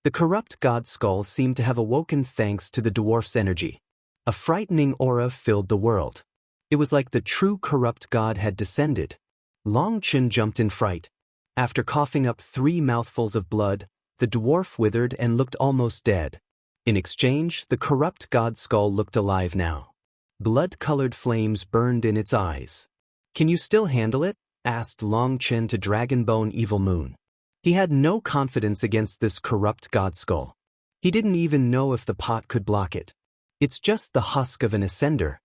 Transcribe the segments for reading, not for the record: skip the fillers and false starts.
The corrupt god skull seemed to have awoken thanks to the dwarf's energy. A frightening aura filled the world. It was like the true corrupt god had descended. Long Chen jumped in fright. After coughing up 3 mouthfuls of blood, the dwarf withered and looked almost dead. In exchange, the corrupt god skull looked alive now. Blood-colored flames burned in its eyes. "Can you still handle it?" asked Long Chen to Dragonbone Evil Moon. He had no confidence against this corrupt god skull. He didn't even know if the pot could block it. "It's just the husk of an ascender.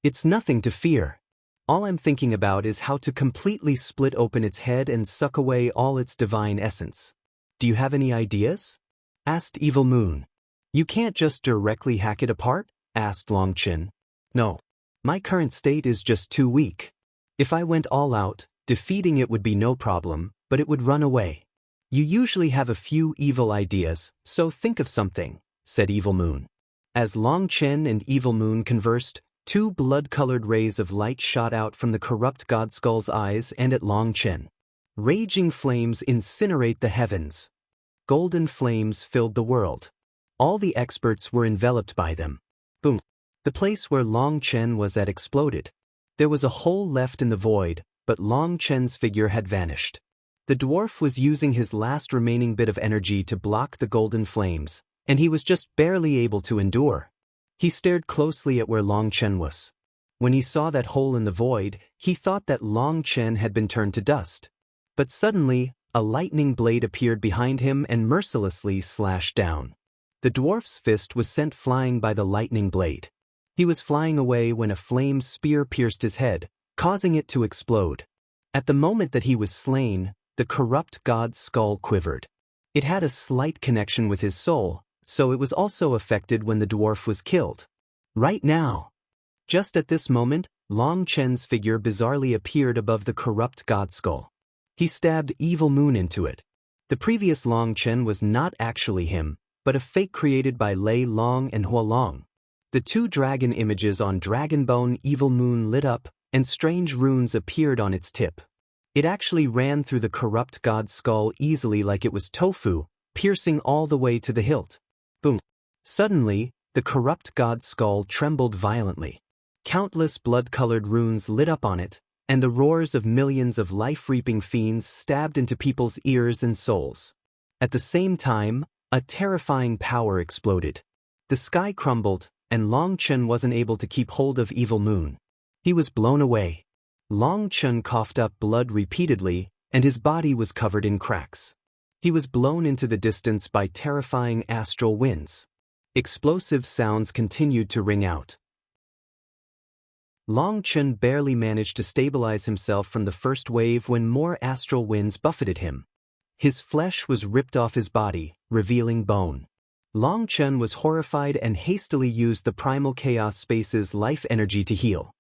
It's nothing to fear. All I'm thinking about is how to completely split open its head and suck away all its divine essence. Do you have any ideas?" asked Evil Moon. "You can't just directly hack it apart?" asked Long Chen. "No. My current state is just too weak. If I went all out, defeating it would be no problem, but it would run away." "You usually have a few evil ideas, so think of something," said Evil Moon. As Long Chen and Evil Moon conversed, 2 blood-colored rays of light shot out from the corrupt god skull's eyes and at Long Chen. Raging flames incinerate the heavens. Golden flames filled the world. All the experts were enveloped by them. Boom. The place where Long Chen was at exploded. There was a hole left in the void, but Long Chen's figure had vanished. The dwarf was using his last remaining bit of energy to block the golden flames, and he was just barely able to endure. He stared closely at where Long Chen was. When he saw that hole in the void, he thought that Long Chen had been turned to dust. But suddenly, a lightning blade appeared behind him and mercilessly slashed down. The dwarf's fist was sent flying by the lightning blade. He was flying away when a flame spear pierced his head, causing it to explode. At the moment that he was slain, the corrupt god's skull quivered. It had a slight connection with his soul, so it was also affected when the dwarf was killed. Right now. Just at this moment, Long Chen's figure bizarrely appeared above the corrupt god skull. He stabbed Evil Moon into it. The previous Long Chen was not actually him, but a fake created by Lei Long and Hua Long. The 2 dragon images on Dragonbone Evil Moon lit up, and strange runes appeared on its tip. It actually ran through the corrupt god's skull easily like it was tofu, piercing all the way to the hilt. Boom. Suddenly, the corrupt god's skull trembled violently. Countless blood-colored runes lit up on it, and the roars of millions of life-reaping fiends stabbed into people's ears and souls. At the same time, a terrifying power exploded. The sky crumbled, and Long Chen wasn't able to keep hold of Evil Moon. He was blown away. Long Chen coughed up blood repeatedly, and his body was covered in cracks. He was blown into the distance by terrifying astral winds. Explosive sounds continued to ring out. Long Chen barely managed to stabilize himself from the first wave when more astral winds buffeted him. His flesh was ripped off his body, revealing bone. Long Chen was horrified and hastily used the primal chaos space's life energy to heal.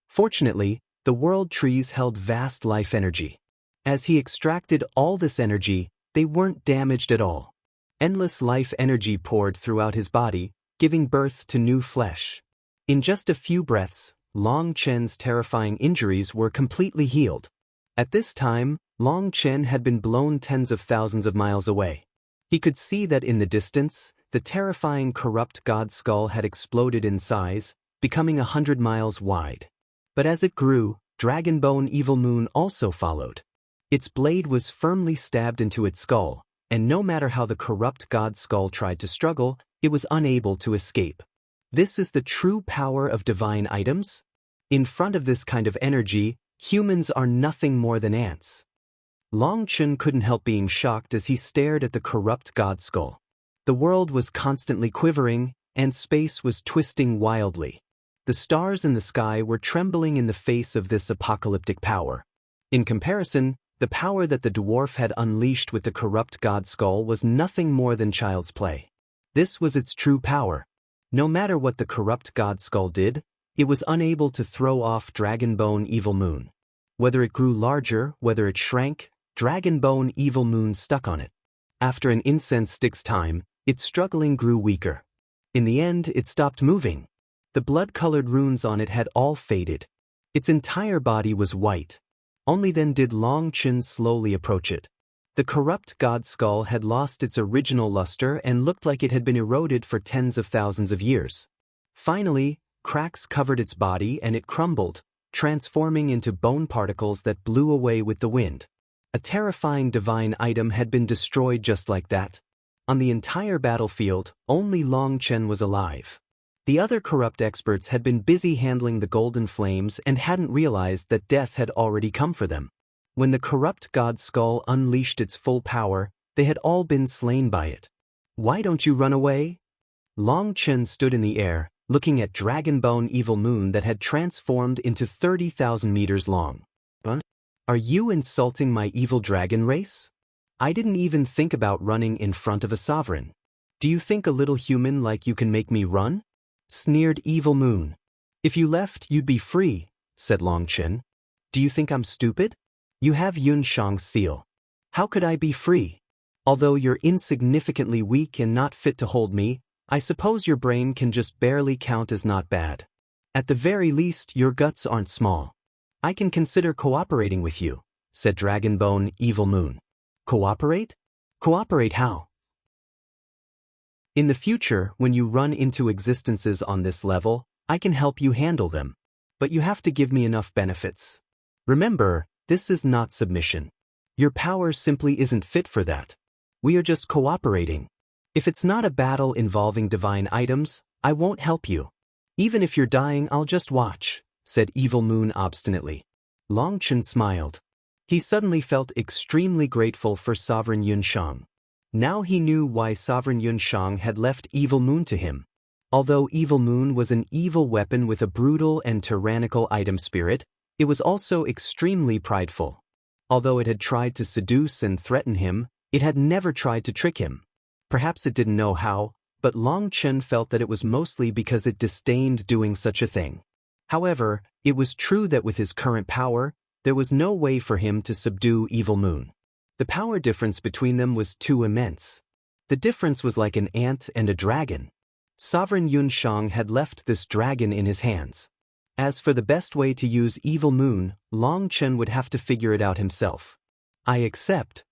Fortunately, the world trees held vast life energy. As he extracted all this energy, they weren't damaged at all. Endless life energy poured throughout his body, giving birth to new flesh. In just a few breaths, Long Chen's terrifying injuries were completely healed. At this time, Long Chen had been blown tens of thousands of miles away. He could see that in the distance, the terrifying corrupt god skull had exploded in size, becoming 100 miles wide. But as it grew, Dragonbone Evil Moon also followed. Its blade was firmly stabbed into its skull, and no matter how the corrupt god skull tried to struggle, it was unable to escape. This is the true power of divine items? In front of this kind of energy, humans are nothing more than ants. Long Chen couldn't help being shocked as he stared at the corrupt god skull. The world was constantly quivering, and space was twisting wildly. The stars in the sky were trembling in the face of this apocalyptic power. In comparison, the power that the dwarf had unleashed with the corrupt god skull was nothing more than child's play. This was its true power. No matter what the corrupt god skull did, it was unable to throw off Dragonbone Evil Moon. Whether it grew larger, whether it shrank, Dragonbone Evil Moon stuck on it. After an incense stick's time, its struggling grew weaker. In the end, it stopped moving. The blood-colored runes on it had all faded. Its entire body was white. Only then did Long Chen slowly approach it. The corrupt god skull had lost its original luster and looked like it had been eroded for tens of thousands of years. Finally, cracks covered its body and it crumbled, transforming into bone particles that blew away with the wind. A terrifying divine item had been destroyed just like that. On the entire battlefield, only Long Chen was alive. The other corrupt experts had been busy handling the golden flames and hadn't realized that death had already come for them. When the corrupt god skull unleashed its full power, they had all been slain by it. "Why don't you run away?" Long Chen stood in the air, looking at Dragonbone Evil Moon that had transformed into 30,000 meters long. "Are you insulting my evil dragon race? I didn't even think about running in front of a sovereign. Do you think a little human like you can make me run?" sneered Evil Moon. "If you left, you'd be free," said Long Chen. "Do you think I'm stupid? You have Yun Shang's seal. How could I be free? Although you're insignificantly weak and not fit to hold me, I suppose your brain can just barely count as not bad. At the very least, your guts aren't small. I can consider cooperating with you," said Dragonbone Evil Moon. "Cooperate? Cooperate how?" "In the future, when you run into existences on this level, I can help you handle them. But you have to give me enough benefits. Remember, this is not submission. Your power simply isn't fit for that. We are just cooperating. If it's not a battle involving divine items, I won't help you. Even if you're dying, I'll just watch," said Evil Moon obstinately. Long Chen smiled. He suddenly felt extremely grateful for Sovereign Yun Shang. Now he knew why Sovereign Yun Shang had left Evil Moon to him. Although Evil Moon was an evil weapon with a brutal and tyrannical item spirit, it was also extremely prideful. Although it had tried to seduce and threaten him, it had never tried to trick him. Perhaps it didn't know how, but Long Chen felt that it was mostly because it disdained doing such a thing. However, it was true that with his current power, there was no way for him to subdue Evil Moon. The power difference between them was too immense. The difference was like an ant and a dragon. Sovereign Yun Shang had left this dragon in his hands. As for the best way to use Evil Moon, Long Chen would have to figure it out himself. "I accept."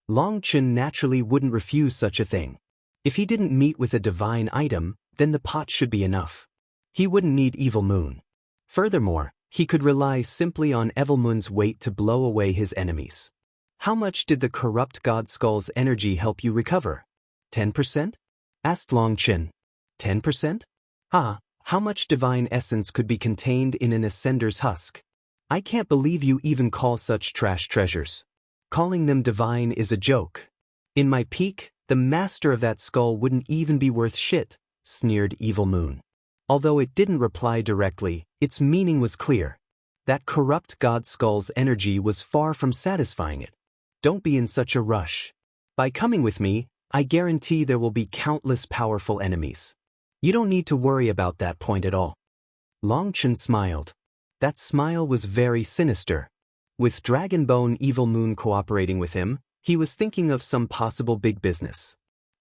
Long Chen naturally wouldn't refuse such a thing. If he didn't meet with a divine item, then the pot should be enough. He wouldn't need Evil Moon. Furthermore, he could rely simply on Evil Moon's weight to blow away his enemies. "How much did the corrupt god skull's energy help you recover?" 10%? asked Long Chen. 10%? Ah, how much divine essence could be contained in an ascender's husk? I can't believe you even call such trash treasures. Calling them divine is a joke. In my peak, the master of that skull wouldn't even be worth shit, sneered Evil Moon. Although it didn't reply directly, its meaning was clear. That corrupt god skull's energy was far from satisfying it. "Don't be in such a rush. By coming with me, I guarantee there will be countless powerful enemies. You don't need to worry about that point at all." Long Chen smiled. That smile was very sinister. With Dragonbone Evil Moon cooperating with him, he was thinking of some possible big business.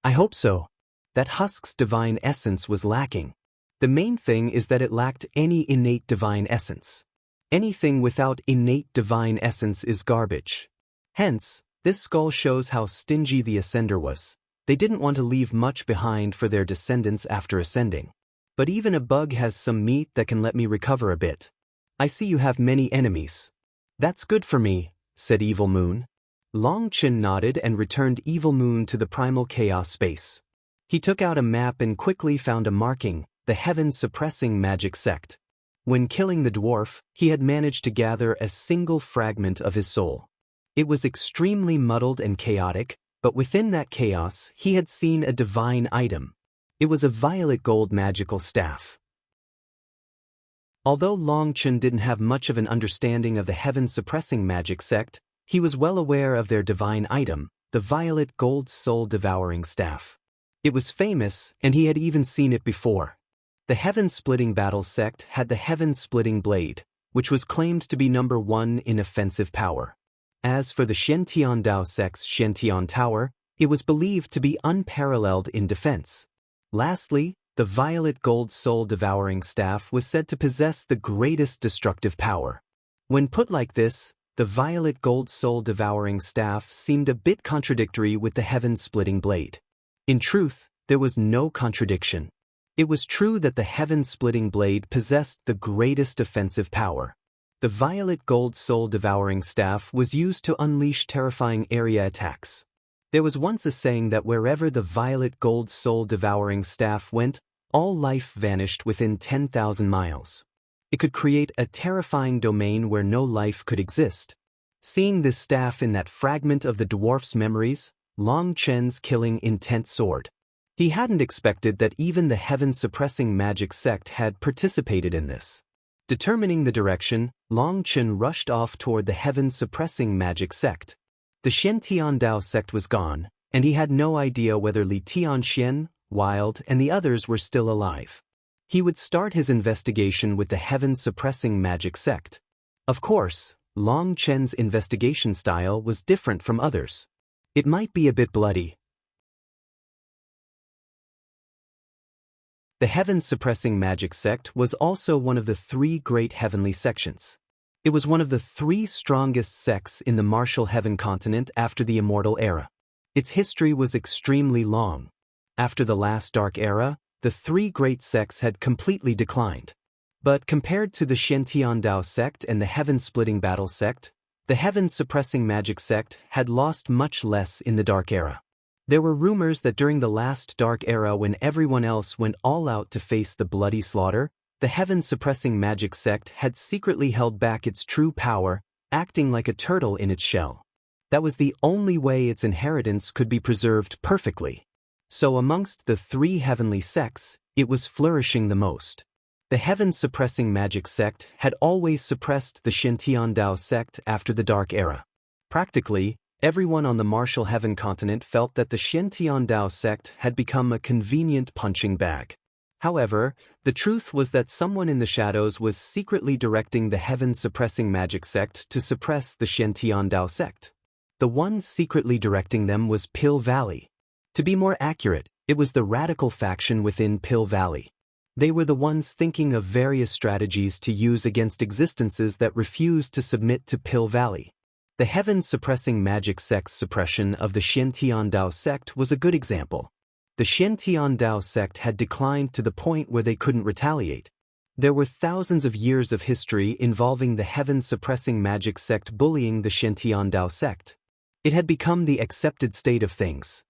"I hope so." That husk's divine essence was lacking. The main thing is that it lacked any innate divine essence. Anything without innate divine essence is garbage. Hence, this skull shows how stingy the Ascender was. They didn't want to leave much behind for their descendants after ascending. "But even a bug has some meat that can let me recover a bit. I see you have many enemies." "That's good for me," said Evil Moon. Long Chen nodded and returned Evil Moon to the primal chaos space. He took out a map and quickly found a marking, the heaven-suppressing magic sect. When killing the dwarf, he had managed to gather a single fragment of his soul. It was extremely muddled and chaotic, but within that chaos, he had seen a divine item. It was a violet gold magical staff. Although Long Chen didn't have much of an understanding of the heaven-suppressing magic sect, he was well aware of their divine item, the violet gold soul-devouring staff. It was famous, and he had even seen it before. The heaven-splitting battle sect had the heaven-splitting blade, which was claimed to be number 1 in offensive power. As for the Shentian Dao sect's Shentian Tower, it was believed to be unparalleled in defense. Lastly, the violet gold soul-devouring staff was said to possess the greatest destructive power. When put like this, the violet gold soul-devouring staff seemed a bit contradictory with the heaven-splitting blade. In truth, there was no contradiction. It was true that the heaven-splitting blade possessed the greatest offensive power. The violet gold soul-devouring staff was used to unleash terrifying area attacks. There was once a saying that wherever the violet gold soul-devouring staff went, all life vanished within 10,000 miles. It could create a terrifying domain where no life could exist. Seeing this staff in that fragment of the dwarf's memories, Long Chen's killing intent soared. He hadn't expected that even the heaven-suppressing magic sect had participated in this. Determining the direction, Long Chen rushed off toward the heaven-suppressing magic sect. The Shen Tiandao sect was gone, and he had no idea whether Li Tianxian, Wild, and the others were still alive. He would start his investigation with the heaven-suppressing magic sect. Of course, Long Chen's investigation style was different from others. It might be a bit bloody. The heaven-suppressing magic sect was also one of the 3 great heavenly sections. It was one of the 3 strongest sects in the martial heaven continent after the immortal era. Its history was extremely long. After the last dark era, the 3 great sects had completely declined. But compared to the Shen Tiandao sect and the heaven-splitting battle sect, the heaven-suppressing magic sect had lost much less in the dark era. There were rumors that during the last dark era, when everyone else went all out to face the bloody slaughter, the heaven-suppressing magic sect had secretly held back its true power, acting like a turtle in its shell. That was the only way its inheritance could be preserved perfectly. So amongst the 3 heavenly sects, it was flourishing the most. The heaven-suppressing magic sect had always suppressed the Shen Tiandao sect after the dark era. Practically, everyone on the martial heaven continent felt that the Shen Tiandao sect had become a convenient punching bag. However, the truth was that someone in the shadows was secretly directing the heaven-suppressing magic sect to suppress the Shen Tiandao sect. The one secretly directing them was Pill Valley. To be more accurate, it was the radical faction within Pill Valley. They were the ones thinking of various strategies to use against existences that refused to submit to Pill Valley. The heaven-suppressing magic sect's suppression of the Shen Tiandao sect was a good example. The Shen Tiandao sect had declined to the point where they couldn't retaliate. There were thousands of years of history involving the heaven-suppressing magic sect bullying the Shen Tiandao sect. It had become the accepted state of things.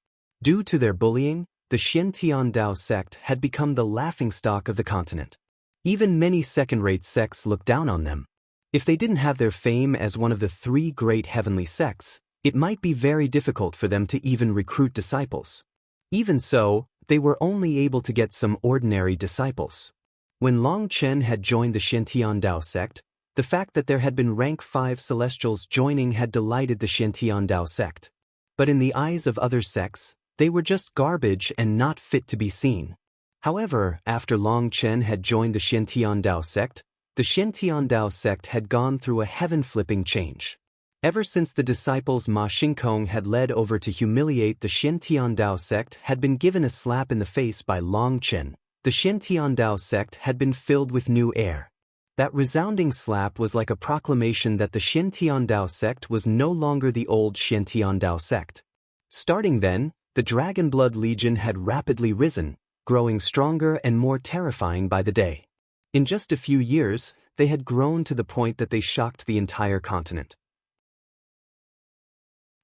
Due to their bullying, the Shen Tiandao sect had become the laughingstock of the continent. Even many second-rate sects looked down on them. If they didn't have their fame as one of the 3 great heavenly sects, it might be very difficult for them to even recruit disciples. Even so, they were only able to get some ordinary disciples. When Long Chen had joined the Shen Tiandao sect, the fact that there had been rank 5 celestials joining had delighted the Shen Tiandao sect. But in the eyes of other sects, they were just garbage and not fit to be seen. However, after Long Chen had joined the Shen Tiandao sect, the Shen Tiandao sect had gone through a heaven-flipping change. Ever since the disciples Ma Xingkong had led over to humiliate the Shen Tiandao sect had been given a slap in the face by Long Chen, the Shen Tiandao sect had been filled with new air. That resounding slap was like a proclamation that the Shen Tiandao sect was no longer the old Shen Tiandao sect. Starting then, the Dragon Blood Legion had rapidly risen, growing stronger and more terrifying by the day. In just a few years, they had grown to the point that they shocked the entire continent.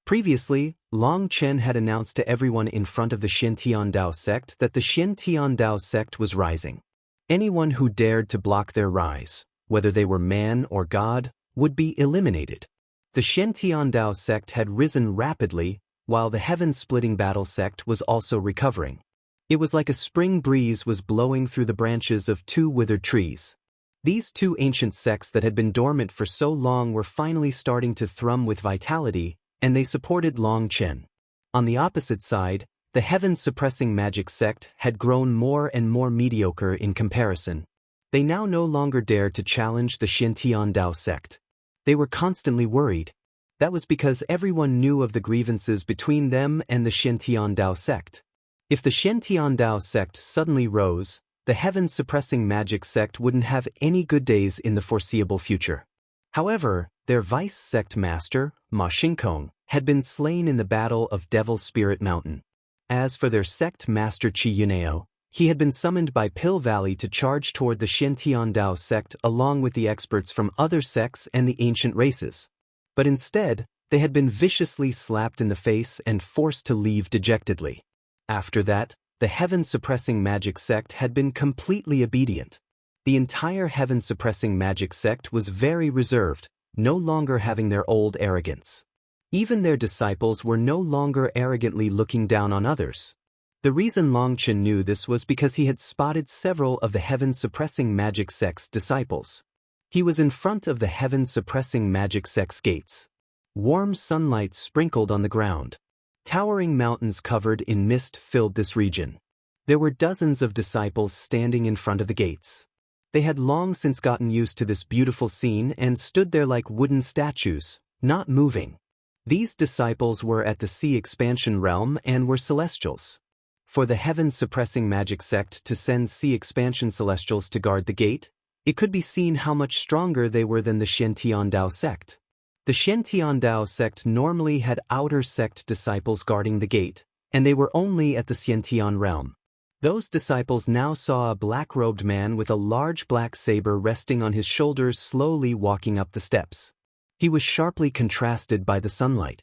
Previously, Long Chen had announced to everyone in front of the Shen Tiandao sect that the Shen Tiandao sect was rising. Anyone who dared to block their rise, whether they were man or god, would be eliminated. The Shen Tiandao sect had risen rapidly, while the heaven-splitting battle sect was also recovering. It was like a spring breeze was blowing through the branches of 2 withered trees. These 2 ancient sects that had been dormant for so long were finally starting to thrum with vitality, and they supported Long Chen. On the opposite side, the heaven-suppressing magic sect had grown more and more mediocre in comparison. They now no longer dared to challenge the Shen Tiandao sect. They were constantly worried. That was because everyone knew of the grievances between them and the Shen Tiandao sect. If the Shen Tiandao sect suddenly rose, the heaven-suppressing magic sect wouldn't have any good days in the foreseeable future. However, Their vice sect master, Ma Shinkong, had been slain in the battle of Devil Spirit Mountain. As for their sect master Chi Yuneo, he had been summoned by Pill Valley to charge toward the Xiantian Dao sect along with the experts from other sects and the ancient races. But instead, they had been viciously slapped in the face and forced to leave dejectedly. After that, the heaven-suppressing magic sect had been completely obedient. The entire heaven-suppressing magic sect was very reserved, no longer having their old arrogance. Even their disciples were no longer arrogantly looking down on others. The reason Longchen knew this was because he had spotted several of the heaven-suppressing magic sect's disciples. He was in front of the heaven-suppressing magic sect's gates. Warm sunlight sprinkled on the ground. Towering mountains covered in mist filled this region. There were dozens of disciples standing in front of the gates. They had long since gotten used to this beautiful scene and stood there like wooden statues, not moving. These disciples were at the Sea Expansion realm and were celestials. For the heaven-suppressing magic sect to send Sea Expansion celestials to guard the gate, it could be seen how much stronger they were than the Xiantian Dao sect. The Xiantian Dao sect normally had outer sect disciples guarding the gate, and they were only at the Xiantian realm. Those disciples now saw a black-robed man with a large black saber resting on his shoulders slowly walking up the steps. He was sharply contrasted by the sunlight.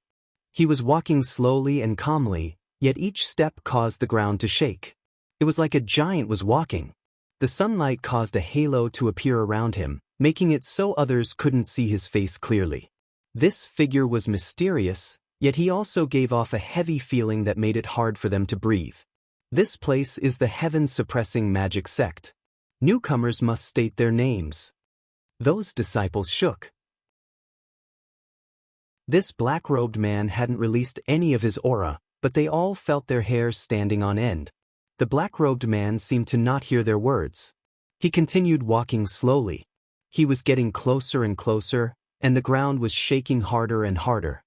He was walking slowly and calmly, yet each step caused the ground to shake. It was like a giant was walking. The sunlight caused a halo to appear around him, making it so others couldn't see his face clearly. This figure was mysterious, yet he also gave off a heavy feeling that made it hard for them to breathe. This place is the heaven-suppressing magic sect. Newcomers must state their names. Those disciples shook. This black-robed man hadn't released any of his aura, but they all felt their hair standing on end. The black-robed man seemed to not hear their words. He continued walking slowly. He was getting closer and closer, and the ground was shaking harder and harder.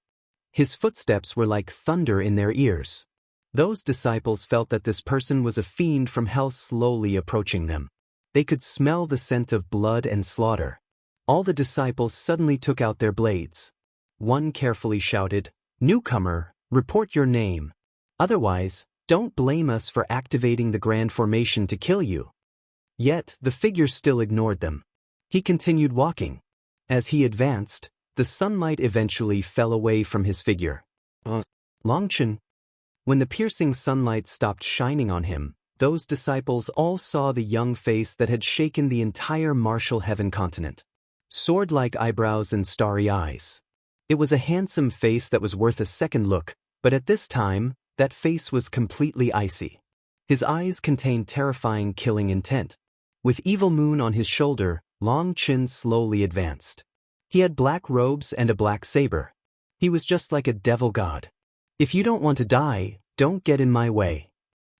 His footsteps were like thunder in their ears. Those disciples felt that this person was a fiend from hell slowly approaching them. They could smell the scent of blood and slaughter. All the disciples suddenly took out their blades. One carefully shouted, "Newcomer, report your name. Otherwise, don't blame us for activating the grand formation to kill you." Yet, the figure still ignored them. He continued walking. As he advanced, the sunlight eventually fell away from his figure. Longchen. When the piercing sunlight stopped shining on him, those disciples all saw the young face that had shaken the entire martial heaven continent. Sword-like eyebrows and starry eyes. It was a handsome face that was worth a second look, but at this time, that face was completely icy. His eyes contained terrifying killing intent. With Evil Moon on his shoulder, Longchen slowly advanced. He had black robes and a black saber. He was just like a devil god. "If you don't want to die, don't get in my way."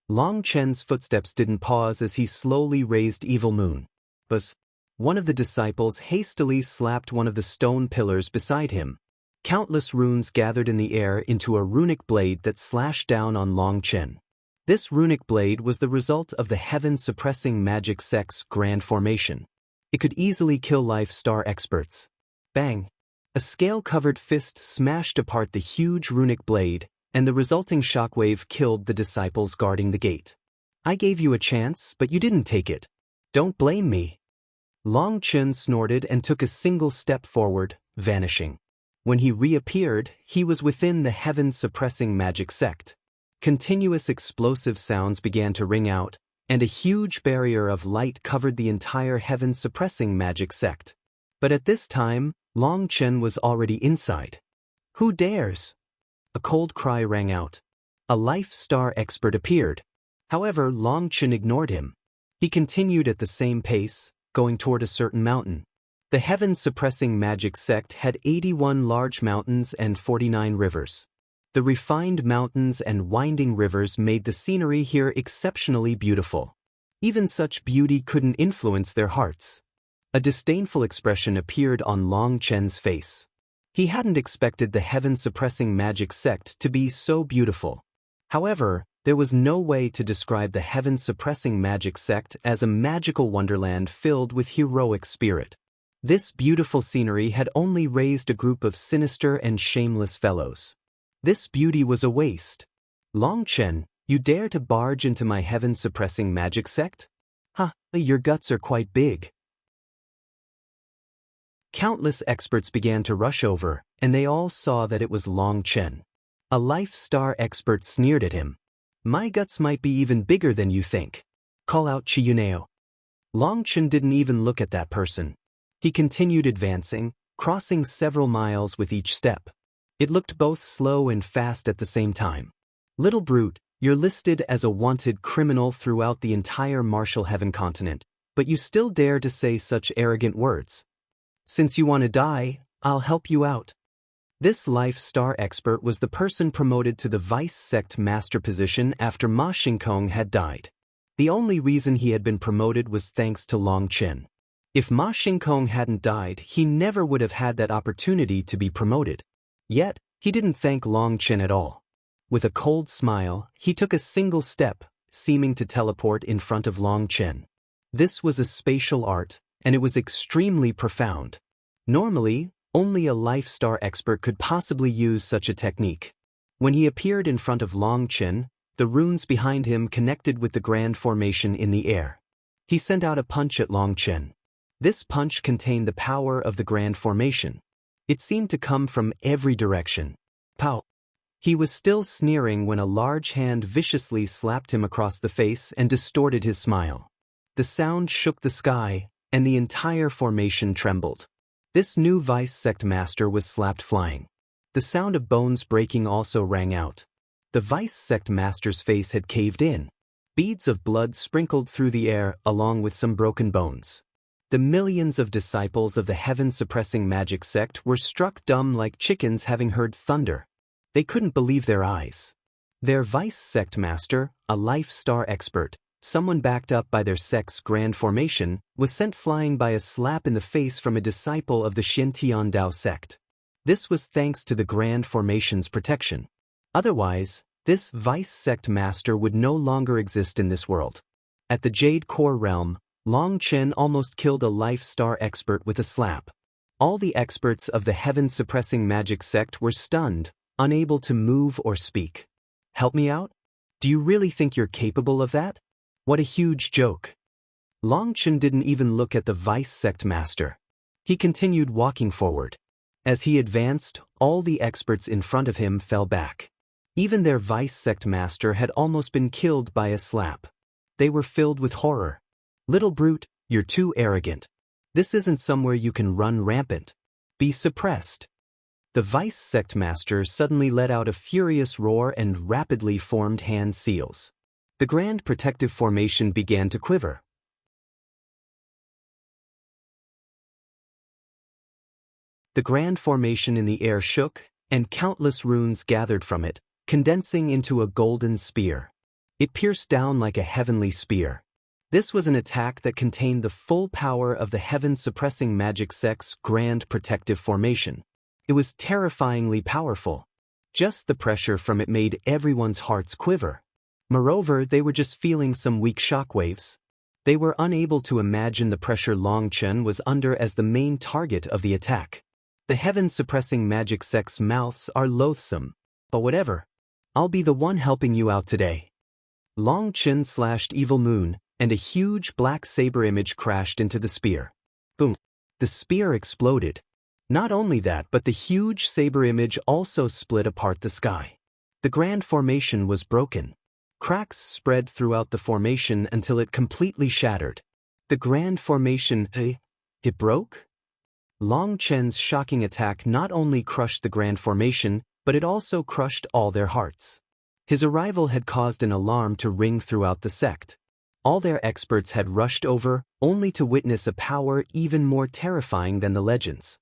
Longchen's footsteps didn't pause as he slowly raised Evil Moon. But one of the disciples hastily slapped one of the stone pillars beside him. Countless runes gathered in the air into a runic blade that slashed down on Longchen. This runic blade was the result of the heaven-suppressing magic sect's grand formation. It could easily kill Life Star experts. Bang! A scale-covered fist smashed apart the huge runic blade, and the resulting shockwave killed the disciples guarding the gate. "I gave you a chance, but you didn't take it. Don't blame me." Longchen snorted and took a single step forward, vanishing. When he reappeared, he was within the heaven-suppressing magic sect. Continuous explosive sounds began to ring out, and a huge barrier of light covered the entire heaven-suppressing magic sect. But at this time, Longchen was already inside. "Who dares?" A cold cry rang out. A Life Star expert appeared. However, Longchen ignored him. He continued at the same pace, going toward a certain mountain. The heaven-suppressing magic sect had 81 large mountains and 49 rivers. The refined mountains and winding rivers made the scenery here exceptionally beautiful. Even such beauty couldn't influence their hearts. A disdainful expression appeared on Longchen's face. He hadn't expected the heaven-suppressing magic sect to be so beautiful. However, there was no way to describe the heaven-suppressing magic sect as a magical wonderland filled with heroic spirit. This beautiful scenery had only raised a group of sinister and shameless fellows. This beauty was a waste. Long Chen, you dare to barge into my heaven-suppressing magic sect? Your guts are quite big. Countless experts began to rush over, and they all saw that it was Long Chen. A life-star expert sneered at him. My guts might be even bigger than you think. Call out Chiyuneo. Long Chen didn't even look at that person. He continued advancing, crossing several miles with each step. It looked both slow and fast at the same time. Little brute, you're listed as a wanted criminal throughout the entire Martial Heaven continent, but you still dare to say such arrogant words. Since you want to die, I'll help you out. This life-star expert was the person promoted to the vice sect master position after Ma Xingkong had died. The only reason he had been promoted was thanks to Long Chen. If Ma Xingkong hadn't died, he never would have had that opportunity to be promoted. Yet, he didn't thank Long Chen at all. With a cold smile, he took a single step, seeming to teleport in front of Long Chen. This was a spatial art, and it was extremely profound. Normally, only a life-star expert could possibly use such a technique. When he appeared in front of Long Chen, the runes behind him connected with the grand formation in the air. He sent out a punch at Long Chen. This punch contained the power of the grand formation. It seemed to come from every direction. Pow! He was still sneering when a large hand viciously slapped him across the face and distorted his smile. The sound shook the sky, and the entire formation trembled. This new vice sect master was slapped flying. The sound of bones breaking also rang out. The vice sect master's face had caved in. Beads of blood sprinkled through the air along with some broken bones. The millions of disciples of the heaven-suppressing magic sect were struck dumb like chickens having heard thunder. They couldn't believe their eyes. Their vice sect master, a life-star expert, someone backed up by their sect's grand formation, was sent flying by a slap in the face from a disciple of the Xiantian Dao sect. This was thanks to the grand formation's protection. Otherwise, this vice sect master would no longer exist in this world. At the Jade Core realm, Long Chen almost killed a life-star expert with a slap. All the experts of the heaven-suppressing magic sect were stunned, unable to move or speak. Help me out? Do you really think you're capable of that? What a huge joke. Long Chen didn't even look at the vice sect master. He continued walking forward. As he advanced, all the experts in front of him fell back. Even their vice sect master had almost been killed by a slap. They were filled with horror. Little brute, you're too arrogant. This isn't somewhere you can run rampant. Be suppressed. The vice sect master suddenly let out a furious roar and rapidly formed hand seals. The grand protective formation began to quiver. The grand formation in the air shook, and countless runes gathered from it, condensing into a golden spear. It pierced down like a heavenly spear. This was an attack that contained the full power of the heaven-suppressing magic sect's grand protective formation. It was terrifyingly powerful. Just the pressure from it made everyone's hearts quiver. Moreover, they were just feeling some weak shockwaves. They were unable to imagine the pressure Long Chen was under as the main target of the attack. The heaven-suppressing magic sect's mouths are loathsome, but whatever. I'll be the one helping you out today. Long Chen slashed Evil Moon, and a huge black saber image crashed into the spear. Boom! The spear exploded. Not only that, but the huge saber image also split apart the sky. The grand formation was broken. Cracks spread throughout the formation until it completely shattered. The grand formation, it broke? Long Chen's shocking attack not only crushed the grand formation, but it also crushed all their hearts. His arrival had caused an alarm to ring throughout the sect. All their experts had rushed over, only to witness a power even more terrifying than the legends.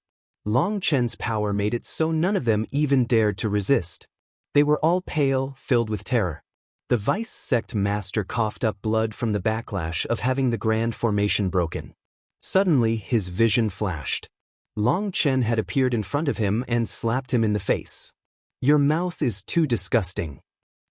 Long Chen's power made it so none of them even dared to resist. They were all pale, filled with terror. The vice sect master coughed up blood from the backlash of having the grand formation broken. Suddenly, his vision flashed. Long Chen had appeared in front of him and slapped him in the face. Your mouth is too disgusting.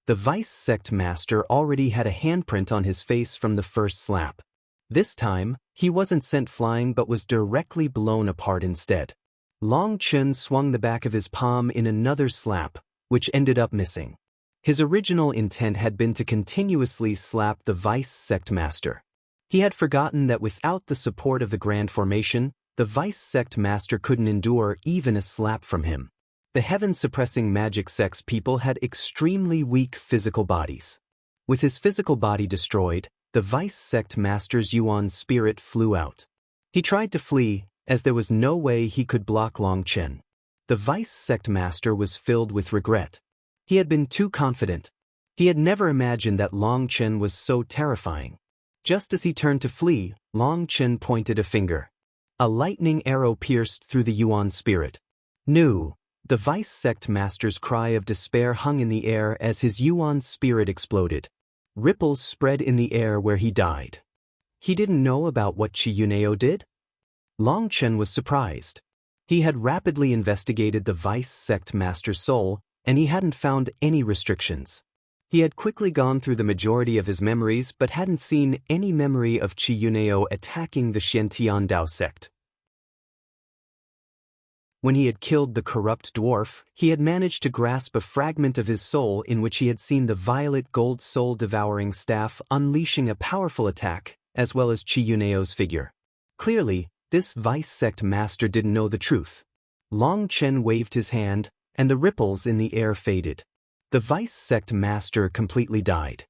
The vice sect master already had a handprint on his face from the first slap. This time, he wasn't sent flying but was directly blown apart instead. Long Chen swung the back of his palm in another slap, which ended up missing. His original intent had been to continuously slap the vice sect master. He had forgotten that without the support of the Grand Formation, the vice sect master couldn't endure even a slap from him. The heaven-suppressing magic sect's people had extremely weak physical bodies. With his physical body destroyed, the vice sect master's Yuan spirit flew out. He tried to flee, as there was no way he could block Long Chen. The vice sect master was filled with regret. He had been too confident. He had never imagined that Long Chen was so terrifying. Just as he turned to flee, Long Chen pointed a finger. A lightning arrow pierced through the Yuan spirit. "No!" The vice sect master's cry of despair hung in the air as his Yuan spirit exploded. Ripples spread in the air where he died. He didn't know about what Qi Yunao did? Long Chen was surprised. He had rapidly investigated the vice sect master's soul, and he hadn't found any restrictions. He had quickly gone through the majority of his memories but hadn't seen any memory of Qi Yunao attacking the Shen Dao sect. When he had killed the corrupt dwarf, he had managed to grasp a fragment of his soul in which he had seen the violet gold soul-devouring staff unleashing a powerful attack, as well as Qi Yunao's figure. Clearly, this vice sect master didn't know the truth. Long Chen waved his hand, and the ripples in the air faded. The vice sect master completely died.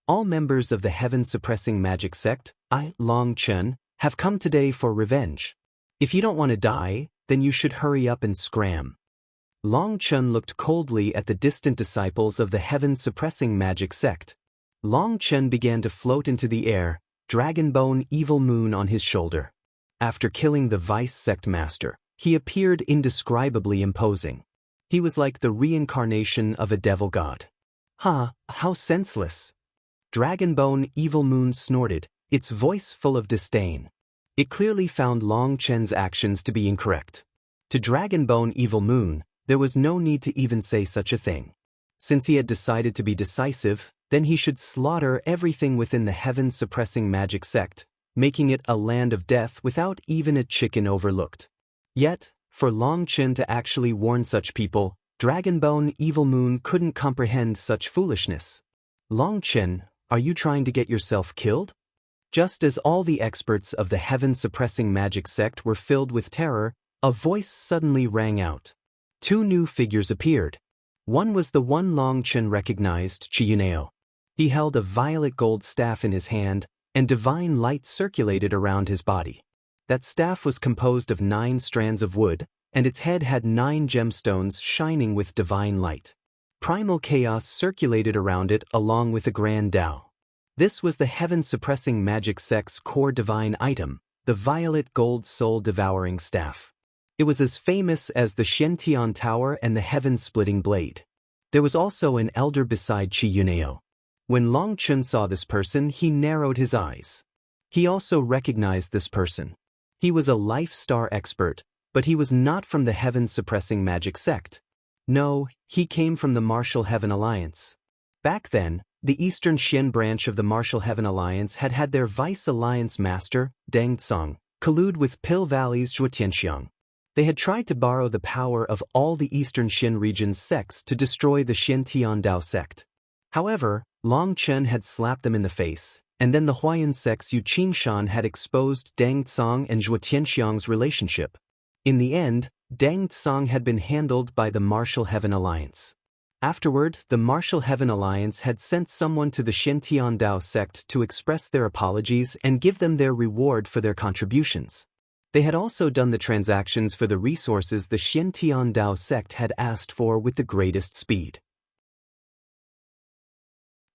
All members of the heaven-suppressing magic sect, Long Chen, have come today for revenge. If you don't want to die, then you should hurry up and scram. Long Chen looked coldly at the distant disciples of the heaven-suppressing magic sect. Long Chen began to float into the air, Dragonbone Evil Moon on his shoulder. After killing the vice sect master, he appeared indescribably imposing. He was like the reincarnation of a devil god. How senseless! Dragonbone Evil Moon snorted, its voice full of disdain. It clearly found Long Chen's actions to be incorrect. To Dragonbone Evil Moon, there was no need to even say such a thing. Since he had decided to be decisive, then he should slaughter everything within the heaven-suppressing magic sect, making it a land of death without even a chicken overlooked. Yet, for Long Chen to actually warn such people, Dragonbone Evil Moon couldn't comprehend such foolishness. Long Chen, are you trying to get yourself killed? Just as all the experts of the heaven-suppressing magic sect were filled with terror, a voice suddenly rang out. Two new figures appeared. One was the one Long Chen recognized, Qi Yunao. He held a violet gold staff in his hand, and divine light circulated around his body. That staff was composed of 9 strands of wood, and its head had 9 gemstones shining with divine light. Primal chaos circulated around it along with a grand Tao. This was the heaven-suppressing magic sect's core divine item, the violet gold soul-devouring staff. It was as famous as the Shen Tower and the heaven-splitting blade. There was also an elder beside Qi Yunao. When Long Chen saw this person, he narrowed his eyes. He also recognized this person. He was a life star expert, but he was not from the heaven-suppressing magic sect. No, he came from the Martial Heaven Alliance. Back then, the Eastern Shen branch of the Martial Heaven Alliance had had their Vice Alliance master, Deng Tsang, collude with Pill Valley's Zhuo Tianxiang. They had tried to borrow the power of all the Eastern Shen region's sects to destroy the Shen Dao sect. However, Long Chen had slapped them in the face, and then the Huayan sect's Yu Qingshan had exposed Deng Tsang and Zhuo Tianxiang's relationship. In the end, Deng Tsang had been handled by the Martial Heaven Alliance. Afterward, the Martial Heaven Alliance had sent someone to the Shen Dao sect to express their apologies and give them their reward for their contributions. They had also done the transactions for the resources the Shen Dao sect had asked for with the greatest speed.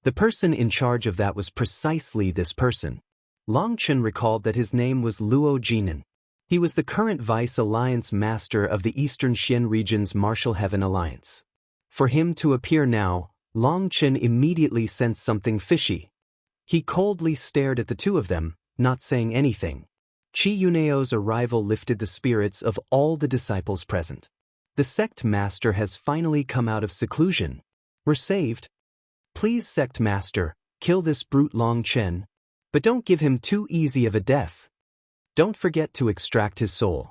The person in charge of that was precisely this person. Long Chen recalled that his name was Luo Jinan. He was the current Vice Alliance Master of the Eastern Shen region's Martial Heaven Alliance. For him to appear now, Long Chen immediately sensed something fishy. He coldly stared at the two of them, not saying anything. Qi Yunao's arrival lifted the spirits of all the disciples present. The sect master has finally come out of seclusion. We're saved. Please, sect master, kill this brute Long Chen. But don't give him too easy of a death. Don't forget to extract his soul.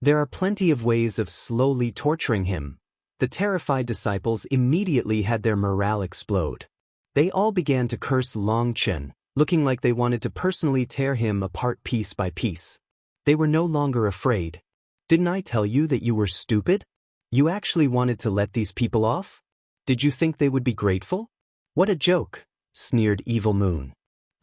There are plenty of ways of slowly torturing him. The terrified disciples immediately had their morale explode. They all began to curse Long Chen, looking like they wanted to personally tear him apart piece by piece. They were no longer afraid. Didn't I tell you that you were stupid? You actually wanted to let these people off? Did you think they would be grateful? What a joke, sneered Evil Moon.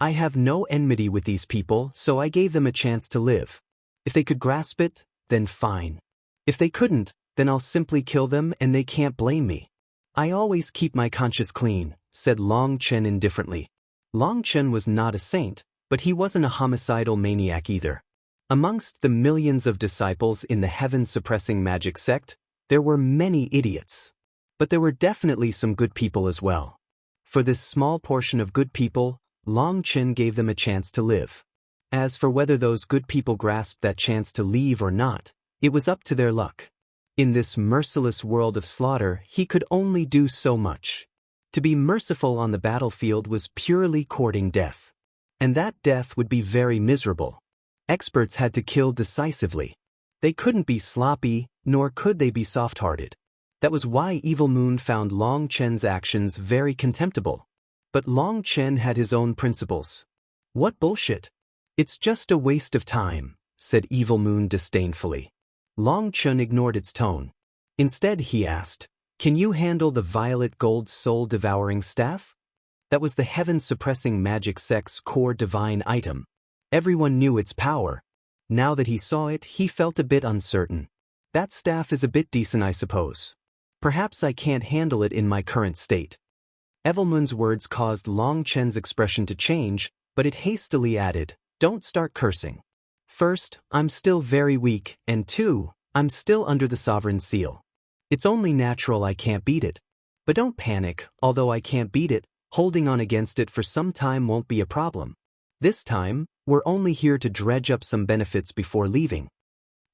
I have no enmity with these people, so I gave them a chance to live. If they could grasp it, then fine. If they couldn't, then I'll simply kill them and they can't blame me. I always keep my conscience clean, said Long Chen indifferently. Long Chen was not a saint, but he wasn't a homicidal maniac either. Amongst the millions of disciples in the heaven-suppressing magic sect, there were many idiots. But there were definitely some good people as well. For this small portion of good people, Long Chen gave them a chance to live. As for whether those good people grasped that chance to leave or not, it was up to their luck. In this merciless world of slaughter, he could only do so much. To be merciful on the battlefield was purely courting death. And that death would be very miserable. Experts had to kill decisively. They couldn't be sloppy, nor could they be soft-hearted. That was why Evil Moon found Long Chen's actions very contemptible. But Long Chen had his own principles. What bullshit! It's just a waste of time, said Evil Moon disdainfully. Long Chen ignored its tone. Instead he asked, can you handle the violet gold soul-devouring staff? That was the heaven-suppressing magic sect's core divine item. Everyone knew its power. Now that he saw it, he felt a bit uncertain. That staff is a bit decent, I suppose. Perhaps I can't handle it in my current state. Evilmoon's words caused Long Chen's expression to change, but it hastily added, don't start cursing. First, I'm still very weak, and two, I'm still under the sovereign seal. It's only natural I can't beat it. But don't panic, although I can't beat it, holding on against it for some time won't be a problem. This time, we're only here to dredge up some benefits before leaving.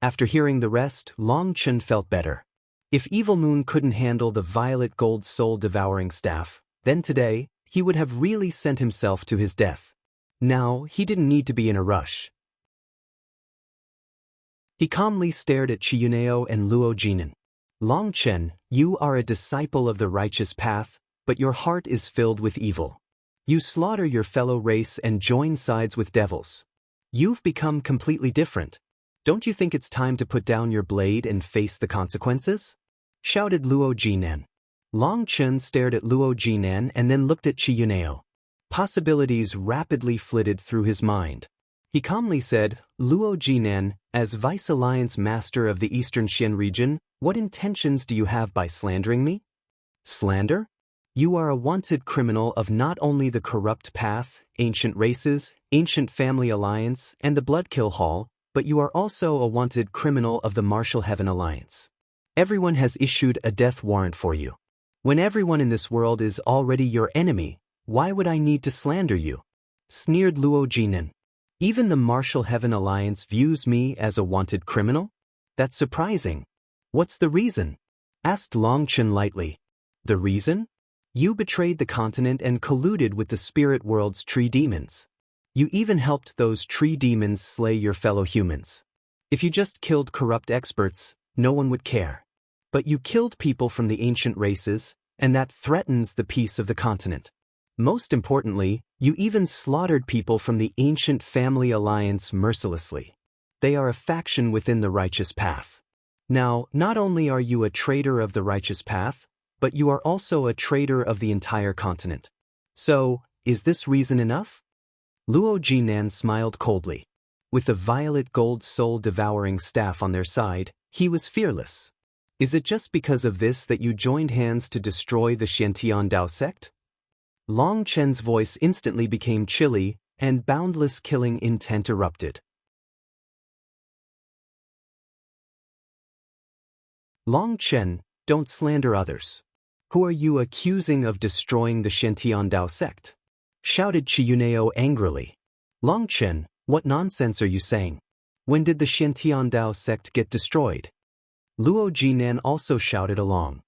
After hearing the rest, Long Chen felt better. If Evil Moon couldn't handle the violet gold soul-devouring staff, then today, he would have really sent himself to his death. Now, he didn't need to be in a rush. He calmly stared at Chiyuneo and Luo Jinan. Long Chen, you are a disciple of the righteous path, but your heart is filled with evil. You slaughter your fellow race and join sides with devils. You've become completely different. Don't you think it's time to put down your blade and face the consequences? Shouted Luo Jinan. Long Chen stared at Luo Jinan and then looked at Chiyuneo. Possibilities rapidly flitted through his mind. He calmly said, Luo Jinan, as Vice Alliance Master of the Eastern Xian region, what intentions do you have by slandering me? Slander? You are a wanted criminal of not only the corrupt path, ancient races, ancient family alliance, and the Bloodkill Hall, but you are also a wanted criminal of the Martial Heaven Alliance. Everyone has issued a death warrant for you. When everyone in this world is already your enemy, why would I need to slander you? Sneered Luo Jinan. Even the Martial Heaven Alliance views me as a wanted criminal? That's surprising. What's the reason? Asked Long Chen lightly. The reason? You betrayed the continent and colluded with the spirit world's tree demons. You even helped those tree demons slay your fellow humans. If you just killed corrupt experts, no one would care. But you killed people from the ancient races, and that threatens the peace of the continent. Most importantly, you even slaughtered people from the ancient family alliance mercilessly. They are a faction within the righteous path. Now, not only are you a traitor of the righteous path, but you are also a traitor of the entire continent. So, is this reason enough? Luo Jinan smiled coldly. With the violet gold soul-devouring staff on their side, he was fearless. Is it just because of this that you joined hands to destroy the Xiantian Dao sect? Long Chen's voice instantly became chilly, and boundless killing intent erupted. Long Chen, don't slander others. Who are you accusing of destroying the Xiantian Dao sect? Shouted Chiyuneo angrily. Long Chen, what nonsense are you saying? When did the Xiantian Dao sect get destroyed? Luo Jinan also shouted along.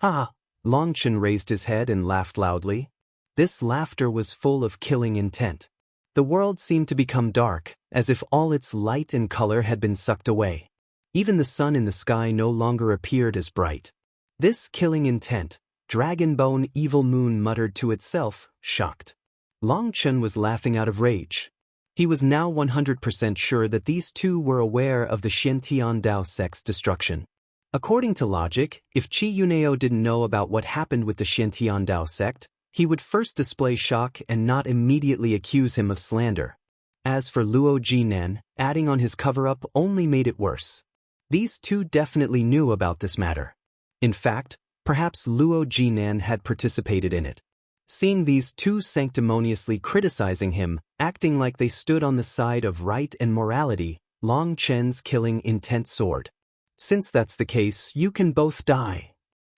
Ah! Long Chen raised his head and laughed loudly. This laughter was full of killing intent. The world seemed to become dark, as if all its light and color had been sucked away. Even the sun in the sky no longer appeared as bright. This killing intent, Dragonbone Evil Moon muttered to itself, shocked. Long Chen was laughing out of rage. He was now 100% sure that these two were aware of the Xiantian Dao sect's destruction. According to logic, if Qi Yunao didn't know about what happened with the Xiantian Dao sect, he would first display shock and not immediately accuse him of slander. As for Luo Jinan, adding on his cover-up only made it worse. These two definitely knew about this matter. In fact, perhaps Luo Jinan had participated in it. Seeing these two sanctimoniously criticizing him, acting like they stood on the side of right and morality, Long Chen's killing intent soared. Since that's the case, you can both die.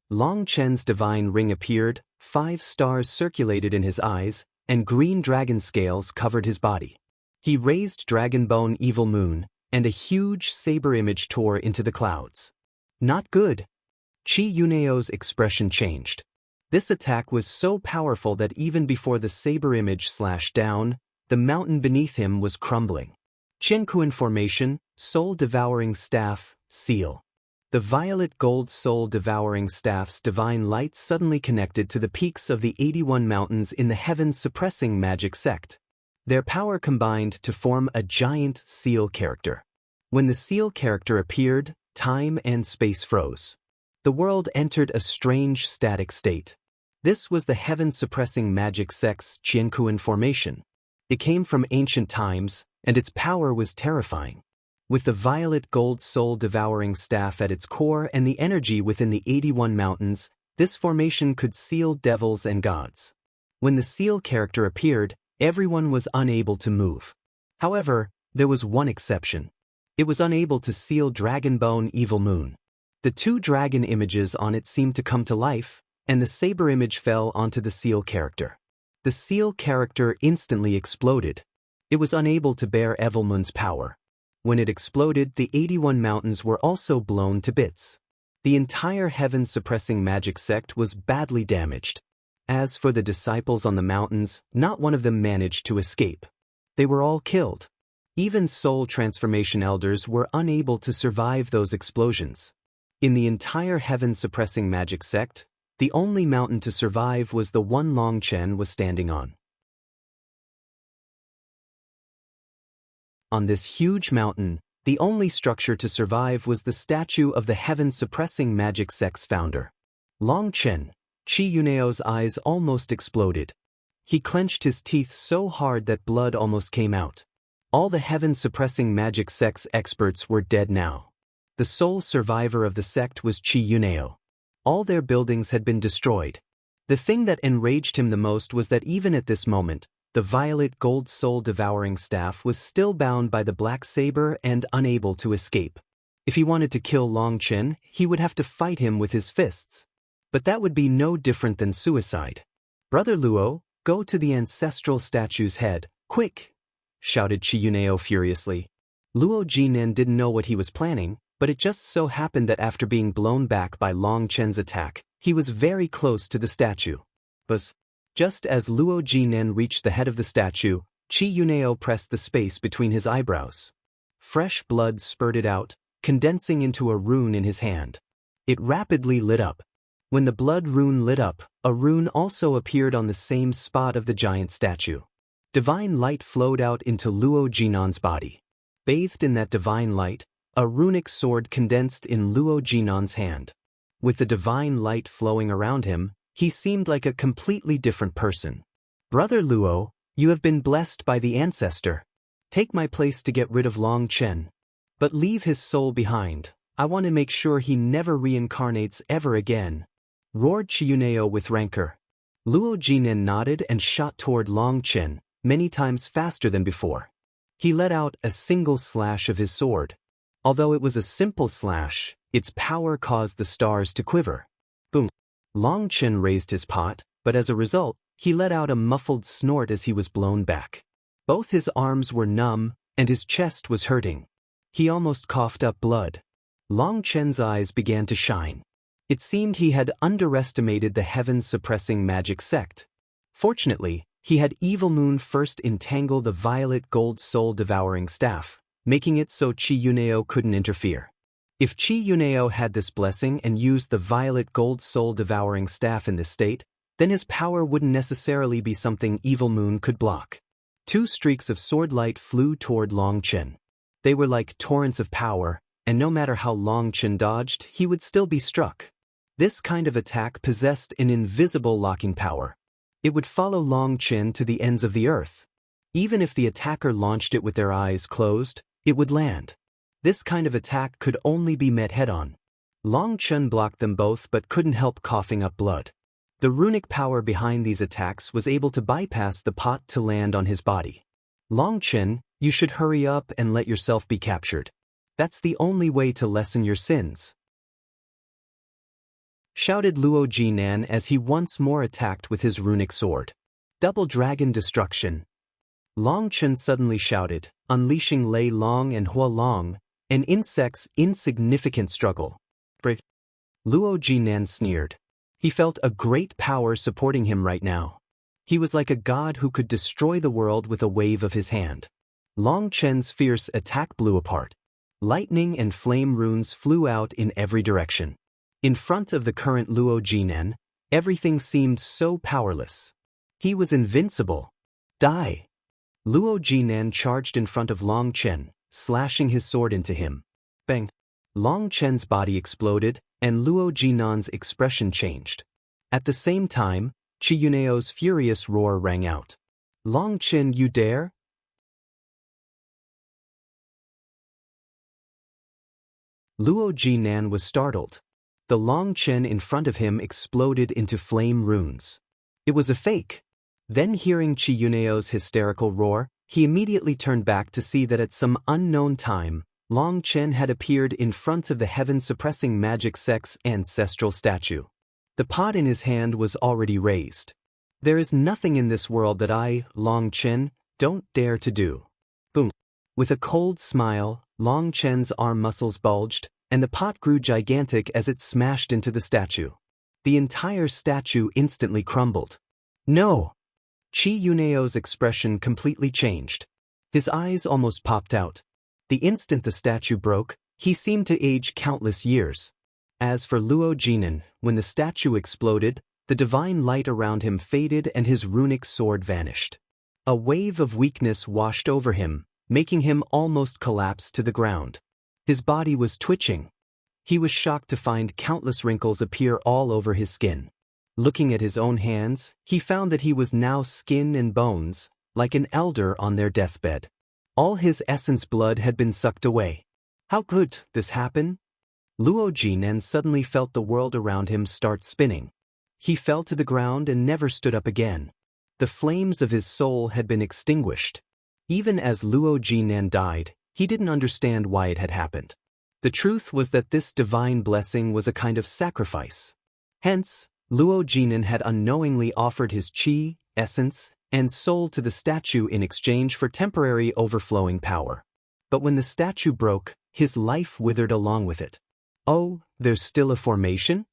Long Chen's divine ring appeared, 5 stars circulated in his eyes, and green dragon scales covered his body. He raised Dragonbone Evil Moon, and a huge saber image tore into the clouds. Not good. Qi Yunao's expression changed. This attack was so powerful that even before the saber image slashed down, the mountain beneath him was crumbling. Qiankuan Formation, Soul-Devouring Staff, Seal. The violet gold soul-devouring staff's divine light suddenly connected to the peaks of the 81 mountains in the heaven-suppressing magic sect. Their power combined to form a giant seal character. When the seal character appeared, time and space froze. The world entered a strange static state. This was the heaven-suppressing magic sect's Qiankuan Formation. It came from ancient times, and its power was terrifying. With the violet gold soul-devouring staff at its core and the energy within the 81 mountains, this formation could seal devils and gods. When the seal character appeared, everyone was unable to move. However, there was one exception. It was unable to seal Dragonbone Evil Moon. The 2 dragon images on it seemed to come to life, and the saber image fell onto the seal character. The seal character instantly exploded. It was unable to bear Evilmoon's power. When it exploded, the 81 mountains were also blown to bits. The entire heaven-suppressing magic sect was badly damaged. As for the disciples on the mountains, not one of them managed to escape. They were all killed. Even soul transformation elders were unable to survive those explosions. In the entire heaven-suppressing magic sect, the only mountain to survive was the one Long Chen was standing on. On this huge mountain, the only structure to survive was the statue of the heaven-suppressing magic sect's founder. Long Chen, Qi Yunao's eyes almost exploded. He clenched his teeth so hard that blood almost came out. All the heaven-suppressing magic sect's experts were dead now. The sole survivor of the sect was Qi Yunao. All their buildings had been destroyed. The thing that enraged him the most was that even at this moment, the violet gold soul-devouring staff was still bound by the black saber and unable to escape. If he wanted to kill Long Chen, he would have to fight him with his fists. But that would be no different than suicide. "Brother Luo, go to the ancestral statue's head, quick!" shouted Qi Yunao furiously. Luo Jinan didn't know what he was planning, but it just so happened that after being blown back by Long Chen's attack, he was very close to the statue. But just as Luo Jinan reached the head of the statue, Qi Yunao pressed the space between his eyebrows. Fresh blood spurted out, condensing into a rune in his hand. It rapidly lit up. When the blood rune lit up, a rune also appeared on the same spot of the giant statue. Divine light flowed out into Luo Jinan's body. Bathed in that divine light, a runic sword condensed in Luo Jinan's hand. With the divine light flowing around him, he seemed like a completely different person. "Brother Luo, you have been blessed by the ancestor. Take my place to get rid of Long Chen. But leave his soul behind. I want to make sure he never reincarnates ever again," roared Qi Yunao with rancor. Luo Jinan nodded and shot toward Long Chen, many times faster than before. He let out a single slash of his sword. Although it was a simple slash, its power caused the stars to quiver. Boom. Long Chen raised his pot, but as a result, he let out a muffled snort as he was blown back. Both his arms were numb, and his chest was hurting. He almost coughed up blood. Long Chen's eyes began to shine. It seemed he had underestimated the heaven-suppressing magic sect. Fortunately, he had Evil Moon first entangle the violet gold soul-devouring staff, making it so Chi Yuneo couldn't interfere. If Chi Yuneo had this blessing and used the violet gold soul-devouring staff in this state, then his power wouldn't necessarily be something Evil Moon could block. 2 streaks of sword light flew toward Long Chen. They were like torrents of power, and no matter how Long Chen dodged, he would still be struck. This kind of attack possessed an invisible locking power. It would follow Long Chen to the ends of the earth. Even if the attacker launched it with their eyes closed, it would land. This kind of attack could only be met head-on. Long Chen blocked them both but couldn't help coughing up blood. The runic power behind these attacks was able to bypass the pot to land on his body. Long Chen, you should hurry up and let yourself be captured. That's the only way to lessen your sins, shouted Luo Jinan as he once more attacked with his runic sword. Double Dragon Destruction. Long Chen suddenly shouted, unleashing Lei Long and Hua Long, an insect's insignificant struggle. Brave. Luo Jinan sneered. He felt a great power supporting him right now. He was like a god who could destroy the world with a wave of his hand. Long Chen's fierce attack blew apart. Lightning and flame runes flew out in every direction. In front of the current Luo Jinan, everything seemed so powerless. He was invincible. Die! Luo Jinan charged in front of Long Chen, slashing his sword into him. Bang! Long Chen's body exploded, and Luo Jinan's expression changed. At the same time, Chi Yuneo's furious roar rang out. Long Chen, you dare? Luo Jinan was startled. The Long Chen in front of him exploded into flame runes. It was a fake. Then hearing Chi Yuneo's hysterical roar, he immediately turned back to see that at some unknown time, Long Chen had appeared in front of the heaven-suppressing magic sect's ancestral statue. The pot in his hand was already raised. There is nothing in this world that I, Long Chen, don't dare to do. Boom. With a cold smile, Long Chen's arm muscles bulged, and the pot grew gigantic as it smashed into the statue. The entire statue instantly crumbled. No! Chi Yuneo's expression completely changed. His eyes almost popped out. The instant the statue broke, he seemed to age countless years. As for Luo Jinan, when the statue exploded, the divine light around him faded and his runic sword vanished. A wave of weakness washed over him, making him almost collapse to the ground. His body was twitching. He was shocked to find countless wrinkles appear all over his skin. Looking at his own hands, he found that he was now skin and bones, like an elder on their deathbed. All his essence blood had been sucked away. How could this happen? Luo Jinan suddenly felt the world around him start spinning. He fell to the ground and never stood up again. The flames of his soul had been extinguished. Even as Luo Jinan died, he didn't understand why it had happened. The truth was that this divine blessing was a kind of sacrifice. Hence, Luo Jinan had unknowingly offered his chi, essence, and soul to the statue in exchange for temporary overflowing power. But when the statue broke, his life withered along with it. Oh, there's still a formation?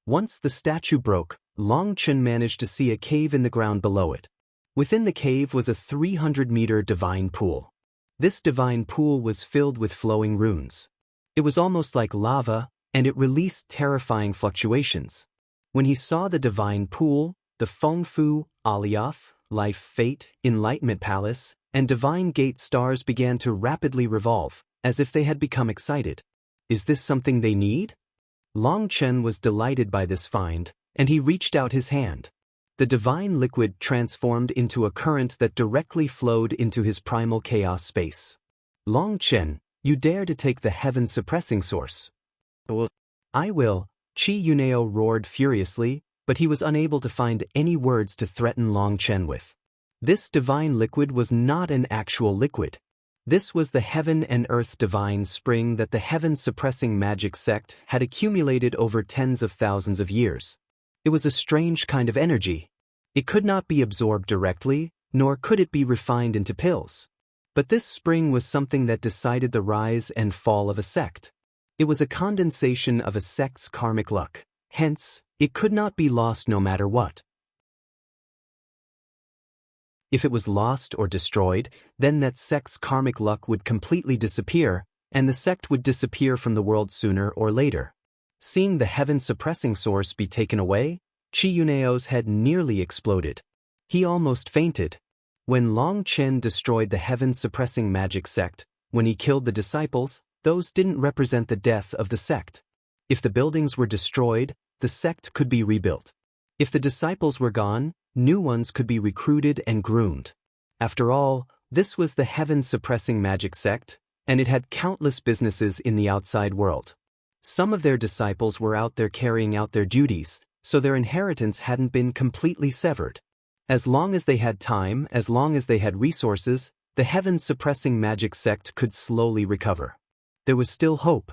Once the statue broke, Long Chen managed to see a cave in the ground below it. Within the cave was a 300-meter divine pool. This divine pool was filled with flowing runes. It was almost like lava, and it released terrifying fluctuations. When he saw the divine pool, the Fengfu, Alioth, Life Fate, Enlightenment Palace, and Divine Gate stars began to rapidly revolve, as if they had become excited. Is this something they need? Long Chen was delighted by this find, and he reached out his hand. The divine liquid transformed into a current that directly flowed into his primal chaos space. Long Chen, you dare to take the heaven-suppressing source? I will, Chi Yuneo roared furiously, but he was unable to find any words to threaten Long Chen with. This divine liquid was not an actual liquid. This was the heaven and earth divine spring that the heaven-suppressing magic sect had accumulated over tens of thousands of years. It was a strange kind of energy. It could not be absorbed directly, nor could it be refined into pills. But this spring was something that decided the rise and fall of a sect. It was a condensation of a sect's karmic luck. Hence, it could not be lost no matter what. If it was lost or destroyed, then that sect's karmic luck would completely disappear, and the sect would disappear from the world sooner or later. Seeing the heaven-suppressing source be taken away, Chi-Yuneo's head nearly exploded. He almost fainted. When Long Chen destroyed the heaven-suppressing magic sect, when he killed the disciples, those didn't represent the death of the sect. If the buildings were destroyed, the sect could be rebuilt. If the disciples were gone, new ones could be recruited and groomed. After all, this was the heaven-suppressing magic sect, and it had countless businesses in the outside world. Some of their disciples were out there carrying out their duties, so their inheritance hadn't been completely severed. As long as they had time, as long as they had resources, the heaven-suppressing magic sect could slowly recover. There was still hope.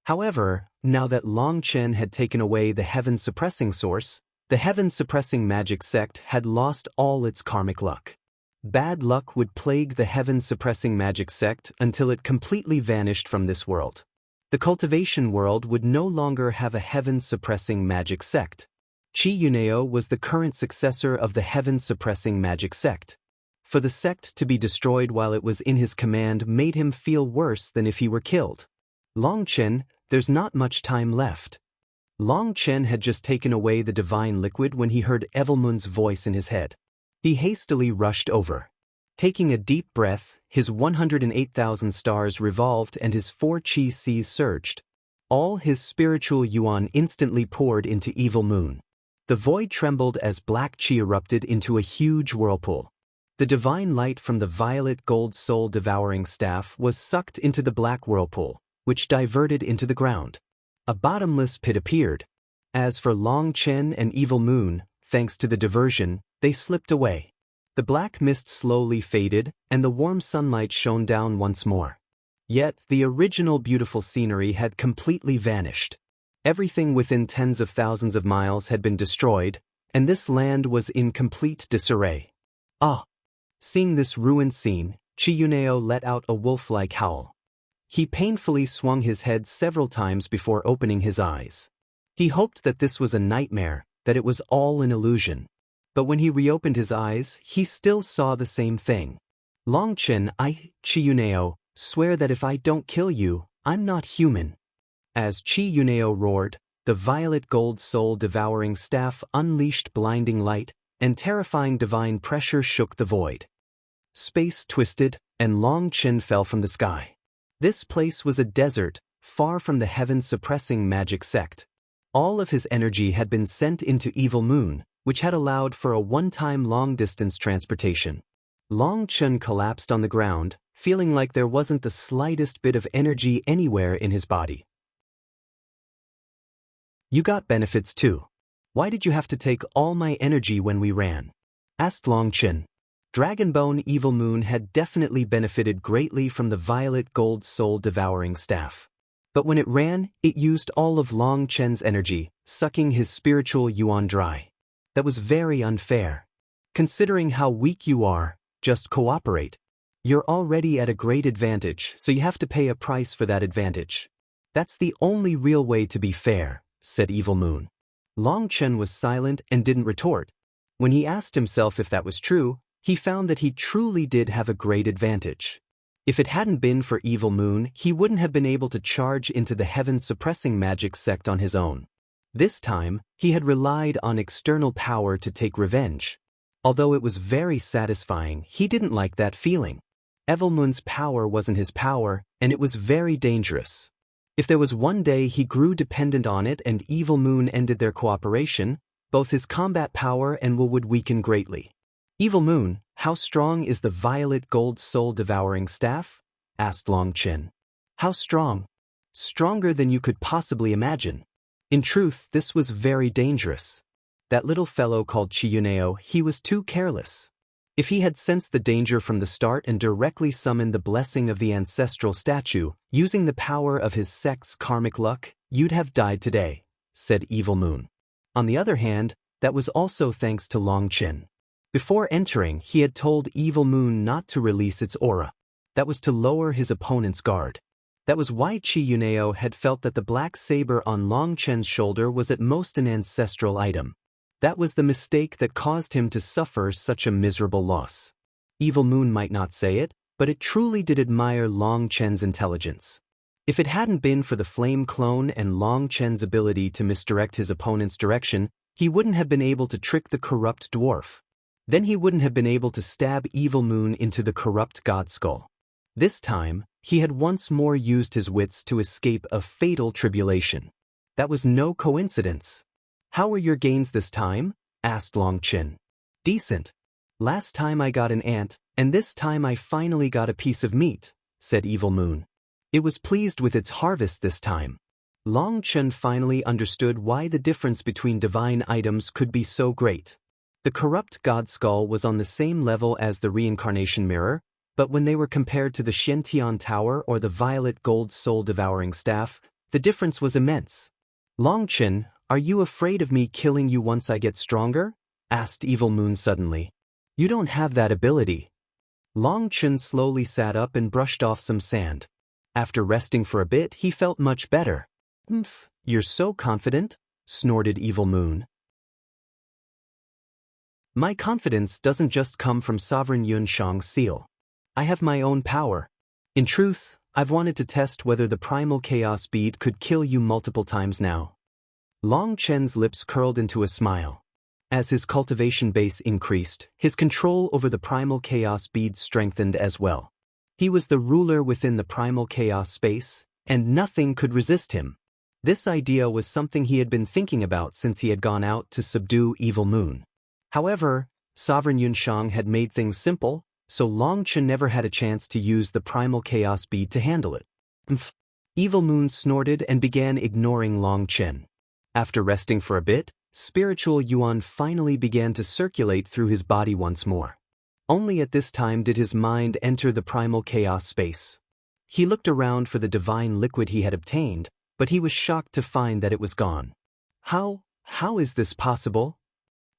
However, now that Long Chen had taken away the heaven-suppressing source, the heaven-suppressing magic sect had lost all its karmic luck. Bad luck would plague the heaven-suppressing magic sect until it completely vanished from this world. The cultivation world would no longer have a heaven-suppressing magic sect. Chi-Yuneo was the current successor of the heaven-suppressing magic sect. For the sect to be destroyed while it was in his command made him feel worse than if he were killed. Long Chen, there's not much time left. Long Chen had just taken away the divine liquid when he heard Evelmun's voice in his head. He hastily rushed over. Taking a deep breath, his 108,000 stars revolved and his 4 chi seas surged. All his spiritual yuan instantly poured into Evelmun. The void trembled as black chi erupted into a huge whirlpool. The divine light from the violet gold soul-devouring staff was sucked into the black whirlpool, which diverted into the ground. A bottomless pit appeared. As for Long Chen and Evelmun, thanks to the diversion, they slipped away. The black mist slowly faded, and the warm sunlight shone down once more. Yet, the original beautiful scenery had completely vanished. Everything within tens of thousands of miles had been destroyed, and this land was in complete disarray. Ah! Seeing this ruined scene, Chi-Yuneo let out a wolf-like howl. He painfully swung his head several times before opening his eyes. He hoped that this was a nightmare, that it was all an illusion. But when he reopened his eyes, he still saw the same thing. Long Chen, Chi-Yuneo, swear that if I don't kill you, I'm not human. As Chi-Yuneo roared, the violet gold soul-devouring staff unleashed blinding light, and terrifying divine pressure shook the void. Space twisted, and Long Chen fell from the sky. This place was a desert, far from the heaven-suppressing magic sect. All of his energy had been sent into Evelmun, which had allowed for a one-time long-distance transportation. Long Chen collapsed on the ground, feeling like there wasn't the slightest bit of energy anywhere in his body. You got benefits too. Why did you have to take all my energy when we ran? Asked Long Chen. Dragonbone Evelmun had definitely benefited greatly from the violet gold soul-devouring staff. But when it ran, it used all of Long Chen's energy, sucking his spiritual yuan dry. That was very unfair. Considering how weak you are, just cooperate. You're already at a great advantage, so you have to pay a price for that advantage. That's the only real way to be fair, said Evelmun. Long Chen was silent and didn't retort. When he asked himself if that was true, he found that he truly did have a great advantage. If it hadn't been for Evelmun, he wouldn't have been able to charge into the heaven-suppressing magic sect on his own. This time, he had relied on external power to take revenge. Although it was very satisfying, he didn't like that feeling. Evelmun's power wasn't his power, and it was very dangerous. If there was one day he grew dependent on it and Evelmun ended their cooperation, both his combat power and will would weaken greatly. Evelmun, how strong is the violet gold soul-devouring staff? Asked Long Chen. How strong? Stronger than you could possibly imagine. In truth, this was very dangerous. That little fellow called Chi-Yuneo, he was too careless. If he had sensed the danger from the start and directly summoned the blessing of the ancestral statue, using the power of his sect's karmic luck, you'd have died today, said Evelmun. On the other hand, that was also thanks to Long Chen. Before entering, he had told Evelmun not to release its aura. That was to lower his opponent's guard. That was why Chi-Yuneo had felt that the black saber on Long Chen's shoulder was at most an ancestral item. That was the mistake that caused him to suffer such a miserable loss. Evil Moon might not say it, but it truly did admire Long Chen's intelligence. If it hadn't been for the flame clone and Long Chen's ability to misdirect his opponent's direction, he wouldn't have been able to trick the corrupt dwarf. Then he wouldn't have been able to stab Evil Moon into the corrupt god skull. This time, he had once more used his wits to escape a fatal tribulation. That was no coincidence. "How were your gains this time?" asked Long Chen. "Decent. Last time I got an ant, and this time I finally got a piece of meat," said Evil Moon. It was pleased with its harvest this time. Long Chen finally understood why the difference between divine items could be so great. The corrupt god skull was on the same level as the reincarnation mirror, but when they were compared to the Shentian Tower or the violet gold soul-devouring staff, the difference was immense. "Long Chen, are you afraid of me killing you once I get stronger?" asked Evil Moon suddenly. "You don't have that ability." Long Chen slowly sat up and brushed off some sand. After resting for a bit, he felt much better. "Umph, you're so confident," snorted Evil Moon. "My confidence doesn't just come from Sovereign Yunshang's seal. I have my own power. In truth, I've wanted to test whether the primal chaos bead could kill you multiple times now." Long Chen's lips curled into a smile. As his cultivation base increased, his control over the primal chaos bead strengthened as well. He was the ruler within the primal chaos space, and nothing could resist him. This idea was something he had been thinking about since he had gone out to subdue Evil Moon. However, Sovereign Yunshang had made things simple, so Long Chen never had a chance to use the primal chaos bead to handle it. "Umph." Evil Moon snorted and began ignoring Long Chen. After resting for a bit, spiritual yuan finally began to circulate through his body once more. Only at this time did his mind enter the primal chaos space. He looked around for the divine liquid he had obtained, but he was shocked to find that it was gone. How is this possible?"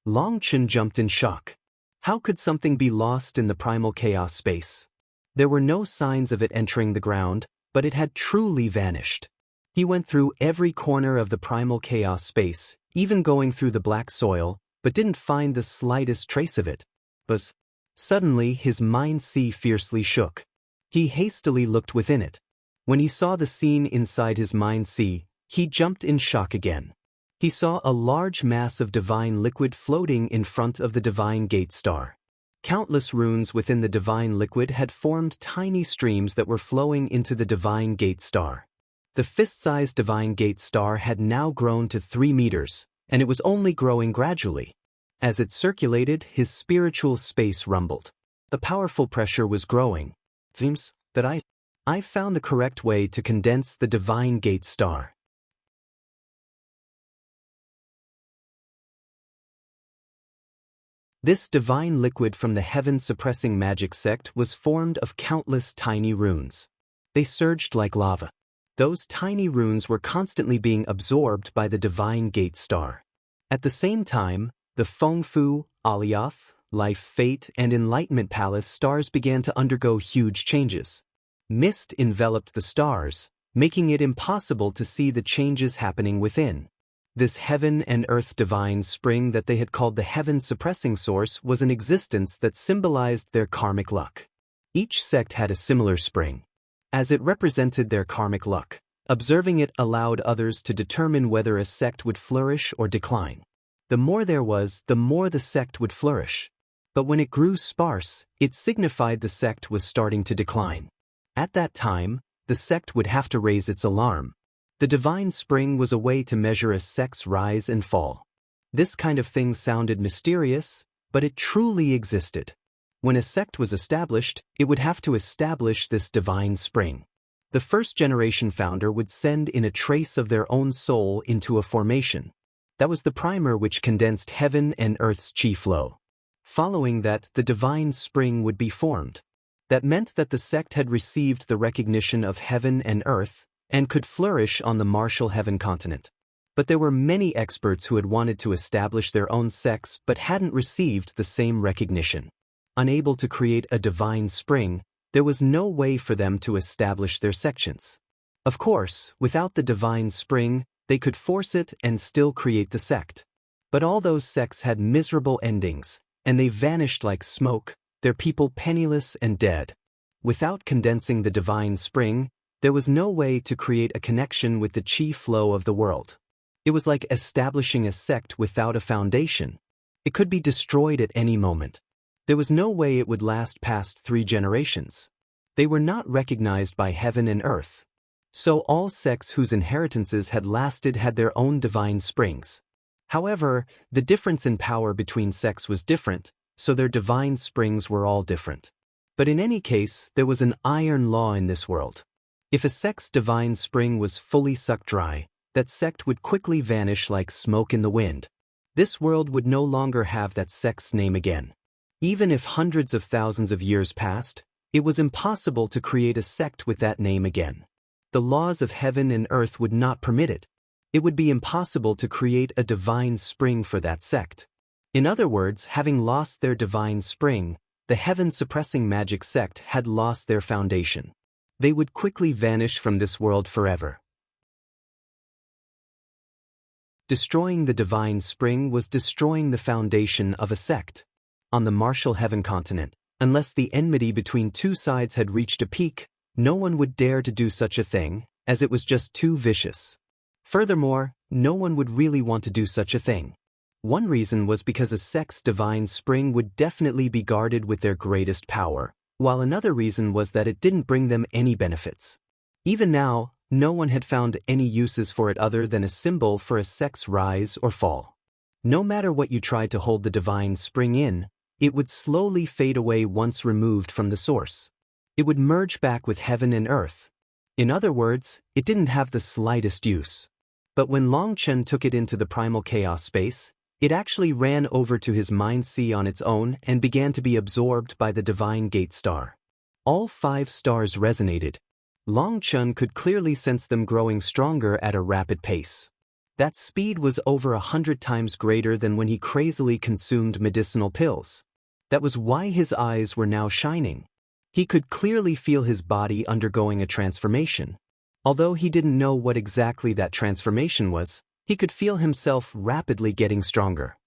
Long Chen jumped in shock. How could something be lost in the primal chaos space? There were no signs of it entering the ground, but it had truly vanished. He went through every corner of the primal chaos space, even going through the black soil, but didn't find the slightest trace of it. But suddenly his mind-sea fiercely shook. He hastily looked within it. When he saw the scene inside his mind-sea, he jumped in shock again. He saw a large mass of divine liquid floating in front of the divine gate star. Countless runes within the divine liquid had formed tiny streams that were flowing into the divine gate star. The fist-sized divine gate star had now grown to 3 meters, and it was only growing gradually. As it circulated, his spiritual space rumbled. The powerful pressure was growing. "Seems that I found the correct way to condense the divine gate star." This divine liquid from the heaven-suppressing magic sect was formed of countless tiny runes. They surged like lava. Those tiny runes were constantly being absorbed by the divine gate star. At the same time, the Fengfu, Alioth, Life, Fate, and Enlightenment Palace stars began to undergo huge changes. Mist enveloped the stars, making it impossible to see the changes happening within. This heaven and earth divine spring that they had called the heaven-suppressing source was an existence that symbolized their karmic luck. Each sect had a similar spring. As it represented their karmic luck, observing it allowed others to determine whether a sect would flourish or decline. The more there was, the more the sect would flourish. But when it grew sparse, it signified the sect was starting to decline. At that time, the sect would have to raise its alarm. The divine spring was a way to measure a sect's rise and fall. This kind of thing sounded mysterious, but it truly existed. When a sect was established, it would have to establish this divine spring. The first-generation founder would send in a trace of their own soul into a formation. That was the primer which condensed heaven and earth's chi flow. Following that, the divine spring would be formed. That meant that the sect had received the recognition of heaven and earth, and could flourish on the martial heaven continent. But there were many experts who had wanted to establish their own sects but hadn't received the same recognition. Unable to create a divine spring, there was no way for them to establish their sections. Of course, without the divine spring, they could force it and still create the sect. But all those sects had miserable endings, and they vanished like smoke, their people penniless and dead. Without condensing the divine spring, there was no way to create a connection with the chi flow of the world. It was like establishing a sect without a foundation. It could be destroyed at any moment. There was no way it would last past 3 generations. They were not recognized by heaven and earth. So all sects whose inheritances had lasted had their own divine springs. However, the difference in power between sects was different, so their divine springs were all different. But in any case, there was an iron law in this world. If a sect's divine spring was fully sucked dry, that sect would quickly vanish like smoke in the wind. This world would no longer have that sect's name again. Even if hundreds of thousands of years passed, it was impossible to create a sect with that name again. The laws of heaven and earth would not permit it. It would be impossible to create a divine spring for that sect. In other words, having lost their divine spring, the heaven-suppressing magic sect had lost their foundation. They would quickly vanish from this world forever. Destroying the divine spring was destroying the foundation of a sect. On the martial heaven continent, unless the enmity between two sides had reached a peak, no one would dare to do such a thing, as it was just too vicious. Furthermore, no one would really want to do such a thing. One reason was because a sect's divine spring would definitely be guarded with their greatest power, while another reason was that it didn't bring them any benefits. Even now, no one had found any uses for it other than a symbol for a sect's rise or fall. No matter what you tried to hold the divine spring in, it would slowly fade away once removed from the source. It would merge back with heaven and earth. In other words, it didn't have the slightest use. But when Long Chen took it into the primal chaos space, it actually ran over to his mind sea on its own and began to be absorbed by the divine gate star. All 5 stars resonated. Long Chen could clearly sense them growing stronger at a rapid pace. That speed was over 100 times greater than when he crazily consumed medicinal pills. That was why his eyes were now shining. He could clearly feel his body undergoing a transformation. Although he didn't know what exactly that transformation was, he could feel himself rapidly getting stronger.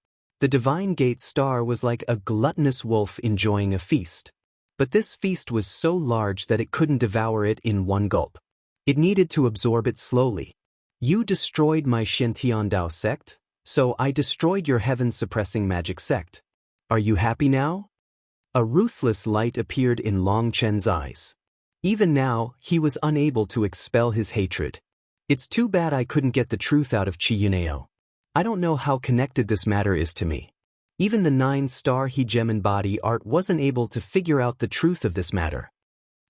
The divine gate star was like a gluttonous wolf enjoying a feast. But this feast was so large that it couldn't devour it in one gulp. It needed to absorb it slowly. You destroyed my Shintian Dao sect, so I destroyed your heaven-suppressing magic sect. Are you happy now? A ruthless light appeared in Long Chen's eyes. Even now, he was unable to expel his hatred. It's too bad I couldn't get the truth out of Chi Yuneo. I don't know how connected this matter is to me. Even the 9-star He Gem Embody art wasn't able to figure out the truth of this matter.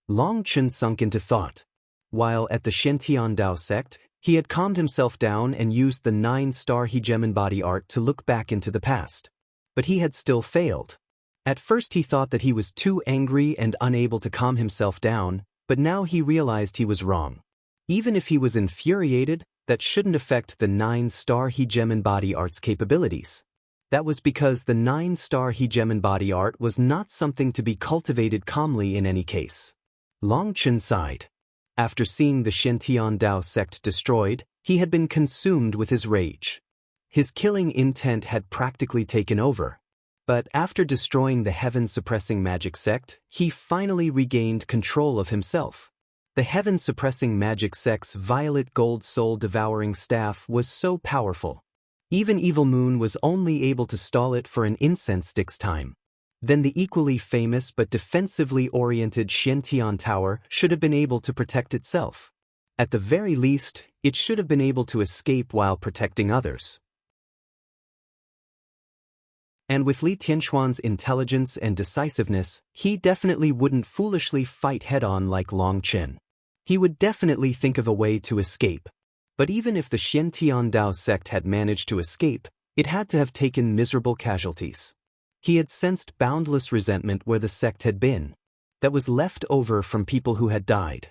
Long Chen sunk into thought. While at the Shintian Dao sect, he had calmed himself down and used the 9-star He Gem Embody art to look back into the past. But he had still failed. At first he thought that he was too angry and unable to calm himself down, but now he realized he was wrong. Even if he was infuriated, that shouldn't affect the 9-star He Gem Embody art's capabilities. That was because the 9-star He Gem Embody art was not something to be cultivated calmly in any case. Long Chen sighed. After seeing the Shintian Dao sect destroyed, he had been consumed with his rage. His killing intent had practically taken over. But after destroying the heaven-suppressing magic sect, he finally regained control of himself. The heaven-suppressing magic sect's violet gold soul-devouring staff was so powerful. Even Evil Moon was only able to stall it for an incense stick's time. Then the equally famous but defensively oriented Shintian Tower should have been able to protect itself. At the very least, it should have been able to escape while protecting others. And with Li Tianxuan's intelligence and decisiveness, he definitely wouldn't foolishly fight head-on like Long Chen. He would definitely think of a way to escape. But even if the Shintian Dao sect had managed to escape, it had to have taken miserable casualties. He had sensed boundless resentment where the sect had been. That was left over from people who had died.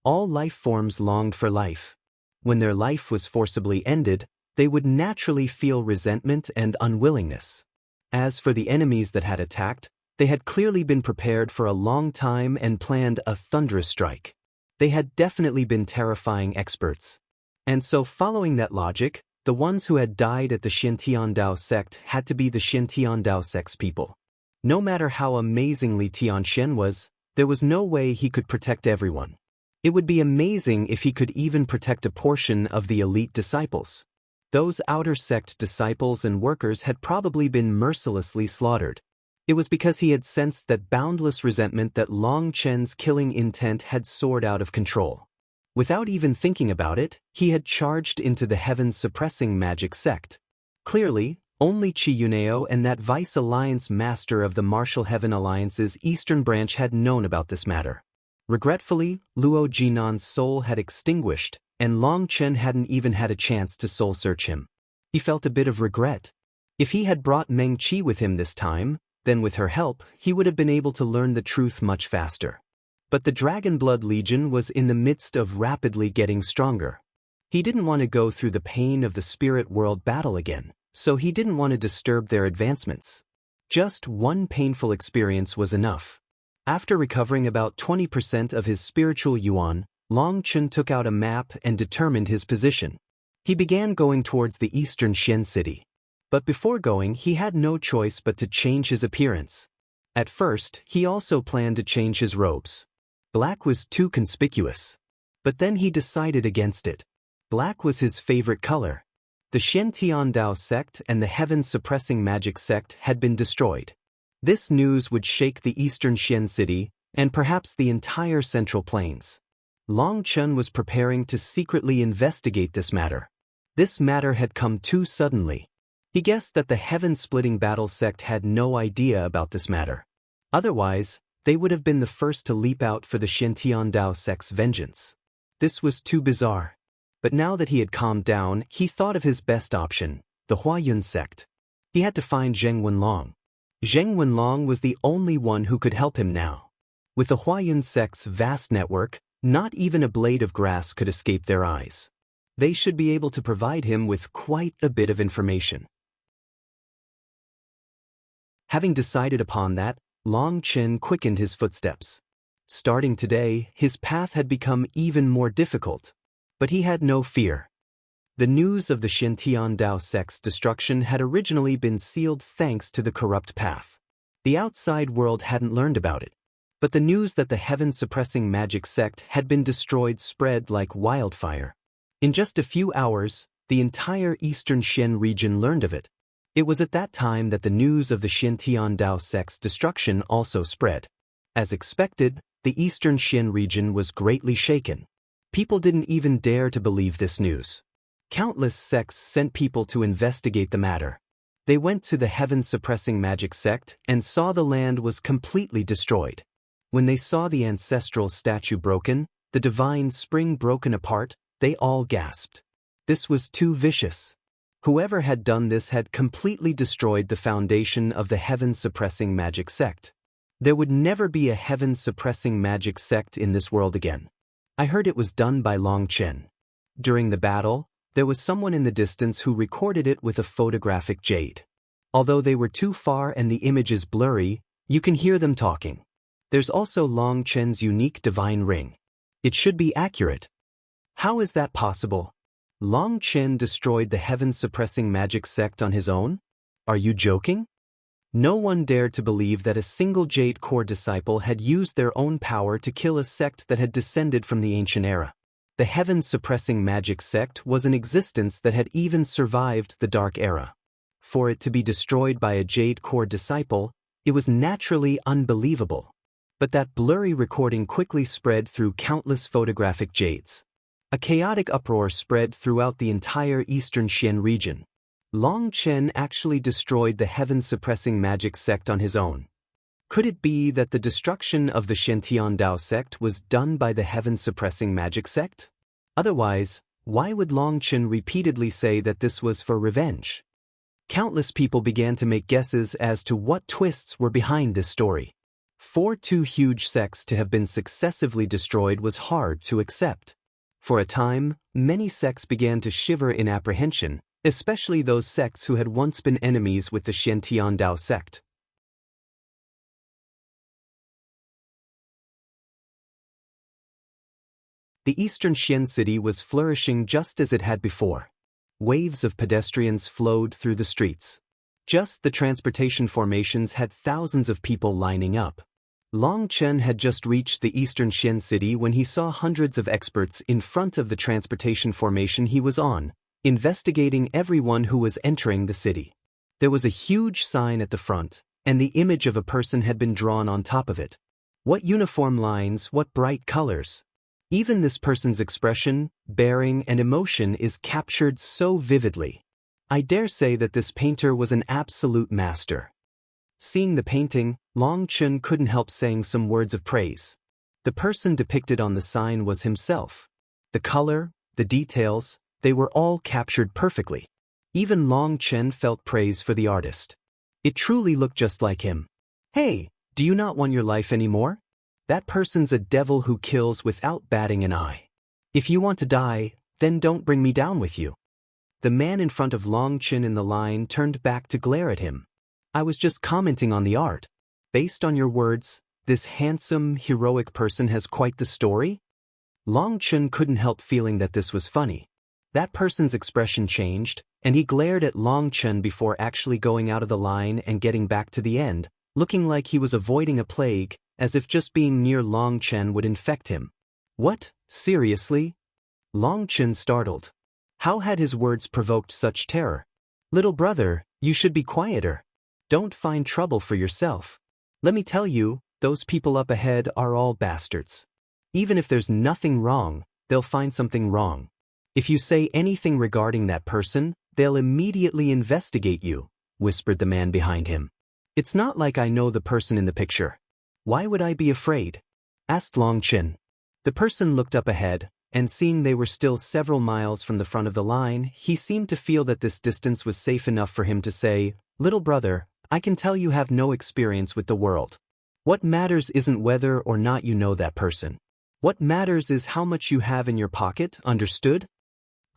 All life forms longed for life. When their life was forcibly ended, they would naturally feel resentment and unwillingness. As for the enemies that had attacked, they had clearly been prepared for a long time and planned a thunderous strike. They had definitely been terrifying experts. And so following that logic, the ones who had died at the Shintian Dao sect had to be the Shintian Dao sect's people. No matter how amazingly Tianxian was, there was no way he could protect everyone. It would be amazing if he could even protect a portion of the elite disciples. Those outer sect disciples and workers had probably been mercilessly slaughtered. It was because he had sensed that boundless resentment that Long Chen's killing intent had soared out of control. Without even thinking about it, he had charged into the heaven-suppressing magic sect. Clearly, only Chi Yuneo and that Vice Alliance master of the Martial Heaven Alliance's eastern branch had known about this matter. Regretfully, Luo Jinan's soul had extinguished, and Long Chen hadn't even had a chance to soul search him. He felt a bit of regret. If he had brought Meng Qi with him this time, then with her help, he would have been able to learn the truth much faster. But the Dragon Blood Legion was in the midst of rapidly getting stronger. He didn't want to go through the pain of the spirit world battle again, so he didn't want to disturb their advancements. Just one painful experience was enough. After recovering about 20% of his spiritual yuan, Long Chen took out a map and determined his position. He began going towards the eastern Xian city. But before going, he had no choice but to change his appearance. At first, he also planned to change his robes. Black was too conspicuous. But then he decided against it. Black was his favorite color. The Shen Dao sect and the heaven-suppressing magic sect had been destroyed. This news would shake the eastern Xian city, and perhaps the entire Central Plains. Long Chen was preparing to secretly investigate this matter. This matter had come too suddenly. He guessed that the heaven-splitting battle sect had no idea about this matter. Otherwise, they would have been the first to leap out for the Shen Dao sect's vengeance. This was too bizarre. But now that he had calmed down, he thought of his best option, the Huayun sect. He had to find Zheng Wenlong. Zheng Wenlong was the only one who could help him now. With the Huayun sect's vast network, not even a blade of grass could escape their eyes. They should be able to provide him with quite a bit of information. Having decided upon that, Long Chen quickened his footsteps. Starting today, his path had become even more difficult. But he had no fear. The news of the Shen Dao sect's destruction had originally been sealed thanks to the corrupt path. The outside world hadn't learned about it. But the news that the heaven-suppressing magic sect had been destroyed spread like wildfire. In just a few hours, the entire eastern Xian region learned of it. It was at that time that the news of the Shen Dao sect's destruction also spread. As expected, the eastern Xian region was greatly shaken. People didn't even dare to believe this news. Countless sects sent people to investigate the matter. They went to the heaven-suppressing magic sect and saw the land was completely destroyed. When they saw the ancestral statue broken, the divine spring broken apart, they all gasped. This was too vicious. Whoever had done this had completely destroyed the foundation of the heaven-suppressing magic sect. There would never be a heaven-suppressing magic sect in this world again. I heard it was done by Long Chen. During the battle, there was someone in the distance who recorded it with a photographic jade. Although they were too far and the image is blurry, you can hear them talking. There's also Long Chen's unique divine ring. It should be accurate. How is that possible? Long Chen destroyed the heaven-suppressing magic sect on his own? Are you joking? No one dared to believe that a single Jade Core disciple had used their own power to kill a sect that had descended from the ancient era. The heaven-suppressing magic sect was an existence that had even survived the Dark Era. For it to be destroyed by a Jade Core disciple, it was naturally unbelievable. But that blurry recording quickly spread through countless photographic jades. A chaotic uproar spread throughout the entire eastern Xian region. Long Chen actually destroyed the heaven-suppressing magic sect on his own. Could it be that the destruction of the Shen Dao sect was done by the heaven-suppressing magic sect? Otherwise, why would Long Chen repeatedly say that this was for revenge? Countless people began to make guesses as to what twists were behind this story. For two huge sects to have been successively destroyed was hard to accept. For a time, many sects began to shiver in apprehension, especially those sects who had once been enemies with the Shen Dao sect. The eastern Xian city was flourishing just as it had before. Waves of pedestrians flowed through the streets. Just the transportation formations had thousands of people lining up. Long Chen had just reached the eastern Xian city when he saw hundreds of experts in front of the transportation formation he was on, investigating everyone who was entering the city. There was a huge sign at the front, and the image of a person had been drawn on top of it. What uniform lines, what bright colors. Even this person's expression, bearing, and emotion is captured so vividly. I dare say that this painter was an absolute master. Seeing the painting, Long Chen couldn't help saying some words of praise. The person depicted on the sign was himself. The color, the details, they were all captured perfectly. Even Long Chen felt praise for the artist. It truly looked just like him. Hey, do you not want your life anymore? That person's a devil who kills without batting an eye. If you want to die, then don't bring me down with you. The man in front of Long Chen in the line turned back to glare at him. I was just commenting on the art. Based on your words, this handsome, heroic person has quite the story? Long Chen couldn't help feeling that this was funny. That person's expression changed, and he glared at Long Chen before actually going out of the line and getting back to the end, looking like he was avoiding a plague, as if just being near Long Chen would infect him. What? Seriously? Long Chen startled. How had his words provoked such terror? Little brother, you should be quieter. Don't find trouble for yourself. Let me tell you, those people up ahead are all bastards. Even if there's nothing wrong, they'll find something wrong. If you say anything regarding that person, they'll immediately investigate you, whispered the man behind him. It's not like I know the person in the picture. Why would I be afraid? Asked Long Chen. The person looked up ahead, and seeing they were still several miles from the front of the line, he seemed to feel that this distance was safe enough for him to say, Little brother, I can tell you have no experience with the world. What matters isn't whether or not you know that person. What matters is how much you have in your pocket, understood?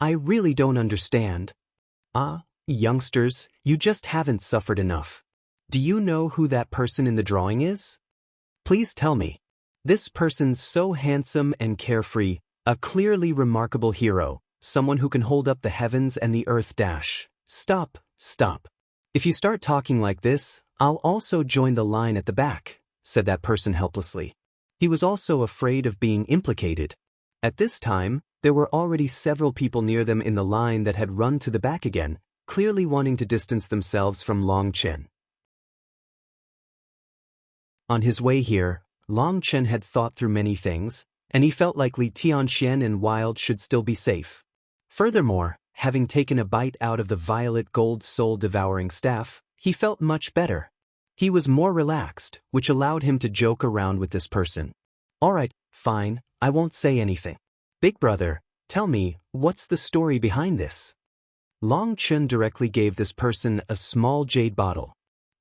I really don't understand. Ah, youngsters, you just haven't suffered enough. Do you know who that person in the drawing is? Please tell me. This person's so handsome and carefree, a clearly remarkable hero, someone who can hold up the heavens and the earth. Stop. If you start talking like this, I'll also join the line at the back, said that person helplessly. He was also afraid of being implicated. At this time, there were already several people near them in the line that had run to the back again, clearly wanting to distance themselves from Long Chen. On his way here, Long Chen had thought through many things, and he felt like Li Tianxian and Wild should still be safe. Furthermore, having taken a bite out of the violet gold soul-devouring staff, he felt much better. He was more relaxed, which allowed him to joke around with this person. Alright, fine, I won't say anything. Big brother, tell me, what's the story behind this? Long Chen directly gave this person a small jade bottle.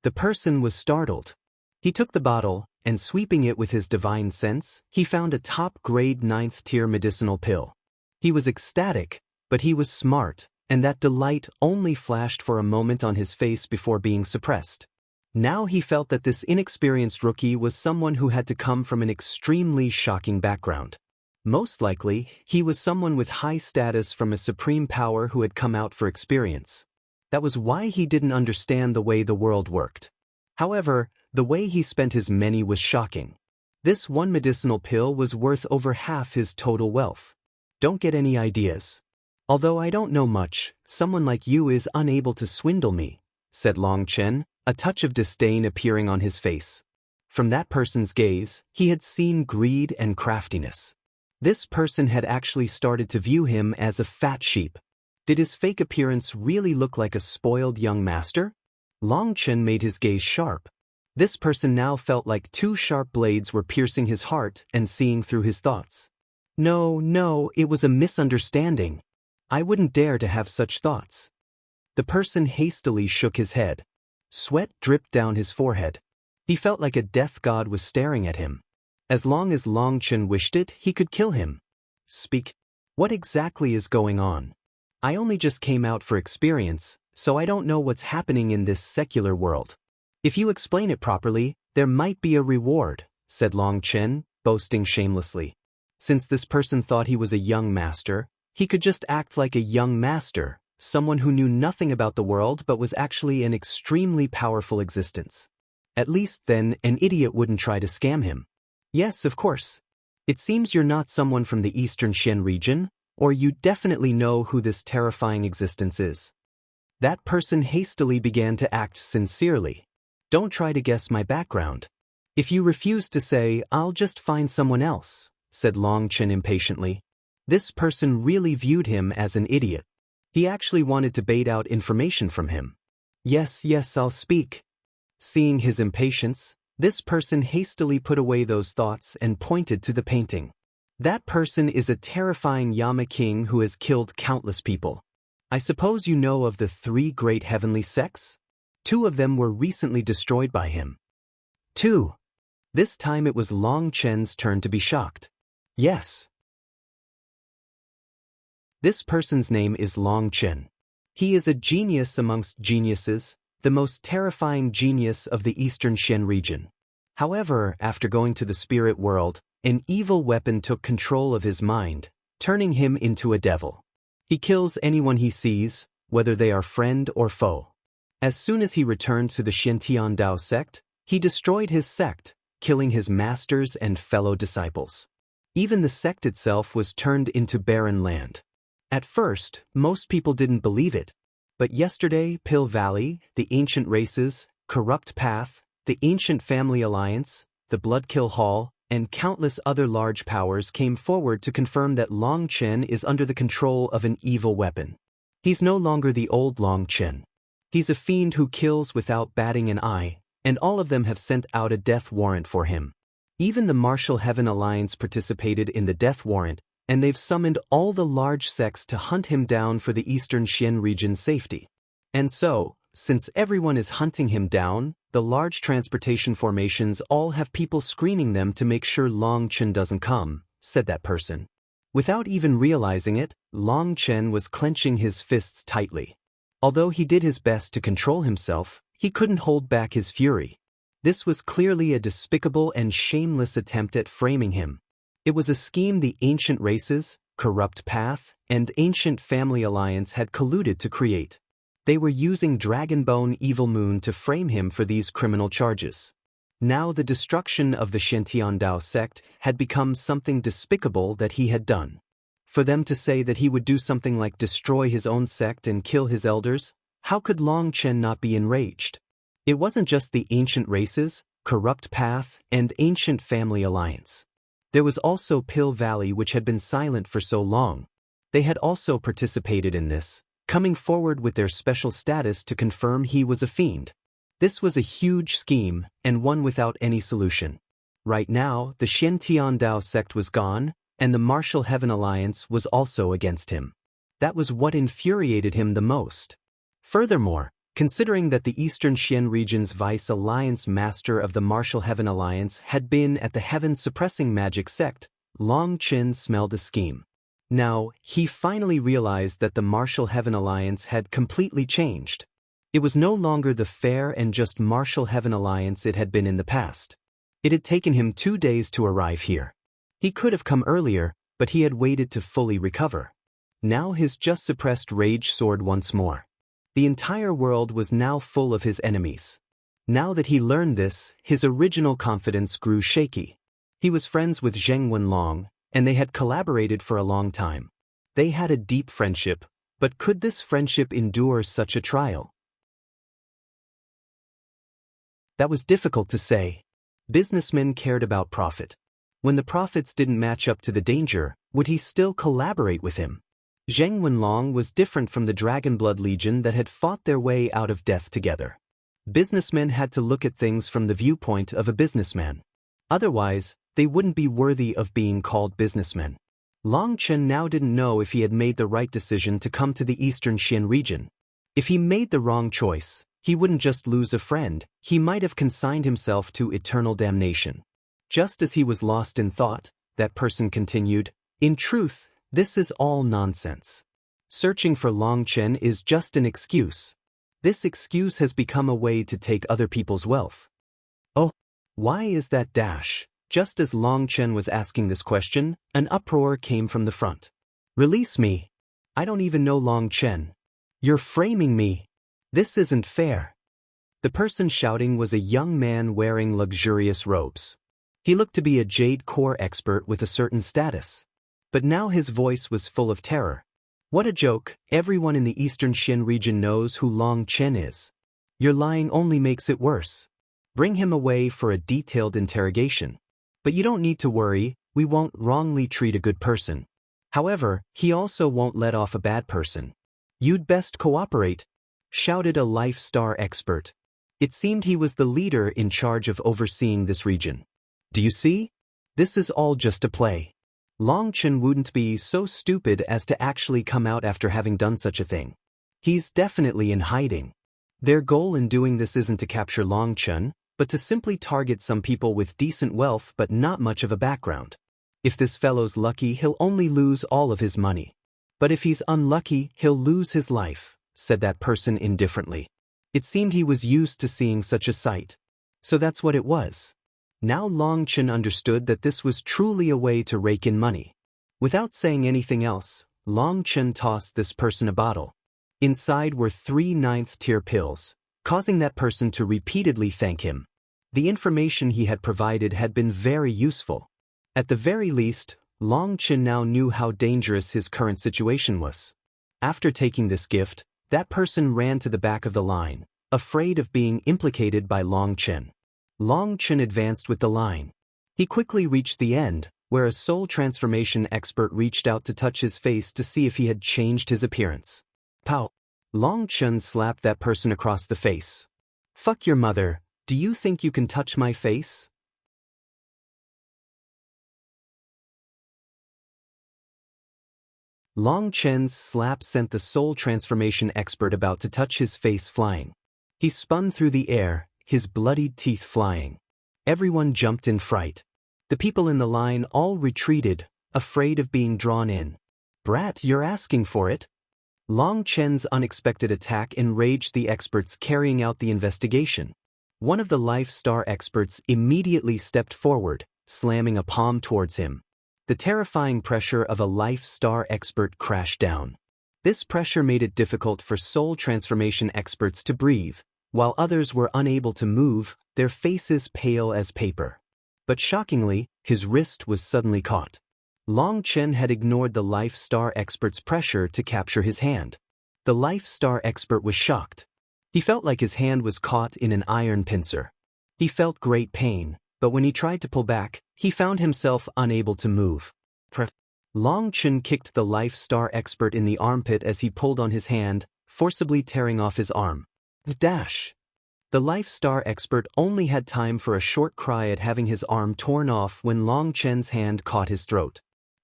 The person was startled. He took the bottle, and sweeping it with his divine sense, he found a top-grade 9th-tier medicinal pill. He was ecstatic, but he was smart, and that delight only flashed for a moment on his face before being suppressed. Now he felt that this inexperienced rookie was someone who had to come from an extremely shocking background. Most likely, he was someone with high status from a supreme power who had come out for experience. That was why he didn't understand the way the world worked. However, the way he spent his money was shocking. This one medicinal pill was worth over half his total wealth. Don't get any ideas. Although I don't know much, someone like you is unable to swindle me, said Long Chen, a touch of disdain appearing on his face. From that person's gaze, he had seen greed and craftiness. This person had actually started to view him as a fat sheep. Did his fake appearance really look like a spoiled young master? Long Chen made his gaze sharp. This person now felt like two sharp blades were piercing his heart and seeing through his thoughts. No, it was a misunderstanding. I wouldn't dare to have such thoughts. The person hastily shook his head. Sweat dripped down his forehead. He felt like a death god was staring at him. As long as Long Chen wished it, he could kill him. Speak. What exactly is going on? I only just came out for experience, so I don't know what's happening in this secular world. If you explain it properly, there might be a reward, said Long Chen, boasting shamelessly. Since this person thought he was a young master, he could just act like a young master, someone who knew nothing about the world but was actually an extremely powerful existence. At least then, an idiot wouldn't try to scam him. Yes, of course. It seems you're not someone from the Eastern Xian region, or you definitely know who this terrifying existence is. That person hastily began to act sincerely. Don't try to guess my background. If you refuse to say, I'll just find someone else, said Long Chen impatiently. This person really viewed him as an idiot. He actually wanted to bait out information from him. Yes, I'll speak. Seeing his impatience, this person hastily put away those thoughts and pointed to the painting. That person is a terrifying Yama king who has killed countless people. I suppose you know of the 3 great heavenly sects? 2 of them were recently destroyed by him. 2. This time it was Long Chen's turn to be shocked. Yes. This person's name is Long Chen. He is a genius amongst geniuses, the most terrifying genius of the Eastern Xian region. However, after going to the spirit world, an evil weapon took control of his mind, turning him into a devil. He kills anyone he sees, whether they are friend or foe. As soon as he returned to the Xiantian Dao sect, he destroyed his sect, killing his masters and fellow disciples. Even the sect itself was turned into barren land. At first, most people didn't believe it. But yesterday, Pill Valley, the Ancient Races, Corrupt Path, the Ancient Family Alliance, the Bloodkill Hall, and countless other large powers came forward to confirm that Long Chen is under the control of an evil weapon. He's no longer the old Long Chen. He's a fiend who kills without batting an eye, and all of them have sent out a death warrant for him. Even the Martial Heaven Alliance participated in the death warrant, and they've summoned all the large sects to hunt him down for the Eastern Xian region's safety. And so, since everyone is hunting him down, the large transportation formations all have people screening them to make sure Long Chen doesn't come, said that person. Without even realizing it, Long Chen was clenching his fists tightly. Although he did his best to control himself, he couldn't hold back his fury. This was clearly a despicable and shameless attempt at framing him. It was a scheme the Ancient Races, Corrupt Path, and Ancient Family Alliance had colluded to create. They were using Dragonbone Evil Moon to frame him for these criminal charges. Now the destruction of the Xiantian Dao sect had become something despicable that he had done. For them to say that he would do something like destroy his own sect and kill his elders, how could Long Chen not be enraged? It wasn't just the Ancient Races, Corrupt Path, and Ancient Family Alliance. There was also Pill Valley, which had been silent for so long. They had also participated in this, coming forward with their special status to confirm he was a fiend. This was a huge scheme, and one without any solution. Right now, the Xiantian Dao sect was gone, and the Martial Heaven Alliance was also against him. That was what infuriated him the most. Furthermore, considering that the Eastern Xian region's Vice Alliance Master of the Martial Heaven Alliance had been at the Heaven-Suppressing Magic sect, Long Chen smelled a scheme. Now, he finally realized that the Martial Heaven Alliance had completely changed. It was no longer the fair and just Martial Heaven Alliance it had been in the past. It had taken him 2 days to arrive here. He could have come earlier, but he had waited to fully recover. Now his just-suppressed rage soared once more. The entire world was now full of his enemies. Now that he learned this, his original confidence grew shaky. He was friends with Zheng Wenlong, and they had collaborated for a long time. They had a deep friendship, but could this friendship endure such a trial? That was difficult to say. Businessmen cared about profit. When the profits didn't match up to the danger, would he still collaborate with him? Zheng Wenlong was different from the Dragonblood Legion that had fought their way out of death together. Businessmen had to look at things from the viewpoint of a businessman. Otherwise, they wouldn't be worthy of being called businessmen. Long Chen now didn't know if he had made the right decision to come to the Eastern Xian region. If he made the wrong choice, he wouldn't just lose a friend, he might have consigned himself to eternal damnation. Just as he was lost in thought, that person continued, "In truth, this is all nonsense. Searching for Long Chen is just an excuse. This excuse has become a way to take other people's wealth." Oh, why is that dash? Just as Long Chen was asking this question, an uproar came from the front. "Release me. I don't even know Long Chen." You're framing me. This isn't fair. The person shouting was a young man wearing luxurious robes. He looked to be a jade core expert with a certain status. But now his voice was full of terror. What a joke, everyone in the Eastern Xin region knows who Long Chen is. Your lying only makes it worse. Bring him away for a detailed interrogation. But you don't need to worry, we won't wrongly treat a good person. However, he also won't let off a bad person. You'd best cooperate, shouted a Life Star expert. It seemed he was the leader in charge of overseeing this region. Do you see? This is all just a play. Long Chen wouldn't be so stupid as to actually come out after having done such a thing. He's definitely in hiding. Their goal in doing this isn't to capture Long Chen, but to simply target some people with decent wealth but not much of a background. If this fellow's lucky, he'll only lose all of his money. But if he's unlucky, he'll lose his life, said that person indifferently. It seemed he was used to seeing such a sight. So that's what it was. Now Long Chen understood that this was truly a way to rake in money. Without saying anything else, Long Chen tossed this person a bottle. Inside were 3 ninth-tier pills, causing that person to repeatedly thank him. The information he had provided had been very useful. At the very least, Long Chen now knew how dangerous his current situation was. After taking this gift, that person ran to the back of the line, afraid of being implicated by Long Chen. Long Chen advanced with the line. He quickly reached the end, where a soul transformation expert reached out to touch his face to see if he had changed his appearance. Pow! Long Chen slapped that person across the face. Fuck your mother, do you think you can touch my face? Long Chen's slap sent the soul transformation expert about to touch his face flying. He spun through the air, his bloodied teeth flying. Everyone jumped in fright. The people in the line all retreated, afraid of being drawn in. Brat, you're asking for it? Long Chen's unexpected attack enraged the experts carrying out the investigation. One of the Life Star experts immediately stepped forward, slamming a palm towards him. The terrifying pressure of a Life Star expert crashed down. This pressure made it difficult for soul transformation experts to breathe, while others were unable to move, their faces pale as paper. But shockingly, his wrist was suddenly caught. Long Chen had ignored the Life Star expert's pressure to capture his hand. The Life Star expert was shocked. He felt like his hand was caught in an iron pincer. He felt great pain, but when he tried to pull back, he found himself unable to move. Long Chen kicked the Life Star expert in the armpit as he pulled on his hand, forcibly tearing off his arm. Dash! The Life Star expert only had time for a short cry at having his arm torn off when Long Chen's hand caught his throat.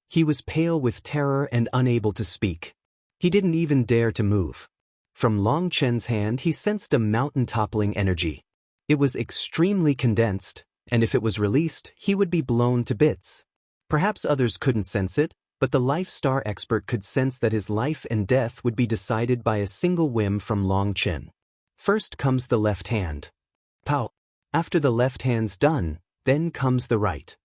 He was pale with terror and unable to speak. He didn't even dare to move. From Long Chen's hand he sensed a mountain-toppling energy. It was extremely condensed, and if it was released, he would be blown to bits. Perhaps others couldn't sense it, but the Life Star expert could sense that his life and death would be decided by a single whim from Long Chen. First comes the left hand. Pow! After the left hand's done, then comes the right.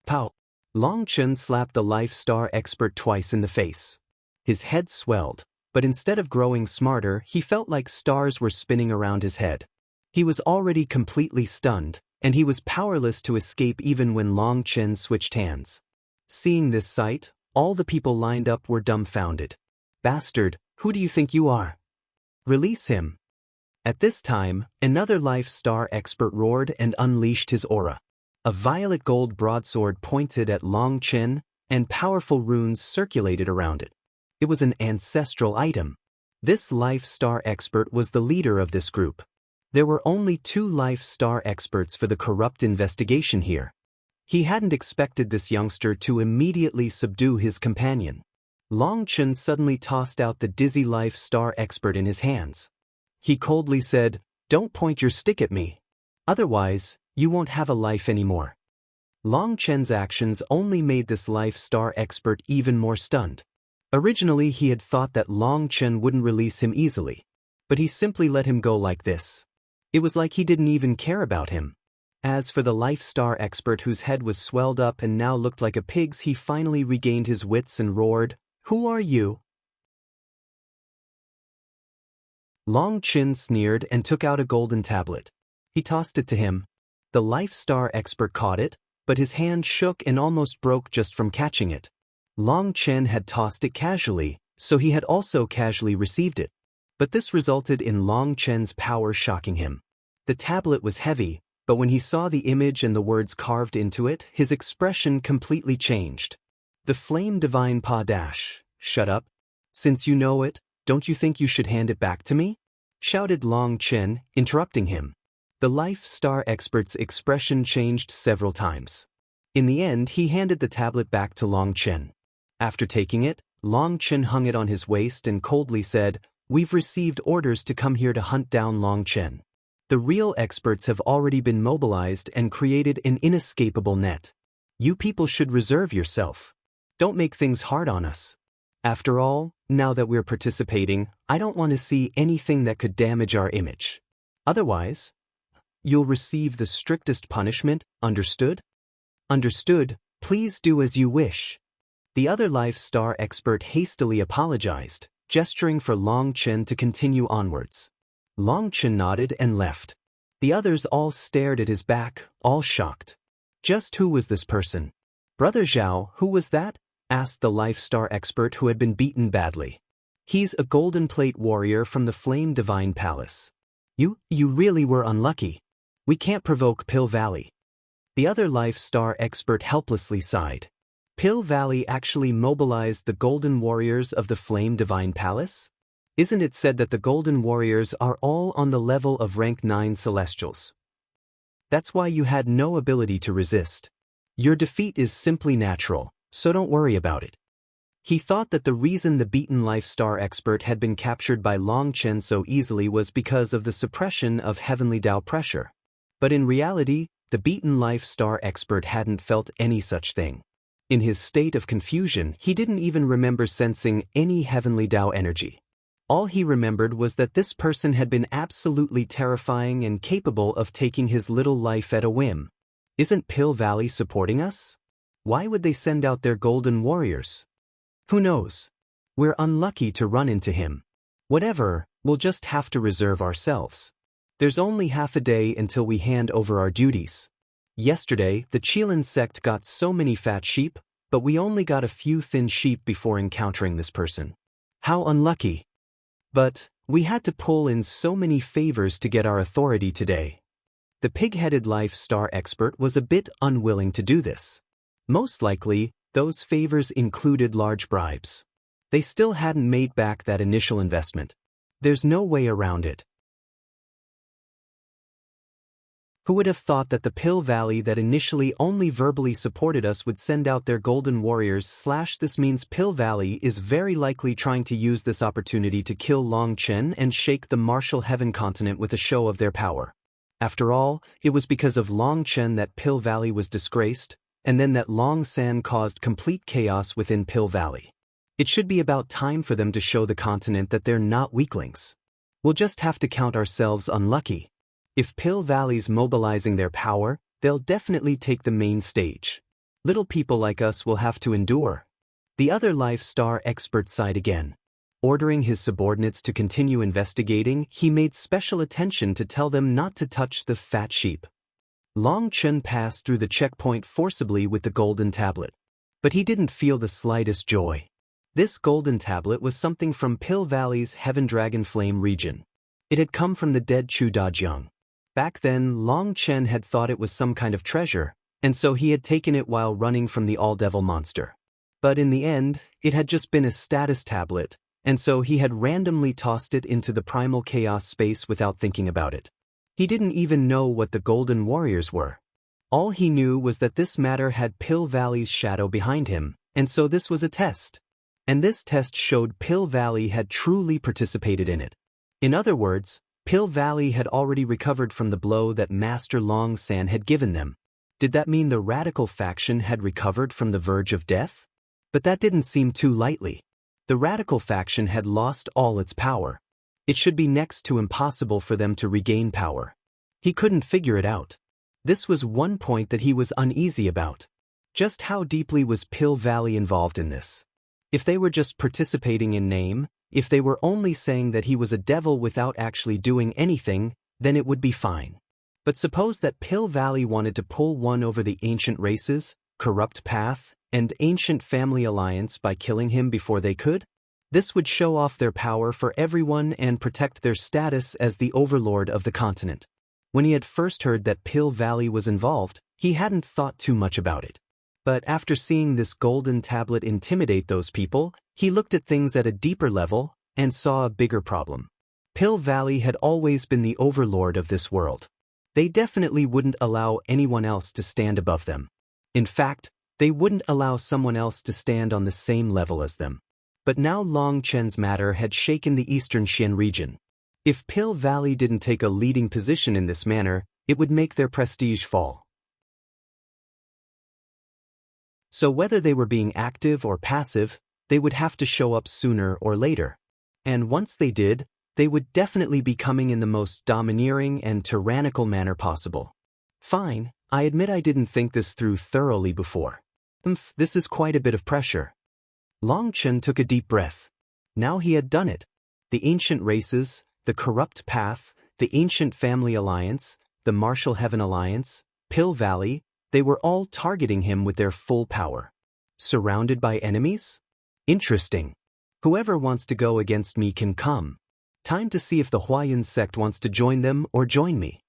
Pow! Long Chen slapped the Life Star expert twice in the face. His head swelled, but instead of growing smarter, he felt like stars were spinning around his head. He was already completely stunned, and he was powerless to escape even when Long Chen switched hands. Seeing this sight, all the people lined up were dumbfounded. Bastard, who do you think you are? Release him. At this time, another Life Star expert roared and unleashed his aura. A violet gold broadsword pointed at Long Chen, and powerful runes circulated around it. It was an ancestral item. This Life Star expert was the leader of this group. There were only 2 Life Star experts for the corrupt investigation here. He hadn't expected this youngster to immediately subdue his companion. Long Chen suddenly tossed out the dizzy Life Star expert in his hands. He coldly said, "Don't point your stick at me. Otherwise, you won't have a life anymore." Long Chen's actions only made this Life Star expert even more stunned. Originally he had thought that Long Chen wouldn't release him easily, but he simply let him go like this. It was like he didn't even care about him. As for the Life Star expert whose head was swelled up and now looked like a pig's, he finally regained his wits and roared, "Who are you?" Long Chin sneered and took out a golden tablet. He tossed it to him. The Life Star expert caught it, but his hand shook and almost broke just from catching it. Long Chen had tossed it casually, so he had also casually received it. But this resulted in Long Chen's power shocking him. The tablet was heavy, but when he saw the image and the words carved into it, his expression completely changed. The Flame Divine Pa Dash, shut up. Since you know it, don't you think you should hand it back to me? Shouted Long Chen, interrupting him. The Life Star expert's expression changed several times. In the end, he handed the tablet back to Long Chen. After taking it, Long Chen hung it on his waist and coldly said, "We've received orders to come here to hunt down Long Chen. The real experts have already been mobilized and created an inescapable net. You people should reserve yourself. Don't make things hard on us. After all, now that we're participating, I don't want to see anything that could damage our image. Otherwise, you'll receive the strictest punishment, understood? Understood, please do as you wish." The other Life Star expert hastily apologized, gesturing for Long Chen to continue onwards. Long Chen nodded and left. The others all stared at his back, all shocked. Just who was this person? Brother Zhao, who was that? Asked the Life Star expert who had been beaten badly. He's a golden plate warrior from the Flame Divine Palace. You really were unlucky. We can't provoke Pill Valley. The other Life Star expert helplessly sighed. Pill Valley actually mobilized the Golden Warriors of the Flame Divine Palace? Isn't it said that the Golden Warriors are all on the level of rank 9 Celestials? That's why you had no ability to resist. Your defeat is simply natural, so don't worry about it. He thought that the reason the beaten Life Star expert had been captured by Long Chen so easily was because of the suppression of Heavenly Tao pressure. But in reality, the beaten Life Star expert hadn't felt any such thing. In his state of confusion, he didn't even remember sensing any Heavenly Tao energy. All he remembered was that this person had been absolutely terrifying and capable of taking his little life at a whim. Isn't Pill Valley supporting us? Why would they send out their Golden Warriors? Who knows? We're unlucky to run into him. Whatever, we'll just have to reserve ourselves. There's only half a day until we hand over our duties. Yesterday, the Qilin sect got so many fat sheep, but we only got a few thin sheep before encountering this person. How unlucky. But we had to pull in so many favors to get our authority today. The pig-headed Life Star expert was a bit unwilling to do this. Most likely, those favors included large bribes. They still hadn't made back that initial investment. There's no way around it. Who would have thought that the Pill Valley that initially only verbally supported us would send out their Golden Warriors? This means Pill Valley is very likely trying to use this opportunity to kill Long Chen and shake the Martial Heaven continent with a show of their power. After all, it was because of Long Chen that Pill Valley was disgraced, and then that Long San caused complete chaos within Pill Valley. It should be about time for them to show the continent that they're not weaklings. We'll just have to count ourselves unlucky. If Pill Valley's mobilizing their power, they'll definitely take the main stage. Little people like us will have to endure. The other Life Star expert sighed again. Ordering his subordinates to continue investigating, he made special attention to tell them not to touch the fat sheep. Long Chen passed through the checkpoint forcibly with the golden tablet. But he didn't feel the slightest joy. This golden tablet was something from Pill Valley's Heaven Dragon Flame region. It had come from the dead Chu Dajiang. Back then, Long Chen had thought it was some kind of treasure, and so he had taken it while running from the All-Devil monster. But in the end, it had just been a status tablet, and so he had randomly tossed it into the primal chaos space without thinking about it. He didn't even know what the Golden Warriors were. All he knew was that this matter had Pill Valley's shadow behind him, and so this was a test. And this test showed Pill Valley had truly participated in it. In other words, Pill Valley had already recovered from the blow that Master Long San had given them. Did that mean the radical faction had recovered from the verge of death? But that didn't seem too lightly. The radical faction had lost all its power. It should be next to impossible for them to regain power. He couldn't figure it out. This was one point that he was uneasy about. Just how deeply was Pill Valley involved in this? If they were just participating in name, If they were only saying that he was a devil without actually doing anything, then it would be fine. But suppose that Pill Valley wanted to pull one over the ancient races, corrupt path, and ancient family alliance by killing him before they could? This would show off their power for everyone and protect their status as the overlord of the continent. When he had first heard that Pill Valley was involved, he hadn't thought too much about it. But after seeing this golden tablet intimidate those people, he looked at things at a deeper level and saw a bigger problem. Pill Valley had always been the overlord of this world. They definitely wouldn't allow anyone else to stand above them. In fact, they wouldn't allow someone else to stand on the same level as them. But now Long Chen's matter had shaken the eastern Xian region. If Pill Valley didn't take a leading position in this manner, it would make their prestige fall. So whether they were being active or passive, they would have to show up sooner or later. And once they did, they would definitely be coming in the most domineering and tyrannical manner possible. Fine, I admit I didn't think this through thoroughly before. This is quite a bit of pressure. Long Chen took a deep breath. Now he had done it. The ancient races, the corrupt path, the ancient family alliance, the martial heaven alliance, Pill Valley, they were all targeting him with their full power. Surrounded by enemies? Interesting. Whoever wants to go against me can come. Time to see if the Huayan sect wants to join them or join me.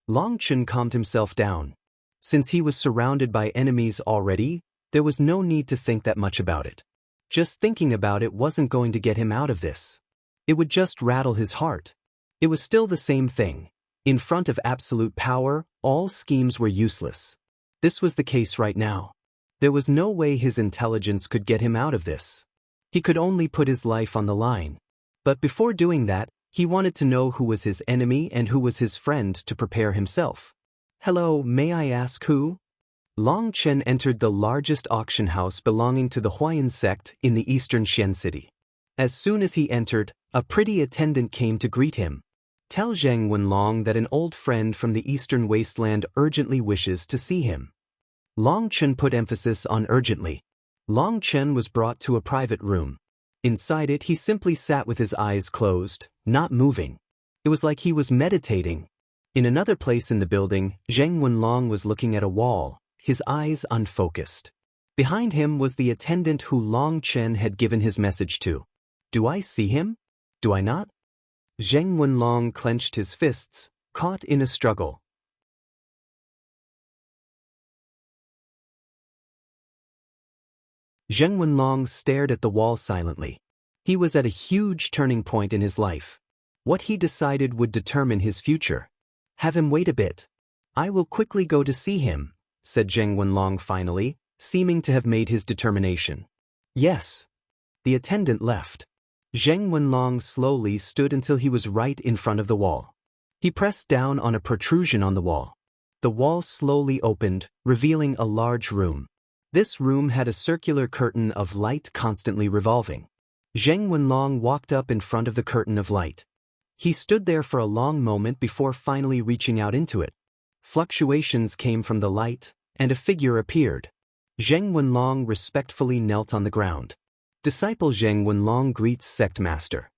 Long Chen calmed himself down. Since he was surrounded by enemies already, there was no need to think that much about it. Just thinking about it wasn't going to get him out of this. It would just rattle his heart. It was still the same thing. In front of absolute power, all schemes were useless. This was the case right now. There was no way his intelligence could get him out of this. He could only put his life on the line. But before doing that, he wanted to know who was his enemy and who was his friend to prepare himself. Hello, may I ask who? Long Chen entered the largest auction house belonging to the Huayan sect in the eastern Xian city. As soon as he entered, a pretty attendant came to greet him. Tell Zheng Wenlong that an old friend from the eastern wasteland urgently wishes to see him. Long Chen put emphasis on urgently. Long Chen was brought to a private room. Inside it, he simply sat with his eyes closed, not moving. It was like he was meditating. In another place in the building, Zheng Wenlong was looking at a wall, his eyes unfocused. Behind him was the attendant who Long Chen had given his message to. Do I see him? Do I not? Zheng Wenlong clenched his fists, caught in a struggle. Zheng Wenlong stared at the wall silently. He was at a huge turning point in his life. What he decided would determine his future. Have him wait a bit. I will quickly go to see him, said Zheng Wenlong finally, seeming to have made his determination. Yes. The attendant left. Zheng Wenlong slowly stood until he was right in front of the wall. He pressed down on a protrusion on the wall. The wall slowly opened, revealing a large room. This room had a circular curtain of light constantly revolving. Zheng Wenlong walked up in front of the curtain of light. He stood there for a long moment before finally reaching out into it. Fluctuations came from the light, and a figure appeared. Zheng Wenlong respectfully knelt on the ground. Disciple Zheng Wenlong greets sect master.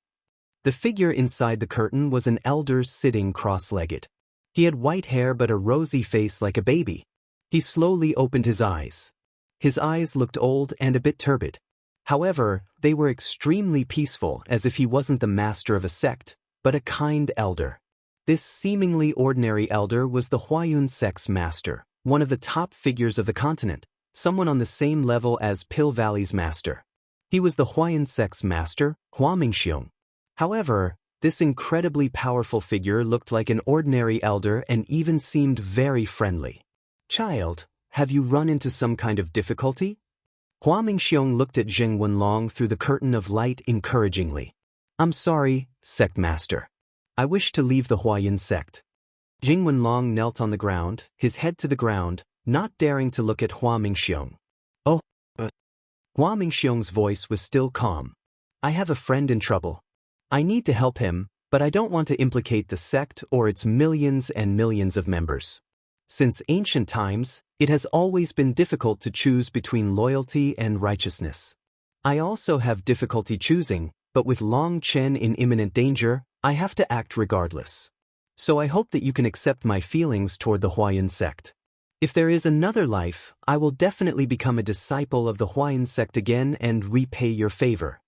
The figure inside the curtain was an elder sitting cross-legged. He had white hair but a rosy face like a baby. He slowly opened his eyes. His eyes looked old and a bit turbid. However, they were extremely peaceful, as if he wasn't the master of a sect, but a kind elder. This seemingly ordinary elder was the Huayan sect's master, one of the top figures of the continent, someone on the same level as Pill Valley's master. He was the Huayan sect's master, Hua Mingxiong. However, this incredibly powerful figure looked like an ordinary elder and even seemed very friendly. Child, have you run into some kind of difficulty? Hua Mingxiong looked at Zheng Wenlong through the curtain of light encouragingly. I'm sorry, sect master. I wish to leave the Huayan sect. Zheng Wenlong knelt on the ground, his head to the ground, not daring to look at Hua Mingxiong. Oh, Hua Mingxiong's voice was still calm. I have a friend in trouble. I need to help him, but I don't want to implicate the sect or its millions and millions of members. Since ancient times, it has always been difficult to choose between loyalty and righteousness. I also have difficulty choosing, But with Long Chen in imminent danger, I have to act regardless. So I hope that you can accept my feelings toward the Huayan sect. If there is another life, I will definitely become a disciple of the Huayan sect again and repay your favor.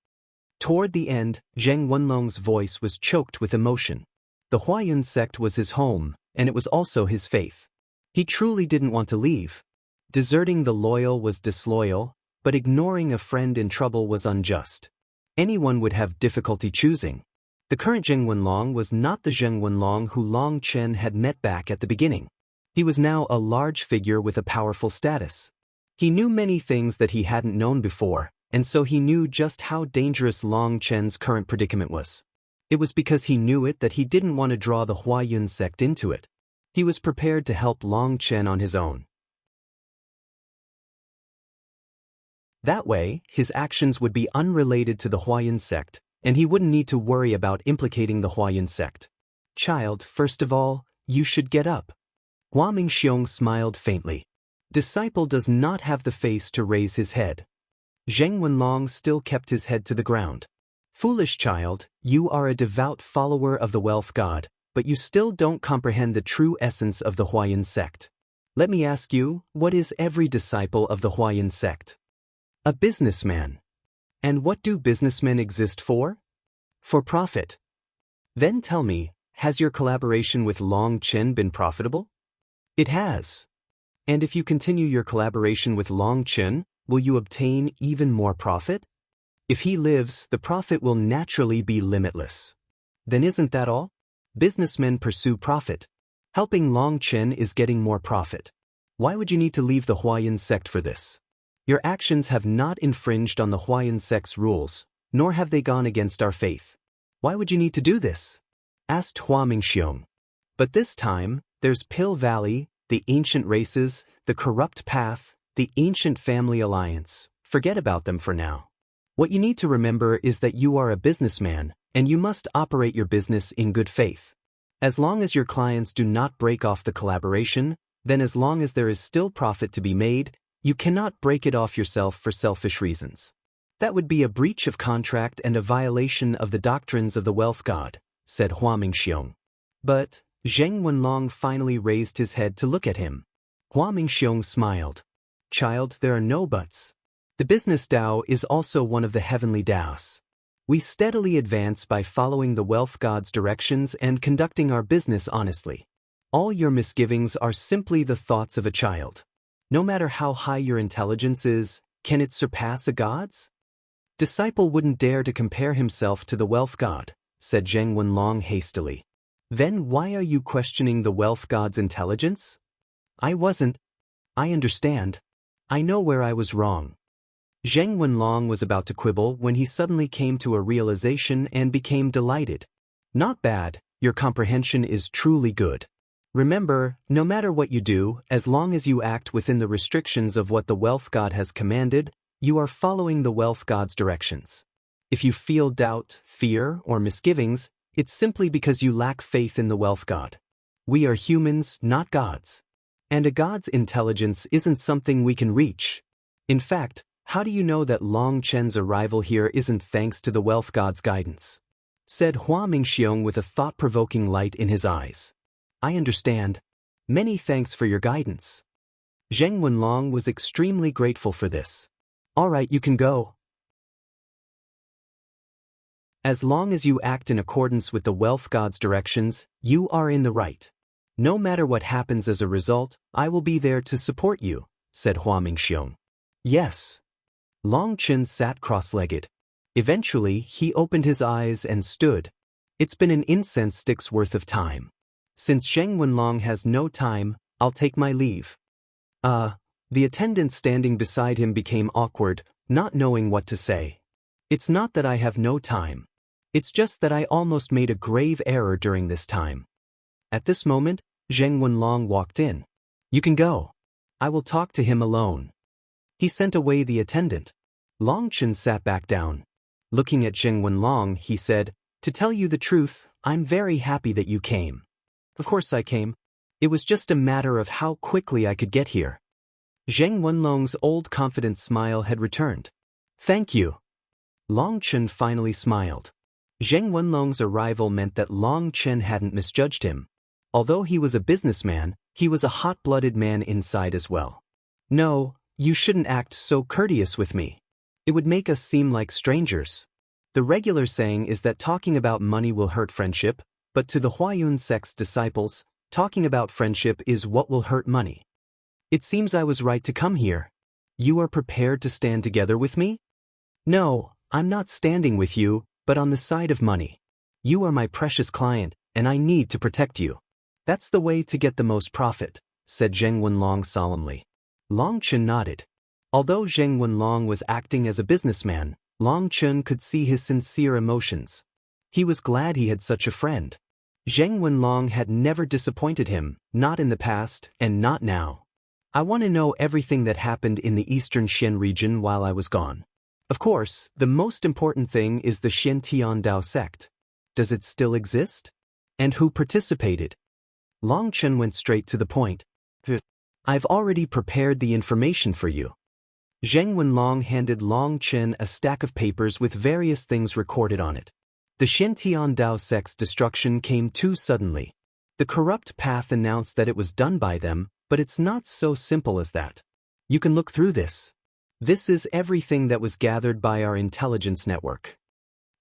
Toward the end, Zheng Wenlong's voice was choked with emotion. The Huayan sect was his home, and it was also his faith. He truly didn't want to leave. Deserting the loyal was disloyal, but ignoring a friend in trouble was unjust. Anyone would have difficulty choosing. The current Zheng Wenlong was not the Zheng Wenlong who Long Chen had met back at the beginning. He was now a large figure with a powerful status. He knew many things that he hadn't known before, and so he knew just how dangerous Long Chen's current predicament was. It was because he knew it that he didn't want to draw the Huayan sect into it. He was prepared to help Long Chen on his own. That way, his actions would be unrelated to the Huayan sect, and he wouldn't need to worry about implicating the Huayan sect. Child, first of all, you should get up. Hua Mingxiong smiled faintly. Disciple does not have the face to raise his head. Zheng Wenlong still kept his head to the ground. Foolish child, you are a devout follower of the wealth god, but you still don't comprehend the true essence of the Huayan sect. Let me ask you, what is every disciple of the Huayan sect? A businessman. And what do businessmen exist for? For profit. Then tell me, has your collaboration with Long Chen been profitable? It has. And if you continue your collaboration with Long Chen, will you obtain even more profit? If he lives, the profit will naturally be limitless. Then isn't that all? Businessmen pursue profit. Helping Long Chen is getting more profit. Why would you need to leave the Huayan sect for this? Your actions have not infringed on the Huayan sect's rules, nor have they gone against our faith. Why would you need to do this? Asked Hua Mingxiong. But this time, there's Pill Valley, the ancient races, the corrupt path, the ancient family alliance. Forget about them for now. What you need to remember is that you are a businessman, and you must operate your business in good faith. As long as your clients do not break off the collaboration, then as long as there is still profit to be made, you cannot break it off yourself for selfish reasons. That would be a breach of contract and a violation of the doctrines of the wealth god, said Hua Mingxiong. But Zheng Wenlong finally raised his head to look at him. Hua Mingxiong smiled. Child, there are no buts. The business Tao is also one of the heavenly Taos. We steadily advance by following the wealth god's directions and conducting our business honestly. All your misgivings are simply the thoughts of a child. No matter how high your intelligence is, can it surpass a god's? Disciple wouldn't dare to compare himself to the wealth god, said Zheng Wenlong hastily. Then why are you questioning the wealth god's intelligence? I wasn't. I understand. I know where I was wrong. Zheng Wenlong was about to quibble when he suddenly came to a realization and became delighted. Not bad, your comprehension is truly good. Remember, no matter what you do, as long as you act within the restrictions of what the wealth god has commanded, you are following the wealth god's directions. If you feel doubt, fear, or misgivings, it's simply because you lack faith in the wealth god. We are humans, not gods. And a god's intelligence isn't something we can reach. In fact, how do you know that Long Chen's arrival here isn't thanks to the wealth god's guidance? Said Hua Mingxiong with a thought-provoking light in his eyes. I understand. Many thanks for your guidance. Zheng Wenlong was extremely grateful for this. All right, you can go. As long as you act in accordance with the wealth god's directions, you are in the right. No matter what happens as a result, I will be there to support you, said Hua Mingxiong. Yes. Long Chen sat cross-legged. Eventually, he opened his eyes and stood. It's been an incense stick's worth of time. Since Zheng Wenlong has no time, I'll take my leave. The attendant standing beside him became awkward, not knowing what to say. It's not that I have no time. It's just that I almost made a grave error during this time. At this moment, Zheng Wenlong walked in. You can go. I will talk to him alone. He sent away the attendant. Long Chen sat back down. Looking at Zheng Wenlong, he said, To tell you the truth, I'm very happy that you came. Of course I came. It was just a matter of how quickly I could get here. Zheng Wenlong's old confident smile had returned. Thank you. Long Chen finally smiled. Zheng Wenlong's arrival meant that Long Chen hadn't misjudged him. Although he was a businessman, he was a hot-blooded man inside as well. No, you shouldn't act so courteous with me. It would make us seem like strangers. The regular saying is that talking about money will hurt friendship, but to the Huayun sect's disciples, talking about friendship is what will hurt money. It seems I was right to come here. You are prepared to stand together with me? No, I'm not standing with you, but on the side of money. You are my precious client, and I need to protect you. That's the way to get the most profit, said Zheng Wenlong solemnly. Long Chen nodded. Although Zheng Wenlong was acting as a businessman, Long Chen could see his sincere emotions. He was glad he had such a friend. Zheng Wenlong had never disappointed him, not in the past and not now. I want to know everything that happened in the eastern Xian region while I was gone. Of course, the most important thing is the Xian Dao sect. Does it still exist? And who participated? Long Chen went straight to the point. I've already prepared the information for you. Zheng Wenlong handed Long Chen a stack of papers with various things recorded on it. The Xian Dao sect's destruction came too suddenly. The corrupt path announced that it was done by them, but it's not so simple as that. You can look through this. This is everything that was gathered by our intelligence network.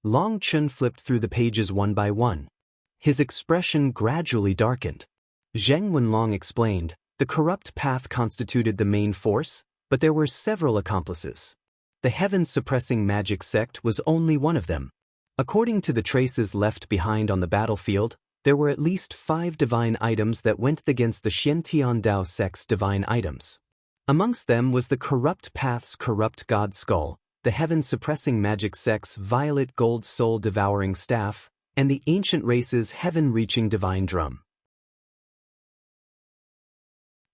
Long Chen flipped through the pages one by one. His expression gradually darkened. Zheng Wenlong explained, the corrupt path constituted the main force, but there were several accomplices. The heaven-suppressing magic sect was only one of them. According to the traces left behind on the battlefield, there were at least 5 divine items that went against the Xian Dao sect's divine items. Amongst them was the corrupt path's corrupt god skull, the heaven-suppressing magic sect's violet gold soul-devouring staff, and the ancient race's heaven-reaching divine drum.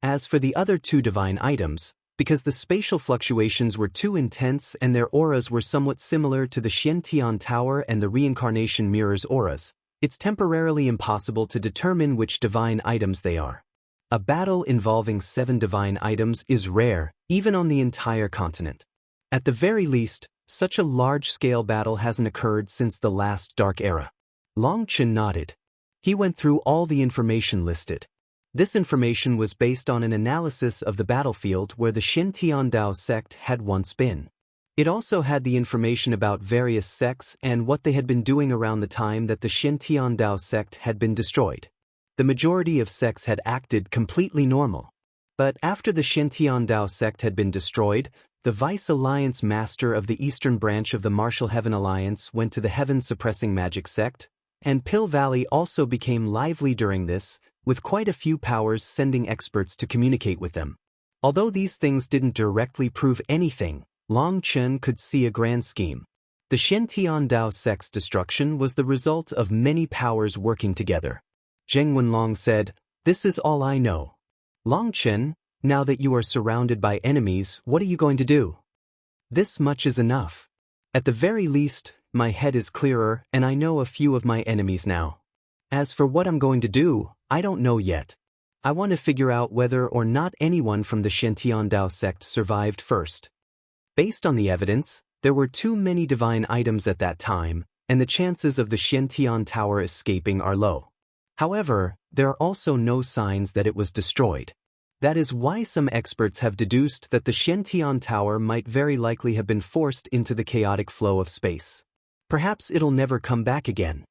As for the other 2 divine items, because the spatial fluctuations were too intense and their auras were somewhat similar to the Xian Tower and the Reincarnation Mirror's auras, it's temporarily impossible to determine which divine items they are. A battle involving 7 divine items is rare, even on the entire continent. At the very least, such a large-scale battle hasn't occurred since the last Dark Era. Long Chen nodded. He went through all the information listed. This information was based on an analysis of the battlefield where the Xian Dao sect had once been. It also had the information about various sects and what they had been doing around the time that the Xian Dao sect had been destroyed. The majority of sects had acted completely normal. But after the Xian Dao sect had been destroyed, the Vice Alliance Master of the Eastern Branch of the Martial Heaven Alliance went to the Heaven-Suppressing Magic sect, and Pill Valley also became lively during this, with quite a few powers sending experts to communicate with them. Although these things didn't directly prove anything, Long Chen could see a grand scheme. The Xian Dao sect's destruction was the result of many powers working together. Zheng Wenlong said, "This is all I know." Long Chen, now that you are surrounded by enemies, what are you going to do? This much is enough. At the very least, my head is clearer and I know a few of my enemies now. As for what I'm going to do, I don't know yet. I want to figure out whether or not anyone from the Xian Dao sect survived first. Based on the evidence, there were too many divine items at that time, and the chances of the Xian Tower escaping are low. However, there are also no signs that it was destroyed. That is why some experts have deduced that the Xian Tower might very likely have been forced into the chaotic flow of space. Perhaps it'll never come back again.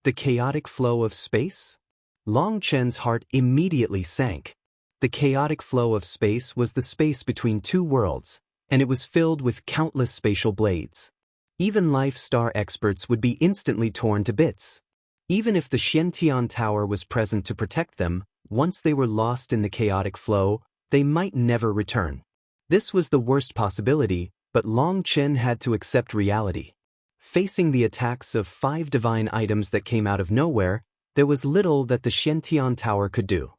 The chaotic flow of space? Long Chen's heart immediately sank. The chaotic flow of space was the space between 2 worlds, and it was filled with countless spatial blades. Even life star experts would be instantly torn to bits. Even if the Xian Tower was present to protect them, once they were lost in the chaotic flow, they might never return. This was the worst possibility, but Long Chen had to accept reality. Facing the attacks of 5 divine items that came out of nowhere, there was little that the Xian Tower could do.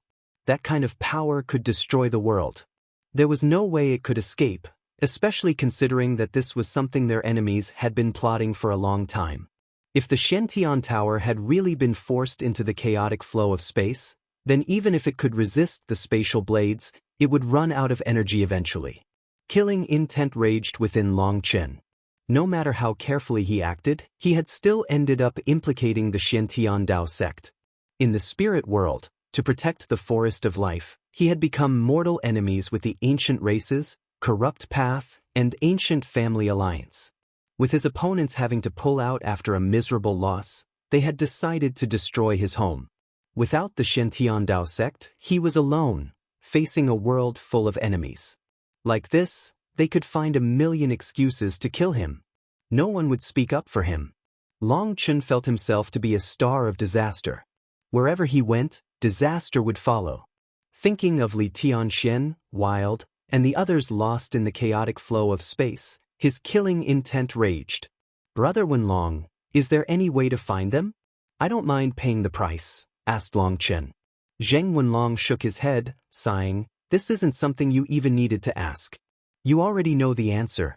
That kind of power could destroy the world. There was no way it could escape, especially considering that this was something their enemies had been plotting for a long time. If the Xian Tower had really been forced into the chaotic flow of space, then even if it could resist the spatial blades, it would run out of energy eventually. Killing intent raged within Long Chen. No matter how carefully he acted, he had still ended up implicating the Xiantian Dao sect. In the spirit world, to protect the forest of life, he had become mortal enemies with the ancient races, corrupt path, and ancient family alliance. With his opponents having to pull out after a miserable loss, they had decided to destroy his home. Without the Xiantian Dao sect, he was alone, facing a world full of enemies. Like this, they could find 1,000,000 excuses to kill him. No one would speak up for him. Long Chen felt himself to be a star of disaster. Wherever he went, disaster would follow. Thinking of Li Tianxian, Wild, and the others lost in the chaotic flow of space, his killing intent raged. "Brother Wenlong, is there any way to find them? I don't mind paying the price," asked Long Chen. Zheng Wenlong shook his head, sighing, "This isn't something you even needed to ask. You already know the answer."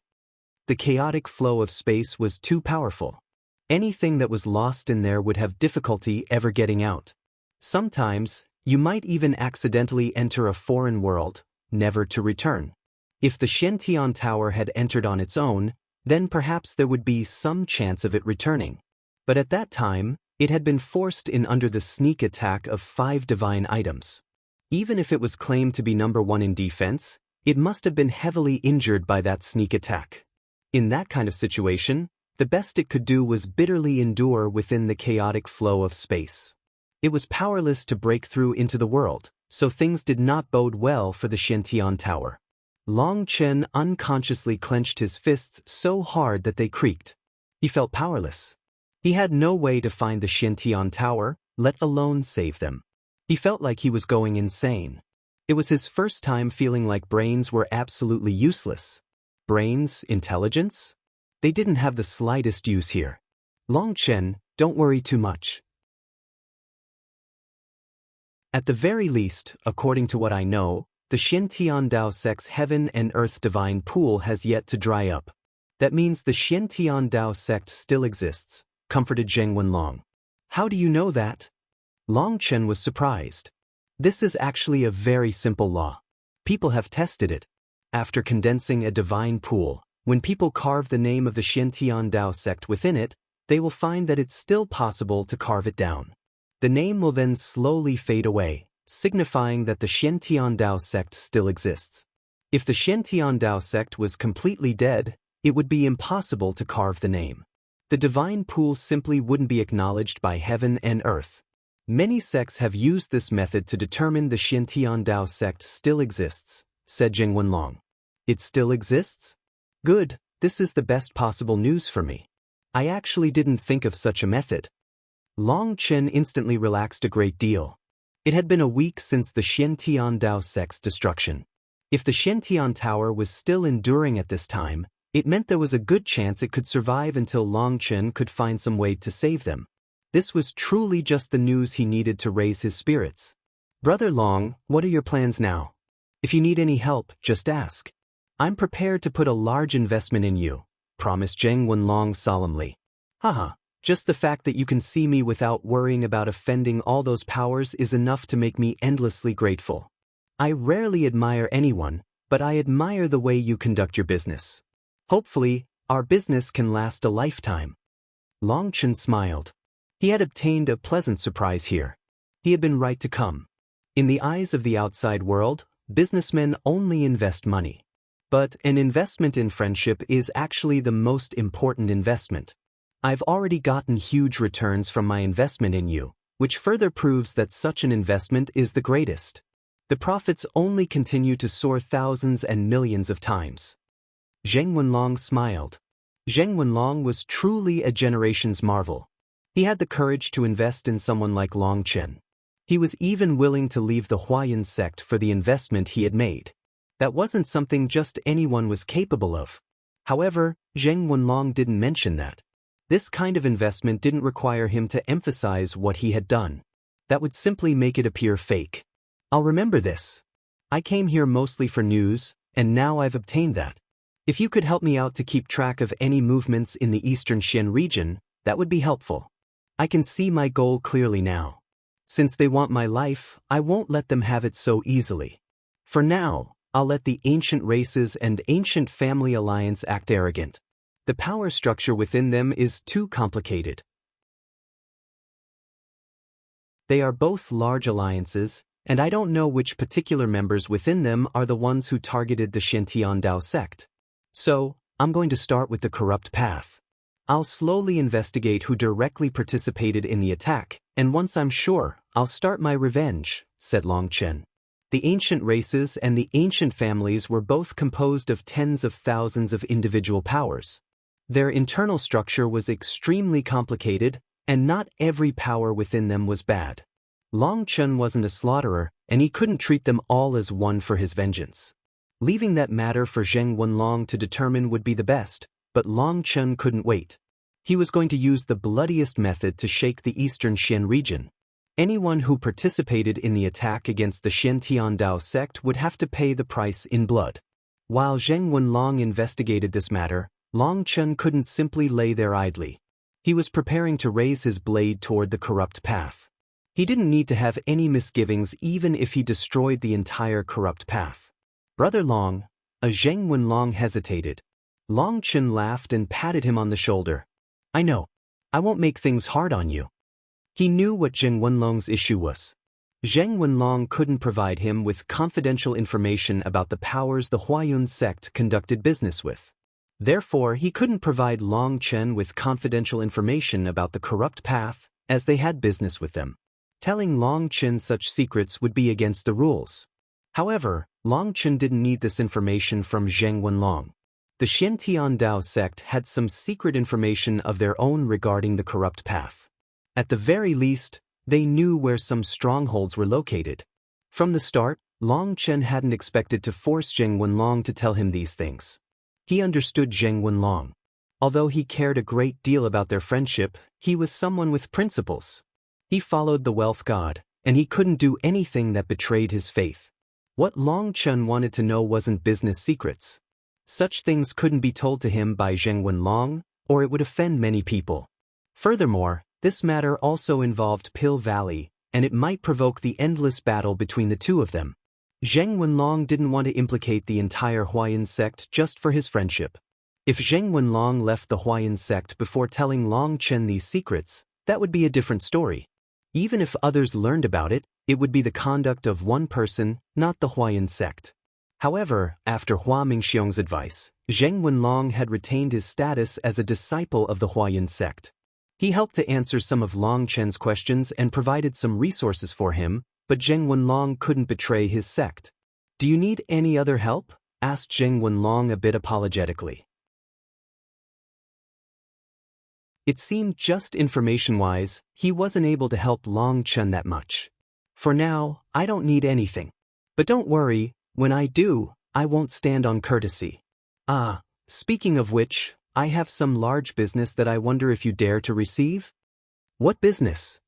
The chaotic flow of space was too powerful. Anything that was lost in there would have difficulty ever getting out. Sometimes, you might even accidentally enter a foreign world, never to return. If the Xiantian Tower had entered on its own, then perhaps there would be some chance of it returning. But at that time, it had been forced in under the sneak attack of 5 divine items. Even if it was claimed to be number 1 in defense, it must have been heavily injured by that sneak attack. In that kind of situation, the best it could do was bitterly endure within the chaotic flow of space. It was powerless to break through into the world, so things did not bode well for the Xiantian Tower. Long Chen unconsciously clenched his fists so hard that they creaked. He felt powerless. He had no way to find the Xiantian Tower, let alone save them. He felt like he was going insane. It was his first time feeling like brains were absolutely useless. Brains, intelligence? They didn't have the slightest use here. "Long Chen, don't worry too much. At the very least, according to what I know, the Xiantian Dao sect's heaven and earth divine pool has yet to dry up. That means the Xiantian Dao sect still exists," comforted Zheng Wenlong. "How do you know that?" Long Chen was surprised. This is actually a very simple law. People have tested it. After condensing a divine pool, when people carve the name of the Xiantian Dao sect within it, they will find that it's still possible to carve it down. The name will then slowly fade away, signifying that the Xiantian Dao sect still exists. If the Xiantian Dao sect was completely dead, it would be impossible to carve the name. The divine pool simply wouldn't be acknowledged by heaven and earth. Many sects have used this method to determine the Xiantian Dao sect still exists, said Zheng Wenlong. "It still exists? Good, this is the best possible news for me. I actually didn't think of such a method." Long Chen instantly relaxed a great deal. It had been a week since the Xiantian Dao sect's destruction. If the Xiantian Tower was still enduring at this time, it meant there was a good chance it could survive until Long Chen could find some way to save them. This was truly just the news he needed to raise his spirits. "Brother Long, what are your plans now? If you need any help, just ask. I'm prepared to put a large investment in you," promised Zheng Wenlong solemnly. "Haha. Just the fact that you can see me without worrying about offending all those powers is enough to make me endlessly grateful. I rarely admire anyone, but I admire the way you conduct your business. Hopefully, our business can last a lifetime." Long Chen smiled. He had obtained a pleasant surprise here. He had been right to come. In the eyes of the outside world, businessmen only invest money. But an investment in friendship is actually the most important investment. I've already gotten huge returns from my investment in you, which further proves that such an investment is the greatest. The profits only continue to soar thousands and millions of times. Zheng Wenlong smiled. Zheng Wenlong was truly a generation's marvel. He had the courage to invest in someone like Long Chen. He was even willing to leave the Huayan sect for the investment he had made. That wasn't something just anyone was capable of. However, Zheng Wenlong didn't mention that. This kind of investment didn't require him to emphasize what he had done. That would simply make it appear fake. "I'll remember this. I came here mostly for news, and now I've obtained that. If you could help me out to keep track of any movements in the Eastern Xian region, that would be helpful. I can see my goal clearly now. Since they want my life, I won't let them have it so easily." For now, I'll let the ancient races and ancient family alliance act arrogant. The power structure within them is too complicated. They are both large alliances, and I don't know which particular members within them are the ones who targeted the Shintian Dao sect. So, I'm going to start with the corrupt path. I'll slowly investigate who directly participated in the attack, and once I'm sure, I'll start my revenge, said Long Chen. The ancient races and the ancient families were both composed of tens of thousands of individual powers. Their internal structure was extremely complicated, and not every power within them was bad. Long Chen wasn't a slaughterer, and he couldn't treat them all as one for his vengeance. Leaving that matter for Zheng Wenlong to determine would be the best, but Long Chen couldn't wait. He was going to use the bloodiest method to shake the eastern Xian region. Anyone who participated in the attack against the Shintian Dao sect would have to pay the price in blood. While Zheng Wenlong investigated this matter, Long Chen couldn't simply lay there idly. He was preparing to raise his blade toward the corrupt path. He didn't need to have any misgivings even if he destroyed the entire corrupt path. Brother Long, Zheng Wenlong hesitated. Long Chen laughed and patted him on the shoulder. I know. I won't make things hard on you. He knew what Zheng Wenlong's issue was. Zheng Wenlong couldn't provide him with confidential information about the powers the Huayun sect conducted business with. Therefore, he couldn't provide Long Chen with confidential information about the corrupt path, as they had business with them. Telling Long Chen such secrets would be against the rules. However, Long Chen didn't need this information from Zheng Wenlong. The Shintian Dao sect had some secret information of their own regarding the corrupt path. At the very least, they knew where some strongholds were located. From the start, Long Chen hadn't expected to force Zheng Wenlong to tell him these things. He understood Zheng Wenlong. Although he cared a great deal about their friendship, he was someone with principles. He followed the wealth god, and he couldn't do anything that betrayed his faith. What Long Chen wanted to know wasn't business secrets. Such things couldn't be told to him by Zheng Wenlong, or it would offend many people. Furthermore, this matter also involved Pill Valley, and it might provoke the endless battle between the two of them. Zheng Wenlong didn't want to implicate the entire Huayun sect just for his friendship. If Zheng Wenlong left the Huayun sect before telling Long Chen these secrets, that would be a different story. Even if others learned about it, it would be the conduct of one person, not the Huayun sect. However, after Hua Mingxiong's advice, Zheng Wenlong had retained his status as a disciple of the Huayun sect. He helped to answer some of Long Chen's questions and provided some resources for him, but Zheng Wenlong couldn't betray his sect. Do you need any other help? Asked Zheng Wenlong a bit apologetically. It seemed just information-wise, he wasn't able to help Long Chen that much. For now, I don't need anything. But don't worry, when I do, I won't stand on courtesy. Speaking of which, I have some large business that I wonder if you dare to receive? What business?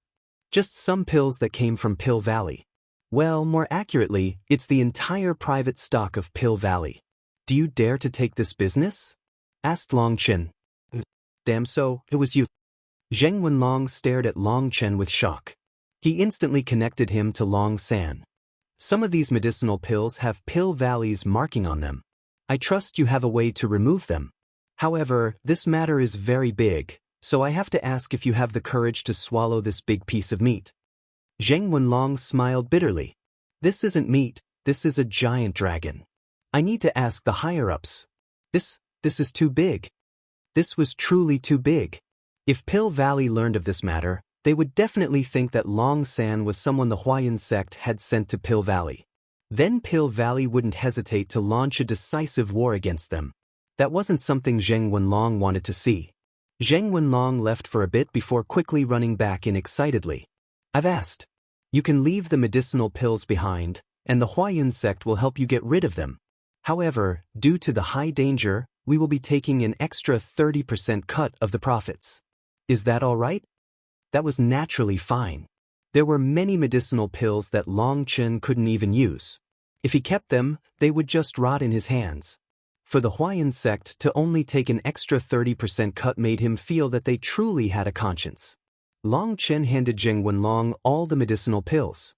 Just some pills that came from Pill Valley. Well, more accurately, it's the entire private stock of Pill Valley. Do you dare to take this business? Asked Long Chen. Damn, so, it was you. Zheng Wenlong stared at Long Chen with shock. He instantly connected him to Long San. Some of these medicinal pills have Pill Valley's marking on them. I trust you have a way to remove them. However, this matter is very big, so I have to ask if you have the courage to swallow this big piece of meat. Zheng Wenlong smiled bitterly. This isn't meat, this is a giant dragon. I need to ask the higher-ups. This is too big. This was truly too big. If Pill Valley learned of this matter, they would definitely think that Long San was someone the Huayun sect had sent to Pill Valley. Then Pill Valley wouldn't hesitate to launch a decisive war against them. That wasn't something Zheng Wenlong wanted to see. Zheng Wenlong left for a bit before quickly running back in excitedly. I've asked. You can leave the medicinal pills behind, and the Huayun sect will help you get rid of them. However, due to the high danger, we will be taking an extra 30% cut of the profits. Is that all right? That was naturally fine. There were many medicinal pills that Long Chen couldn't even use. If he kept them, they would just rot in his hands. For the Huayun sect to only take an extra 30% cut made him feel that they truly had a conscience. Long Chen handed Zheng Wenlong all the medicinal pills.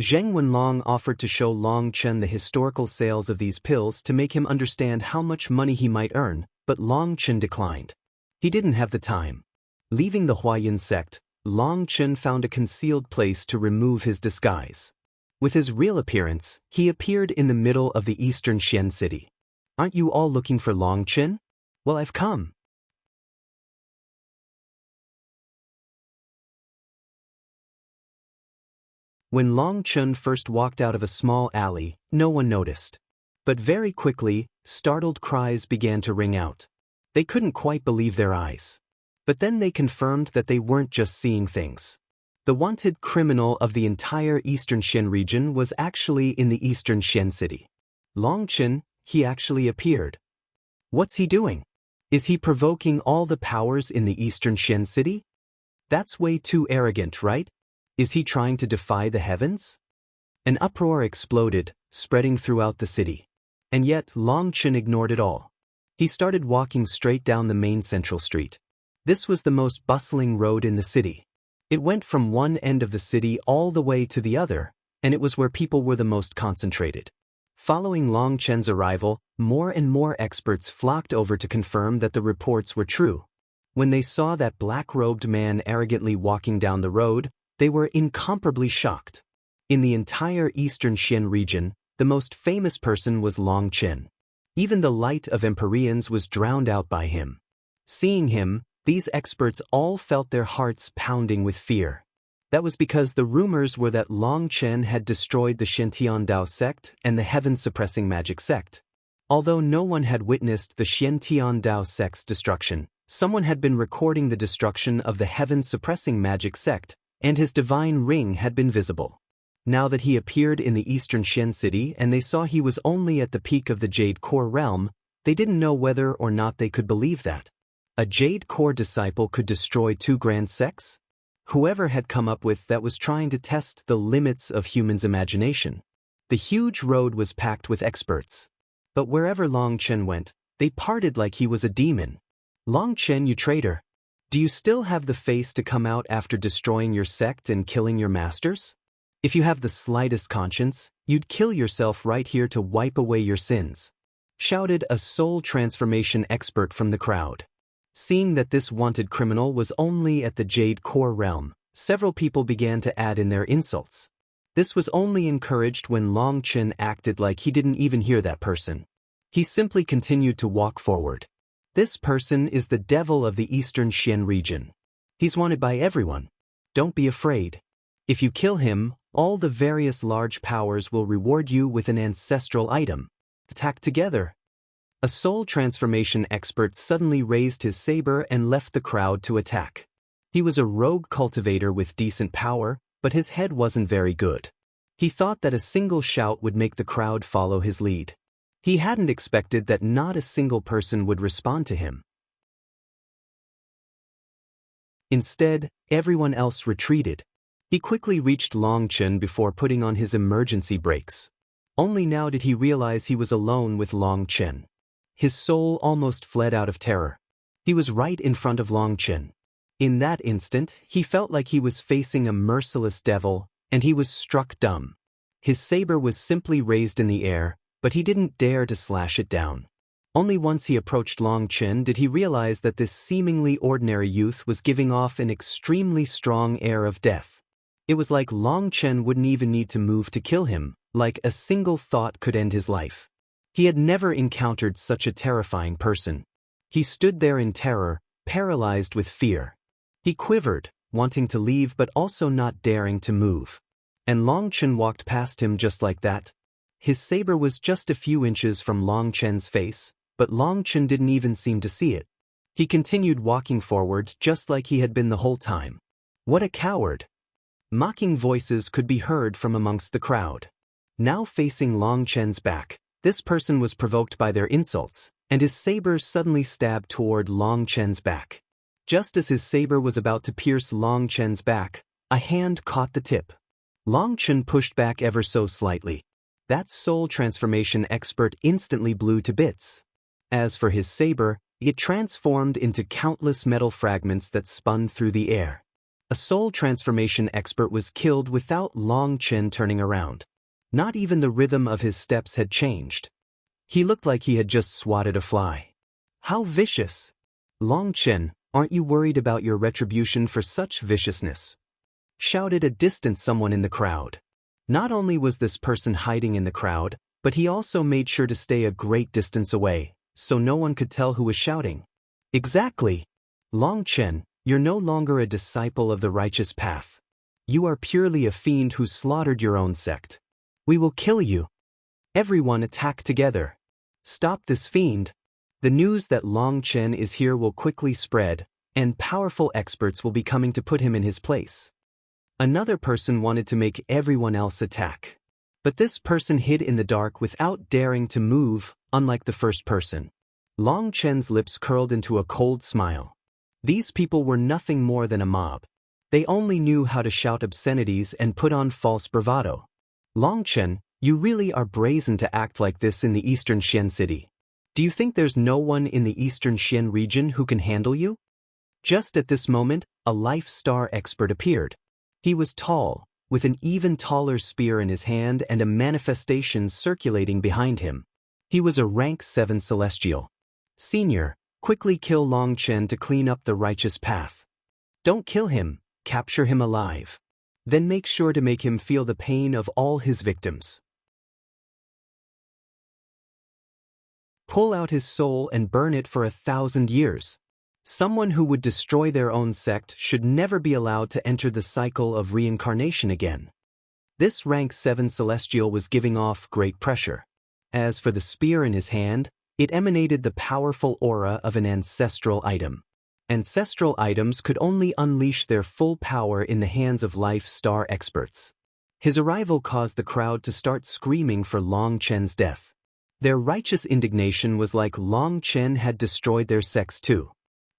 Zheng Wenlong offered to show Long Chen the historical sales of these pills to make him understand how much money he might earn, but Long Chen declined. He didn't have the time. Leaving the Huayan sect, Long Chen found a concealed place to remove his disguise. With his real appearance, he appeared in the middle of the eastern Xian city. "Aren't you all looking for Long Chen? Well, I've come." When Long Chen first walked out of a small alley, no one noticed. But very quickly, startled cries began to ring out. They couldn't quite believe their eyes. But then they confirmed that they weren't just seeing things. The wanted criminal of the entire Eastern Xian region was actually in the Eastern Xian city. Long Chen, he actually appeared. What's he doing? Is he provoking all the powers in the Eastern Xian city? That's way too arrogant, right? Is he trying to defy the heavens? An uproar exploded, spreading throughout the city. And yet, Long Chen ignored it all. He started walking straight down the main central street. This was the most bustling road in the city. It went from one end of the city all the way to the other, and it was where people were the most concentrated. Following Long Chen's arrival, more and more experts flocked over to confirm that the reports were true. When they saw that black-robed man arrogantly walking down the road, they were incomparably shocked. In the entire Eastern Xian region, the most famous person was Long Chen. Even the light of Empyreans was drowned out by him. Seeing him, these experts all felt their hearts pounding with fear. That was because the rumors were that Long Chen had destroyed the Xiantian Dao sect and the heaven-suppressing magic sect. Although no one had witnessed the Xiantian Dao sect's destruction, someone had been recording the destruction of the heaven-suppressing magic sect, and his divine ring had been visible. Now that he appeared in the Eastern Xian city and they saw he was only at the peak of the Jade Core realm, they didn't know whether or not they could believe that. A Jade Core disciple could destroy 2 grand sects? Whoever had come up with that was trying to test the limits of humans' imagination. The huge road was packed with experts. But wherever Long Chen went, they parted like he was a demon. "Long Chen, you traitor! Do you still have the face to come out after destroying your sect and killing your masters? If you have the slightest conscience, you'd kill yourself right here to wipe away your sins," shouted a soul transformation expert from the crowd. Seeing that this wanted criminal was only at the Jade Core realm, several people began to add in their insults. This was only encouraged when Long Chen acted like he didn't even hear that person. He simply continued to walk forward. "This person is the devil of the Eastern Xian region. He's wanted by everyone. Don't be afraid. If you kill him, all the various large powers will reward you with an ancestral item. Attack together." A soul transformation expert suddenly raised his saber and left the crowd to attack. He was a rogue cultivator with decent power, but his head wasn't very good. He thought that a single shout would make the crowd follow his lead. He hadn't expected that not a single person would respond to him. Instead, everyone else retreated. He quickly reached Long Chen before putting on his emergency brakes. Only now did he realize he was alone with Long Chen. His soul almost fled out of terror. He was right in front of Long Chen. In that instant, he felt like he was facing a merciless devil, and he was struck dumb. His saber was simply raised in the air, but he didn't dare to slash it down. Only once he approached Long Chen did he realize that this seemingly ordinary youth was giving off an extremely strong air of death. It was like Long Chen wouldn't even need to move to kill him, like a single thought could end his life. He had never encountered such a terrifying person. He stood there in terror, paralyzed with fear. He quivered, wanting to leave but also not daring to move. And Long Chen walked past him just like that. His saber was just a few inches from Long Chen's face, but Long Chen didn't even seem to see it. He continued walking forward just like he had been the whole time. What a coward! Mocking voices could be heard from amongst the crowd. Now facing Long Chen's back, this person was provoked by their insults, and his saber suddenly stabbed toward Long Chen's back. Just as his saber was about to pierce Long Chen's back, a hand caught the tip. Long Chen pushed back ever so slightly. That soul transformation expert instantly blew to bits. As for his saber, it transformed into countless metal fragments that spun through the air. A soul transformation expert was killed without Long Chen turning around. Not even the rhythm of his steps had changed. He looked like he had just swatted a fly. How vicious! Long Chen, aren't you worried about your retribution for such viciousness? Shouted a distant someone in the crowd. Not only was this person hiding in the crowd, but he also made sure to stay a great distance away, so no one could tell who was shouting. Exactly! Long Chen, you're no longer a disciple of the righteous path. You are purely a fiend who slaughtered your own sect. We will kill you. Everyone attack together. Stop this fiend. The news that Long Chen is here will quickly spread, and powerful experts will be coming to put him in his place. Another person wanted to make everyone else attack. But this person hid in the dark without daring to move, unlike the first person. Long Chen's lips curled into a cold smile. These people were nothing more than a mob. They only knew how to shout obscenities and put on false bravado. Long Chen, you really are brazen to act like this in the eastern Xian city. Do you think there's no one in the eastern Xian region who can handle you? Just at this moment, a life star expert appeared. He was tall, with an even taller spear in his hand and a manifestation circulating behind him. He was a rank 7 celestial. Senior, quickly kill Long Chen to clean up the righteous path. Don't kill him, capture him alive. Then make sure to make him feel the pain of all his victims. Pull out his soul and burn it for 1,000 years. Someone who would destroy their own sect should never be allowed to enter the cycle of reincarnation again. This rank 7 celestial was giving off great pressure. As for the spear in his hand, it emanated the powerful aura of an ancestral item. Ancestral items could only unleash their full power in the hands of life star experts. His arrival caused the crowd to start screaming for Long Chen's death. Their righteous indignation was like Long Chen had destroyed their sects too.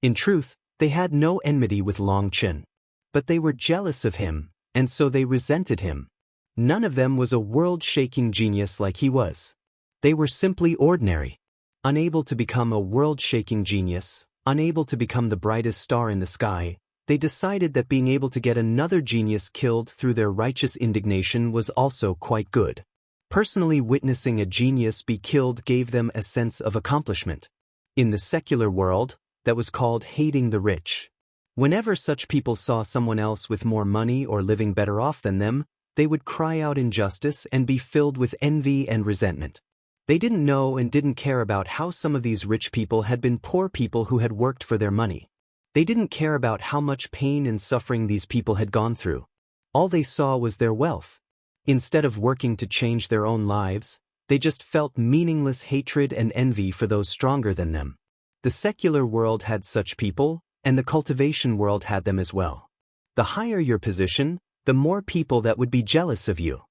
In truth, they had no enmity with Long Chen. But they were jealous of him, and so they resented him. None of them was a world-shaking genius like he was. They were simply ordinary. Unable to become a world-shaking genius, unable to become the brightest star in the sky, they decided that being able to get another genius killed through their righteous indignation was also quite good. Personally witnessing a genius be killed gave them a sense of accomplishment. In the secular world, that was called hating the rich. Whenever such people saw someone else with more money or living better off than them, they would cry out injustice and be filled with envy and resentment. They didn't know and didn't care about how some of these rich people had been poor people who had worked for their money. They didn't care about how much pain and suffering these people had gone through. All they saw was their wealth. Instead of working to change their own lives, they just felt meaningless hatred and envy for those stronger than them. The secular world had such people, and the cultivation world had them as well. The higher your position, the more people that would be jealous of you.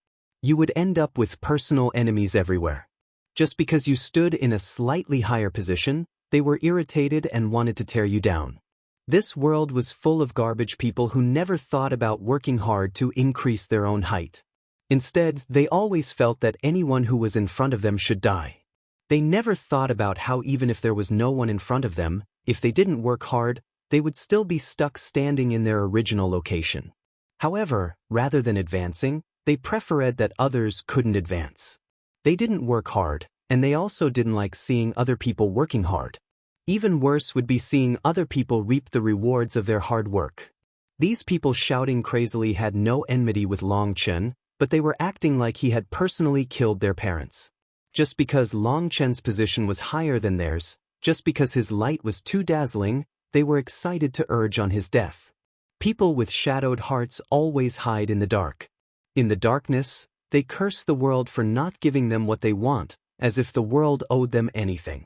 You would end up with personal enemies everywhere. Just because you stood in a slightly higher position, they were irritated and wanted to tear you down. This world was full of garbage people who never thought about working hard to increase their own height. Instead, they always felt that anyone who was in front of them should die. They never thought about how even if there was no one in front of them, if they didn't work hard, they would still be stuck standing in their original location. However, rather than advancing, they preferred that others couldn't advance. They didn't work hard, and they also didn't like seeing other people working hard. Even worse would be seeing other people reap the rewards of their hard work. These people shouting crazily had no enmity with Long Chen, but they were acting like he had personally killed their parents. Just because Long Chen's position was higher than theirs, just because his light was too dazzling, they were excited to urge on his death. People with shadowed hearts always hide in the dark. In the darkness, they curse the world for not giving them what they want, as if the world owed them anything.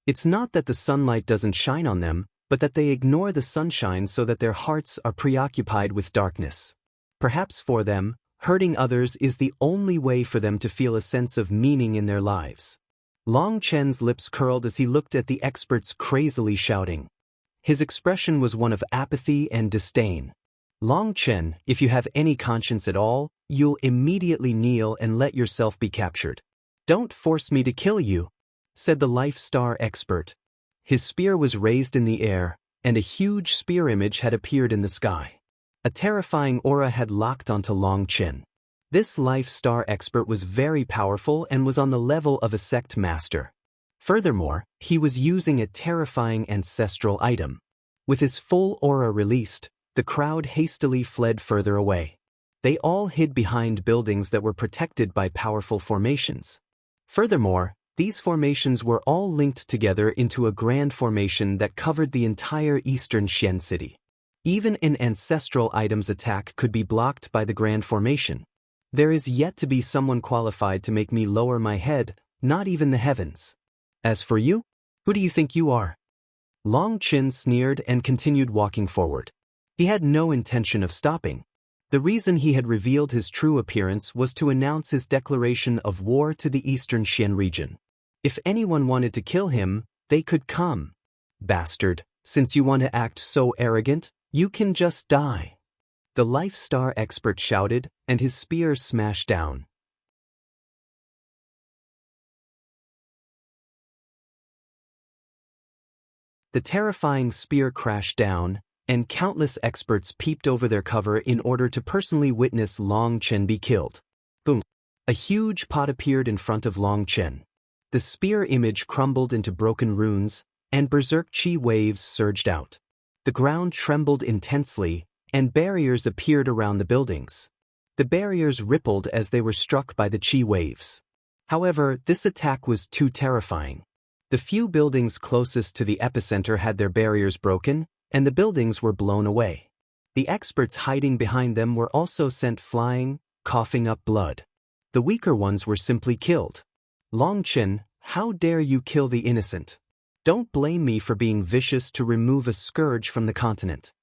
It's not that the sunlight doesn't shine on them, but that they ignore the sunshine so that their hearts are preoccupied with darkness. Perhaps for them, hurting others is the only way for them to feel a sense of meaning in their lives. Long Chen's lips curled as he looked at the experts crazily shouting. His expression was one of apathy and disdain. Long Chen, if you have any conscience at all, you'll immediately kneel and let yourself be captured. Don't force me to kill you, said the life star expert. His spear was raised in the air, and a huge spear image had appeared in the sky. A terrifying aura had locked onto Long Chen. This life star expert was very powerful and was on the level of a sect master. Furthermore, he was using a terrifying ancestral item. With his full aura released, the crowd hastily fled further away. They all hid behind buildings that were protected by powerful formations. Furthermore, these formations were all linked together into a grand formation that covered the entire eastern Xian city. Even an ancestral item's attack could be blocked by the grand formation. There is yet to be someone qualified to make me lower my head, not even the heavens. As for you, who do you think you are? Long Chen sneered and continued walking forward. He had no intention of stopping. The reason he had revealed his true appearance was to announce his declaration of war to the eastern Xian region. If anyone wanted to kill him, they could come. Bastard, since you want to act so arrogant, you can just die. The life star expert shouted, and his spear smashed down. The terrifying spear crashed down, and countless experts peeped over their cover in order to personally witness Long Chen be killed. Boom! A huge pot appeared in front of Long Chen. The spear image crumbled into broken runes, and berserk chi waves surged out. The ground trembled intensely, and barriers appeared around the buildings. The barriers rippled as they were struck by the chi waves. However, this attack was too terrifying. The few buildings closest to the epicenter had their barriers broken, and the buildings were blown away. The experts hiding behind them were also sent flying, coughing up blood. The weaker ones were simply killed. Long Chen, how dare you kill the innocent? Don't blame me for being vicious to remove a scourge from the continent.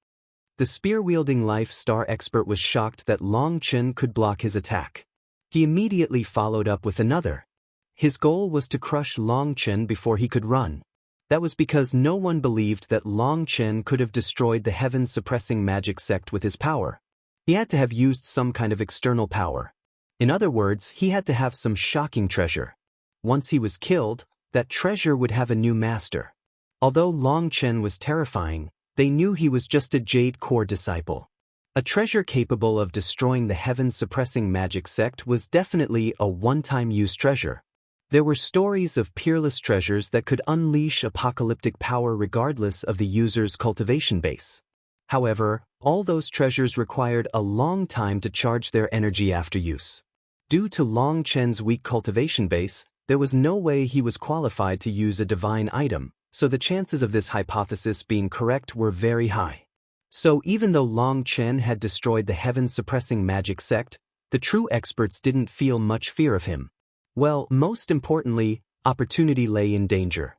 The spear-wielding life star expert was shocked that Long Chen could block his attack. He immediately followed up with another. His goal was to crush Long Chen before he could run. That was because no one believed that Long Chen could have destroyed the heaven-suppressing magic sect with his power. He had to have used some kind of external power. In other words, he had to have some shocking treasure. Once he was killed, that treasure would have a new master. Although Long Chen was terrifying, they knew he was just a Jade Core disciple. A treasure capable of destroying the heaven-suppressing magic sect was definitely a one-time use treasure. There were stories of peerless treasures that could unleash apocalyptic power regardless of the user's cultivation base. However, all those treasures required a long time to charge their energy after use. Due to Long Chen's weak cultivation base, there was no way he was qualified to use a divine item, so the chances of this hypothesis being correct were very high. So even though Long Chen had destroyed the heaven-suppressing magic sect, the true experts didn't feel much fear of him. Well, most importantly, opportunity lay in danger.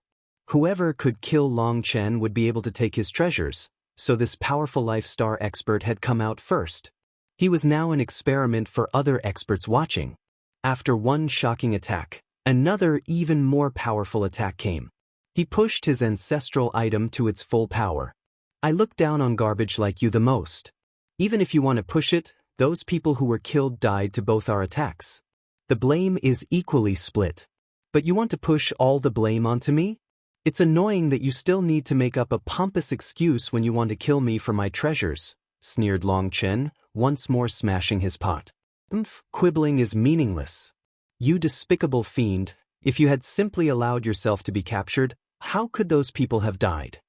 Whoever could kill Long Chen would be able to take his treasures, so this powerful life star expert had come out first. He was now an experiment for other experts watching. After one shocking attack, another even more powerful attack came. He pushed his ancestral item to its full power. I look down on garbage like you the most. Even if you want to push it, those people who were killed died to both our attacks. The blame is equally split. But you want to push all the blame onto me? It's annoying that you still need to make up a pompous excuse when you want to kill me for my treasures, sneered Long Chen, once more smashing his pot. Quibbling is meaningless. You despicable fiend, if you had simply allowed yourself to be captured, how could those people have died?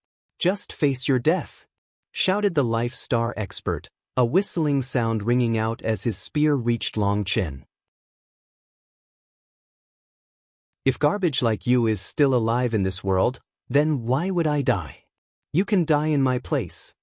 Just face your death, shouted the life star expert, a whistling sound ringing out as his spear reached Long Chen. If garbage like you is still alive in this world, then why would I die? You can die in my place.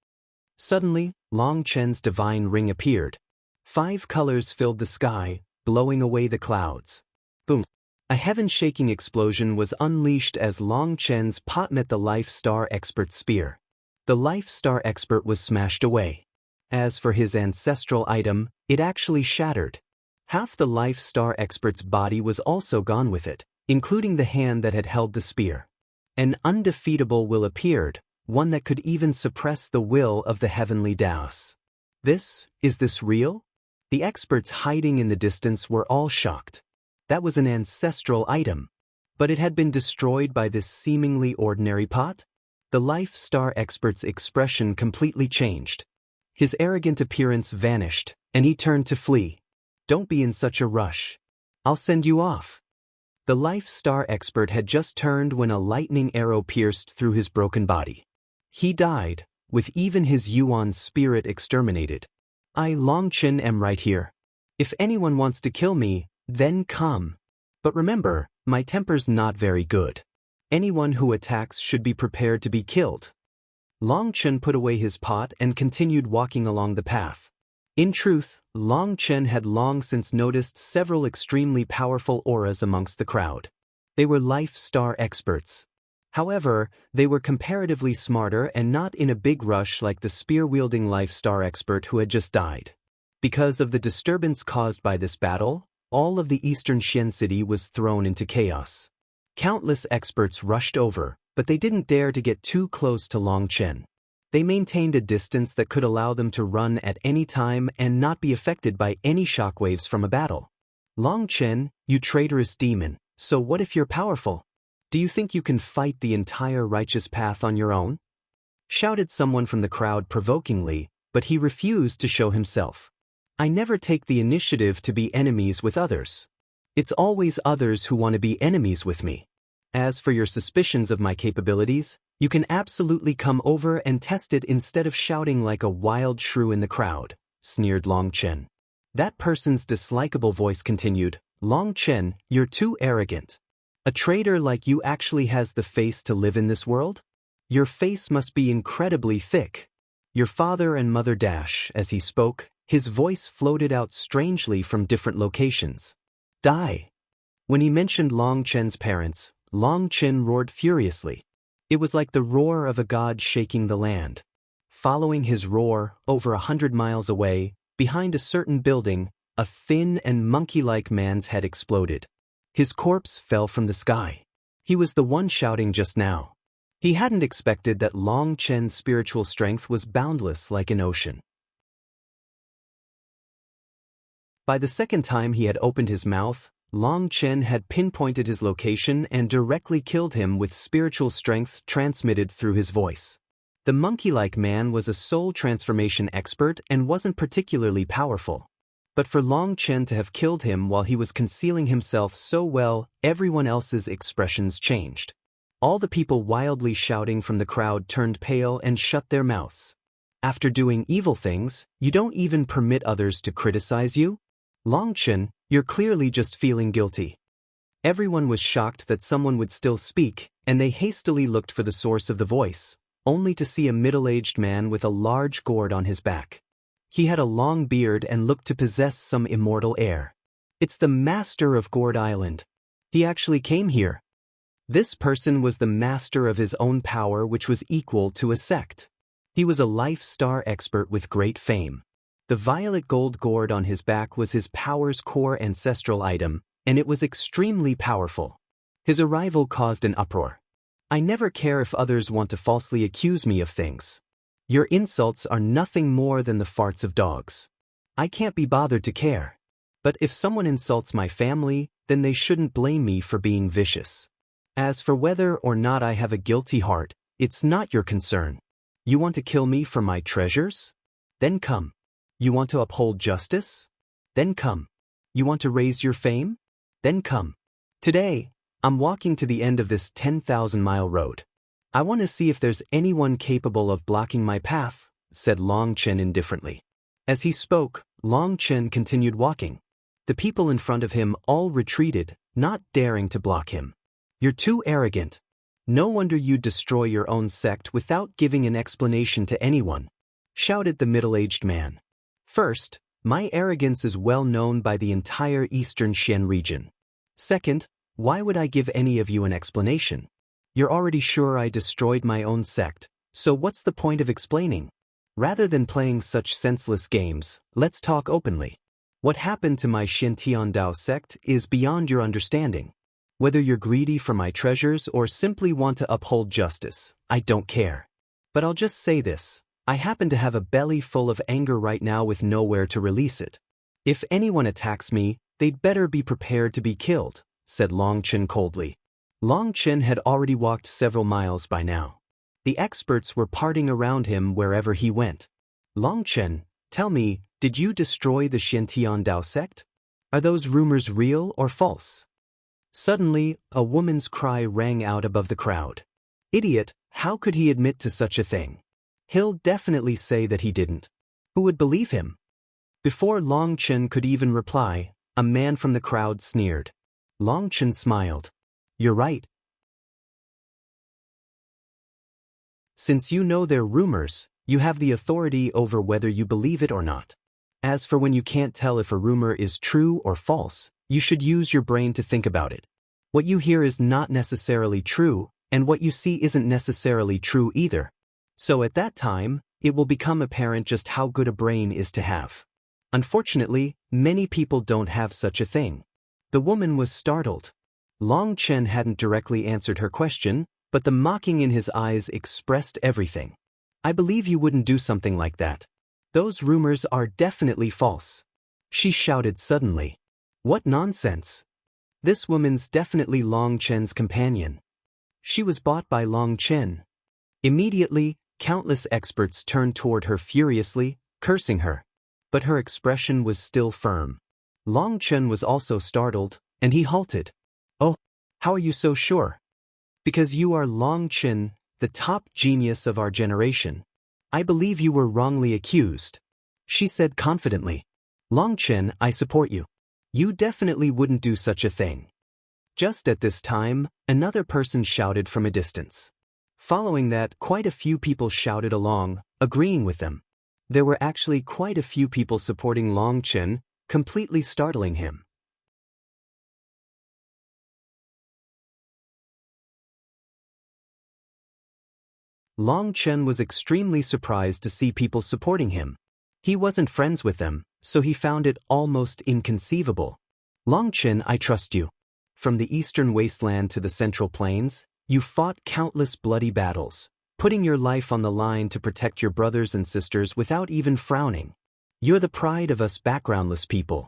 Suddenly, Long Chen's divine ring appeared. 5 colors filled the sky, blowing away the clouds. Boom! A heaven-shaking explosion was unleashed as Long Chen's pot met the life star expert's spear. The life star expert was smashed away. As for his ancestral item, it actually shattered. Half the life star expert's body was also gone with it, including the hand that had held the spear. An undefeatable will appeared, one that could even suppress the will of the heavenly Daos. Is this real? The experts hiding in the distance were all shocked. That was an ancestral item. But it had been destroyed by this seemingly ordinary pot? The Life Star expert's expression completely changed. His arrogant appearance vanished, and he turned to flee. "Don't be in such a rush. I'll send you off." The Life Star expert had just turned when a lightning arrow pierced through his broken body. He died, with even his Yuan spirit exterminated. "I, Longchen, am right here. If anyone wants to kill me, then come. But remember, my temper's not very good. Anyone who attacks should be prepared to be killed." Longchen put away his pot and continued walking along the path. In truth, Longchen had long since noticed several extremely powerful auras amongst the crowd. They were Life Star experts. However, they were comparatively smarter and not in a big rush like the spear-wielding Life Star expert who had just died. Because of the disturbance caused by this battle, all of the eastern Xian city was thrown into chaos. Countless experts rushed over, but they didn't dare to get too close to Longchen. They maintained a distance that could allow them to run at any time and not be affected by any shockwaves from a battle. "Longchen, you traitorous demon, so what if you're powerful? Do you think you can fight the entire righteous path on your own?" shouted someone from the crowd provokingly, but he refused to show himself. "I never take the initiative to be enemies with others. It's always others who want to be enemies with me. As for your suspicions of my capabilities, you can absolutely come over and test it instead of shouting like a wild shrew in the crowd," sneered Longchen. That person's dislikable voice continued, "Longchen, you're too arrogant. A traitor like you actually has the face to live in this world? Your face must be incredibly thick. Your father and mother dash." As he spoke, his voice floated out strangely from different locations. "Die." When he mentioned Longchen's parents, Longchen roared furiously. It was like the roar of a god shaking the land. Following his roar, over 100 miles away, behind a certain building, a thin and monkey-like man's head exploded. His corpse fell from the sky. He was the one shouting just now. He hadn't expected that Longchen's spiritual strength was boundless like an ocean. By the second time he had opened his mouth, Longchen had pinpointed his location and directly killed him with spiritual strength transmitted through his voice. The monkey-like man was a soul transformation expert and wasn't particularly powerful. But for Longchen to have killed him while he was concealing himself so well, everyone else's expressions changed. All the people wildly shouting from the crowd turned pale and shut their mouths. "After doing evil things, you don't even permit others to criticize you? Longchen, you're clearly just feeling guilty." Everyone was shocked that someone would still speak, and they hastily looked for the source of the voice, only to see a middle-aged man with a large gourd on his back. He had a long beard and looked to possess some immortal air. "It's the master of Gourd Island. He actually came here." This person was the master of his own power, which was equal to a sect. He was a Life Star expert with great fame. The violet gold gourd on his back was his power's core ancestral item, and it was extremely powerful. His arrival caused an uproar. "I never care if others want to falsely accuse me of things. Your insults are nothing more than the farts of dogs. I can't be bothered to care. But if someone insults my family, then they shouldn't blame me for being vicious. As for whether or not I have a guilty heart, it's not your concern. You want to kill me for my treasures? Then come. You want to uphold justice? Then come. You want to raise your fame? Then come. Today, I'm walking to the end of this 10,000-mile road. I want to see if there's anyone capable of blocking my path," said Longchen indifferently. As he spoke, Longchen continued walking. The people in front of him all retreated, not daring to block him. "You're too arrogant. No wonder you'd destroy your own sect without giving an explanation to anyone," shouted the middle-aged man. "First, my arrogance is well known by the entire eastern Xian region. Second, why would I give any of you an explanation? You're already sure I destroyed my own sect, so what's the point of explaining? Rather than playing such senseless games, let's talk openly. What happened to my Xiantian Dao sect is beyond your understanding. Whether you're greedy for my treasures or simply want to uphold justice, I don't care. But I'll just say this. I happen to have a belly full of anger right now with nowhere to release it. If anyone attacks me, they'd better be prepared to be killed," said Longchen coldly. Longchen had already walked several miles by now. The experts were parting around him wherever he went. Long Chen, tell me, did you destroy the Xiantian Dao sect? Are those rumors real or false? Suddenly, a woman's cry rang out above the crowd. Idiot, how could he admit to such a thing? He'll definitely say that he didn't. Who would believe him? Before Long Chen could even reply, a man from the crowd sneered. Long Chen smiled. You're right. Since you know they're rumors, you have the authority over whether you believe it or not. As for when you can't tell if a rumor is true or false, you should use your brain to think about it. What you hear is not necessarily true, and what you see isn't necessarily true either. So at that time, it will become apparent just how good a brain is to have. Unfortunately, many people don't have such a thing. The woman was startled. Long Chen hadn't directly answered her question, but the mocking in his eyes expressed everything. I believe you wouldn't do something like that. Those rumors are definitely false. She shouted suddenly. What nonsense! This woman's definitely Long Chen's companion. She was bought by Long Chen. Immediately, countless experts turned toward her furiously, cursing her. But her expression was still firm. Long Chen was also startled, and he halted. Oh, how are you so sure? Because you are Long Chen, the top genius of our generation. I believe you were wrongly accused. She said confidently. Long Chen, I support you. You definitely wouldn't do such a thing. Just at this time, another person shouted from a distance. Following that, quite a few people shouted along, agreeing with them. There were actually quite a few people supporting Long Chen, completely startling him. Long Chen was extremely surprised to see people supporting him. He wasn't friends with them, so he found it almost inconceivable. Long Chen, I trust you. From the eastern wasteland to the central plains, you fought countless bloody battles, putting your life on the line to protect your brothers and sisters without even frowning. You're the pride of us backgroundless people.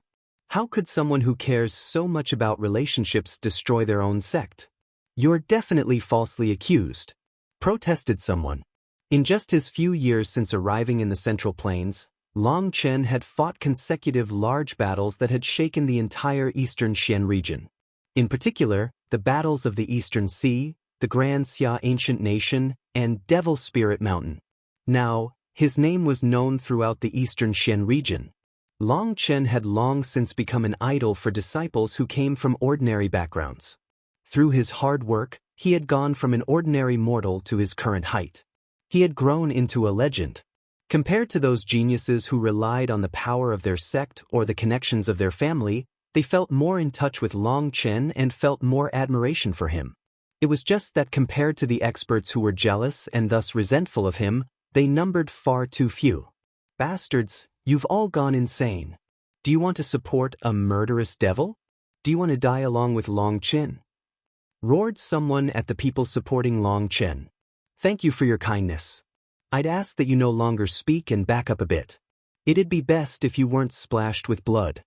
How could someone who cares so much about relationships destroy their own sect? You're definitely falsely accused, protested someone. In just his few years since arriving in the Central Plains, Long Chen had fought consecutive large battles that had shaken the entire eastern Xian region. In particular, the battles of the Eastern Sea, the Grand Xia Ancient Nation, and Devil Spirit Mountain. Now, his name was known throughout the eastern Xian region. Long Chen had long since become an idol for disciples who came from ordinary backgrounds. Through his hard work, he had gone from an ordinary mortal to his current height. He had grown into a legend. Compared to those geniuses who relied on the power of their sect or the connections of their family, they felt more in touch with Long Chen and felt more admiration for him. It was just that compared to the experts who were jealous and thus resentful of him, they numbered far too few. Bastards, you've all gone insane. Do you want to support a murderous devil? Do you want to die along with Long Chen? Roared someone at the people supporting Long Chen. Thank you for your kindness. I'd ask that you no longer speak and back up a bit. It'd be best if you weren't splashed with blood.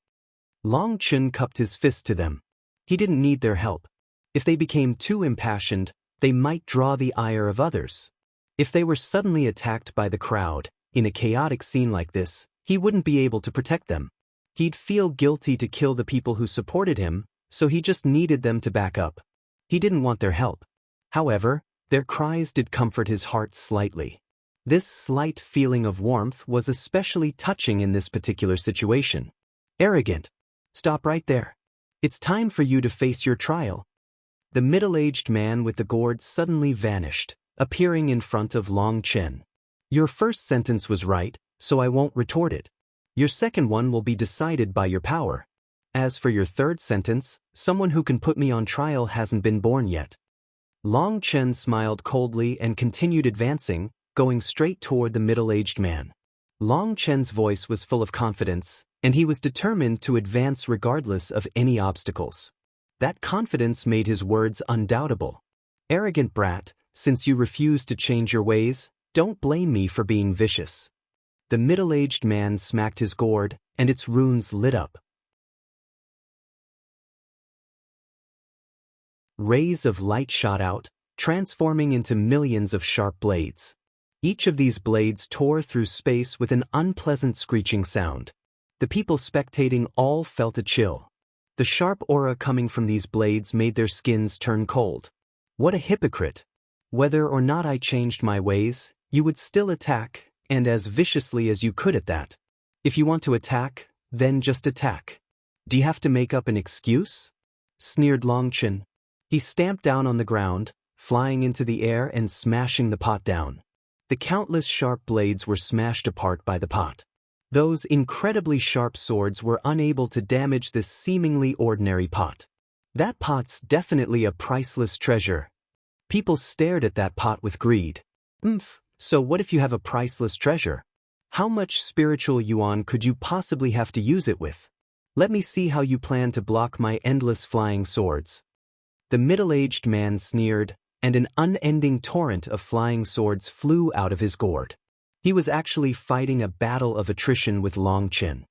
Long Chen cupped his fist to them. He didn't need their help. If they became too impassioned, they might draw the ire of others. If they were suddenly attacked by the crowd, in a chaotic scene like this, he wouldn't be able to protect them. He'd feel guilty to kill the people who supported him, so he just needed them to back up. He didn't want their help. However, their cries did comfort his heart slightly. This slight feeling of warmth was especially touching in this particular situation. Arrogant. Stop right there. It's time for you to face your trial. The middle-aged man with the gourd suddenly vanished, appearing in front of Long Chen. Your first sentence was right, so I won't retort it. Your second one will be decided by your power. As for your third sentence, someone who can put me on trial hasn't been born yet. Long Chen smiled coldly and continued advancing, going straight toward the middle-aged man. Long Chen's voice was full of confidence, and he was determined to advance regardless of any obstacles. That confidence made his words undoubtable. Arrogant brat, since you refuse to change your ways, don't blame me for being vicious. The middle-aged man smacked his gourd, and its runes lit up. Rays of light shot out, transforming into millions of sharp blades. Each of these blades tore through space with an unpleasant screeching sound. The people spectating all felt a chill. The sharp aura coming from these blades made their skins turn cold. What a hypocrite! Whether or not I changed my ways, you would still attack, and as viciously as you could at that. If you want to attack, then just attack. Do you have to make up an excuse? Sneered Longchen. He stamped down on the ground, flying into the air and smashing the pot down. The countless sharp blades were smashed apart by the pot. Those incredibly sharp swords were unable to damage this seemingly ordinary pot. That pot's definitely a priceless treasure. People stared at that pot with greed. So what if you have a priceless treasure? How much spiritual yuan could you possibly have to use it with? Let me see how you plan to block my endless flying swords. The middle-aged man sneered, and an unending torrent of flying swords flew out of his gourd. He was actually fighting a battle of attrition with Longchen.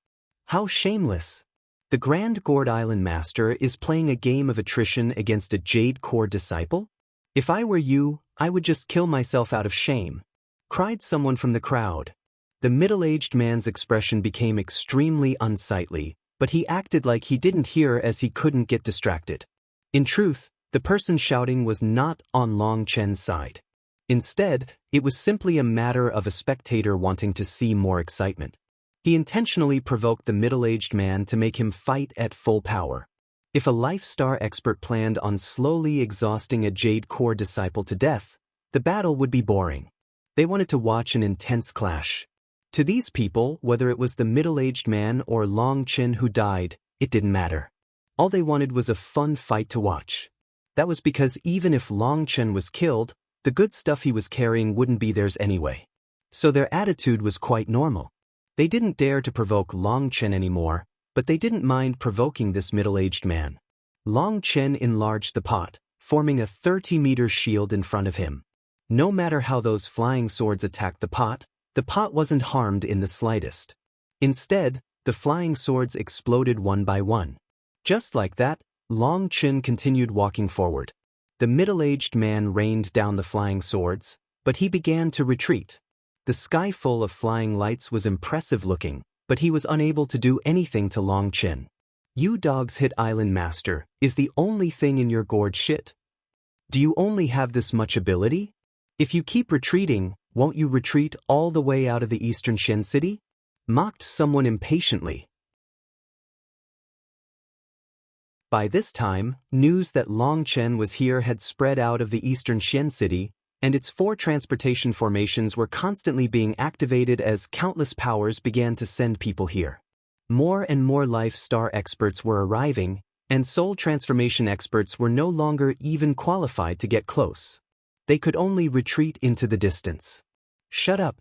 How shameless! The Grand Gourd Island Master is playing a game of attrition against a Jade Core disciple? If I were you, I would just kill myself out of shame, cried someone from the crowd. The middle-aged man's expression became extremely unsightly, but he acted like he didn't hear as he couldn't get distracted. In truth, the person shouting was not on Longchen's side. Instead, it was simply a matter of a spectator wanting to see more excitement. He intentionally provoked the middle-aged man to make him fight at full power. If a Life Star expert planned on slowly exhausting a Jade Core disciple to death, the battle would be boring. They wanted to watch an intense clash. To these people, whether it was the middle-aged man or Longchen who died, it didn't matter. All they wanted was a fun fight to watch. That was because even if Longchen was killed, the good stuff he was carrying wouldn't be theirs anyway. So their attitude was quite normal. They didn't dare to provoke Longchen anymore, but they didn't mind provoking this middle-aged man. Longchen enlarged the pot, forming a 30-meter shield in front of him. No matter how those flying swords attacked the pot wasn't harmed in the slightest. Instead, the flying swords exploded one by one. Just like that, Longchen continued walking forward. The middle-aged man rained down the flying swords, but he began to retreat. The sky full of flying lights was impressive looking, but he was unable to do anything to Longchen. You dogs hit Island Master is the only thing in your gourd shit. Do you only have this much ability? If you keep retreating, won't you retreat all the way out of the Eastern Shen City? Mocked someone impatiently. By this time, news that Longchen was here had spread out of the Eastern Shen City, and its 4 transportation formations were constantly being activated as countless powers began to send people here. More and more Life Star experts were arriving, and soul transformation experts were no longer even qualified to get close. They could only retreat into the distance. Shut up.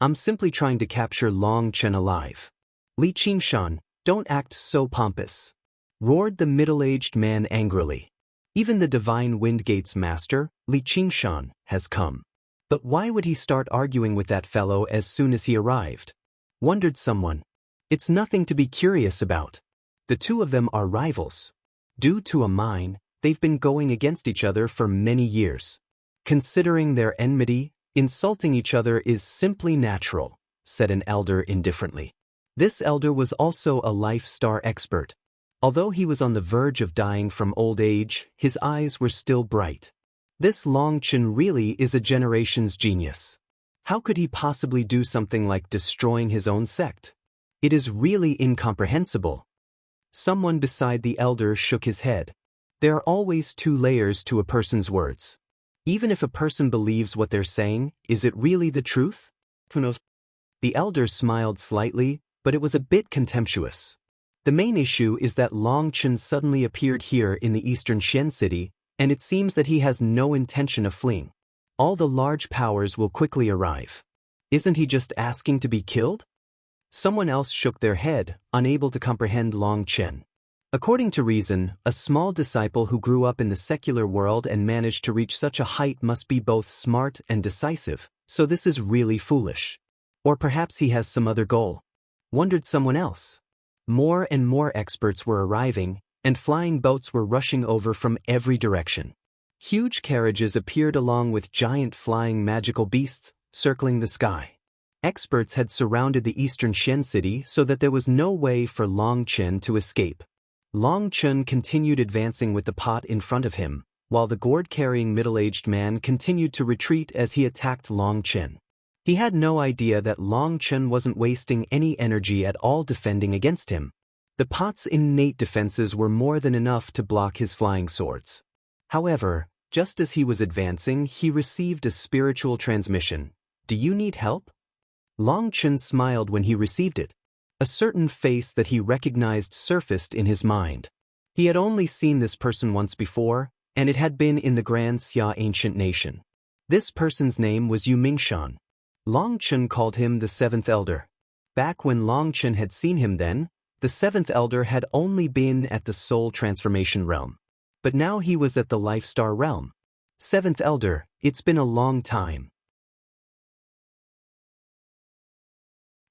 I'm simply trying to capture Longchen alive. Li Qingshan, don't act so pompous, roared the middle-aged man angrily. Even the Divine Windgate's master, Li Qingshan, has come. But why would he start arguing with that fellow as soon as he arrived? Wondered someone. It's nothing to be curious about. The two of them are rivals. Due to a mine, they've been going against each other for many years. Considering their enmity, insulting each other is simply natural, said an elder indifferently. This elder was also a Life Star expert. Although he was on the verge of dying from old age, his eyes were still bright. This Longchen really is a generation's genius. How could he possibly do something like destroying his own sect? It is really incomprehensible. Someone beside the elder shook his head. There are always 2 layers to a person's words. Even if a person believes what they're saying, is it really the truth? Who knows? The elder smiled slightly, but it was a bit contemptuous. The main issue is that Longchen suddenly appeared here in the Eastern Shen City, and it seems that he has no intention of fleeing. All the large powers will quickly arrive. Isn't he just asking to be killed? Someone else shook their head, unable to comprehend Longchen. According to reason, a small disciple who grew up in the secular world and managed to reach such a height must be both smart and decisive, so this is really foolish. Or perhaps he has some other goal. Wondered someone else. More and more experts were arriving, and flying boats were rushing over from every direction. Huge carriages appeared along with giant flying magical beasts circling the sky. Experts had surrounded the eastern Shen city so that there was no way for Long Chen to escape. Long Chen continued advancing with the pot in front of him, while the gourd-carrying middle-aged man continued to retreat as he attacked Long Chen. He had no idea that Long Chen wasn't wasting any energy at all defending against him. The pot's innate defenses were more than enough to block his flying swords. However, just as he was advancing, he received a spiritual transmission. "Do you need help?" Long Chen smiled when he received it. A certain face that he recognized surfaced in his mind. He had only seen this person once before, and it had been in the Grand Xia ancient nation. This person's name was Yu Mingshan. Long Chen called him the Seventh Elder. Back when Long Chen had seen him then, the Seventh Elder had only been at the Soul Transformation realm. But now he was at the Life Star realm. "Seventh Elder, it's been a long time.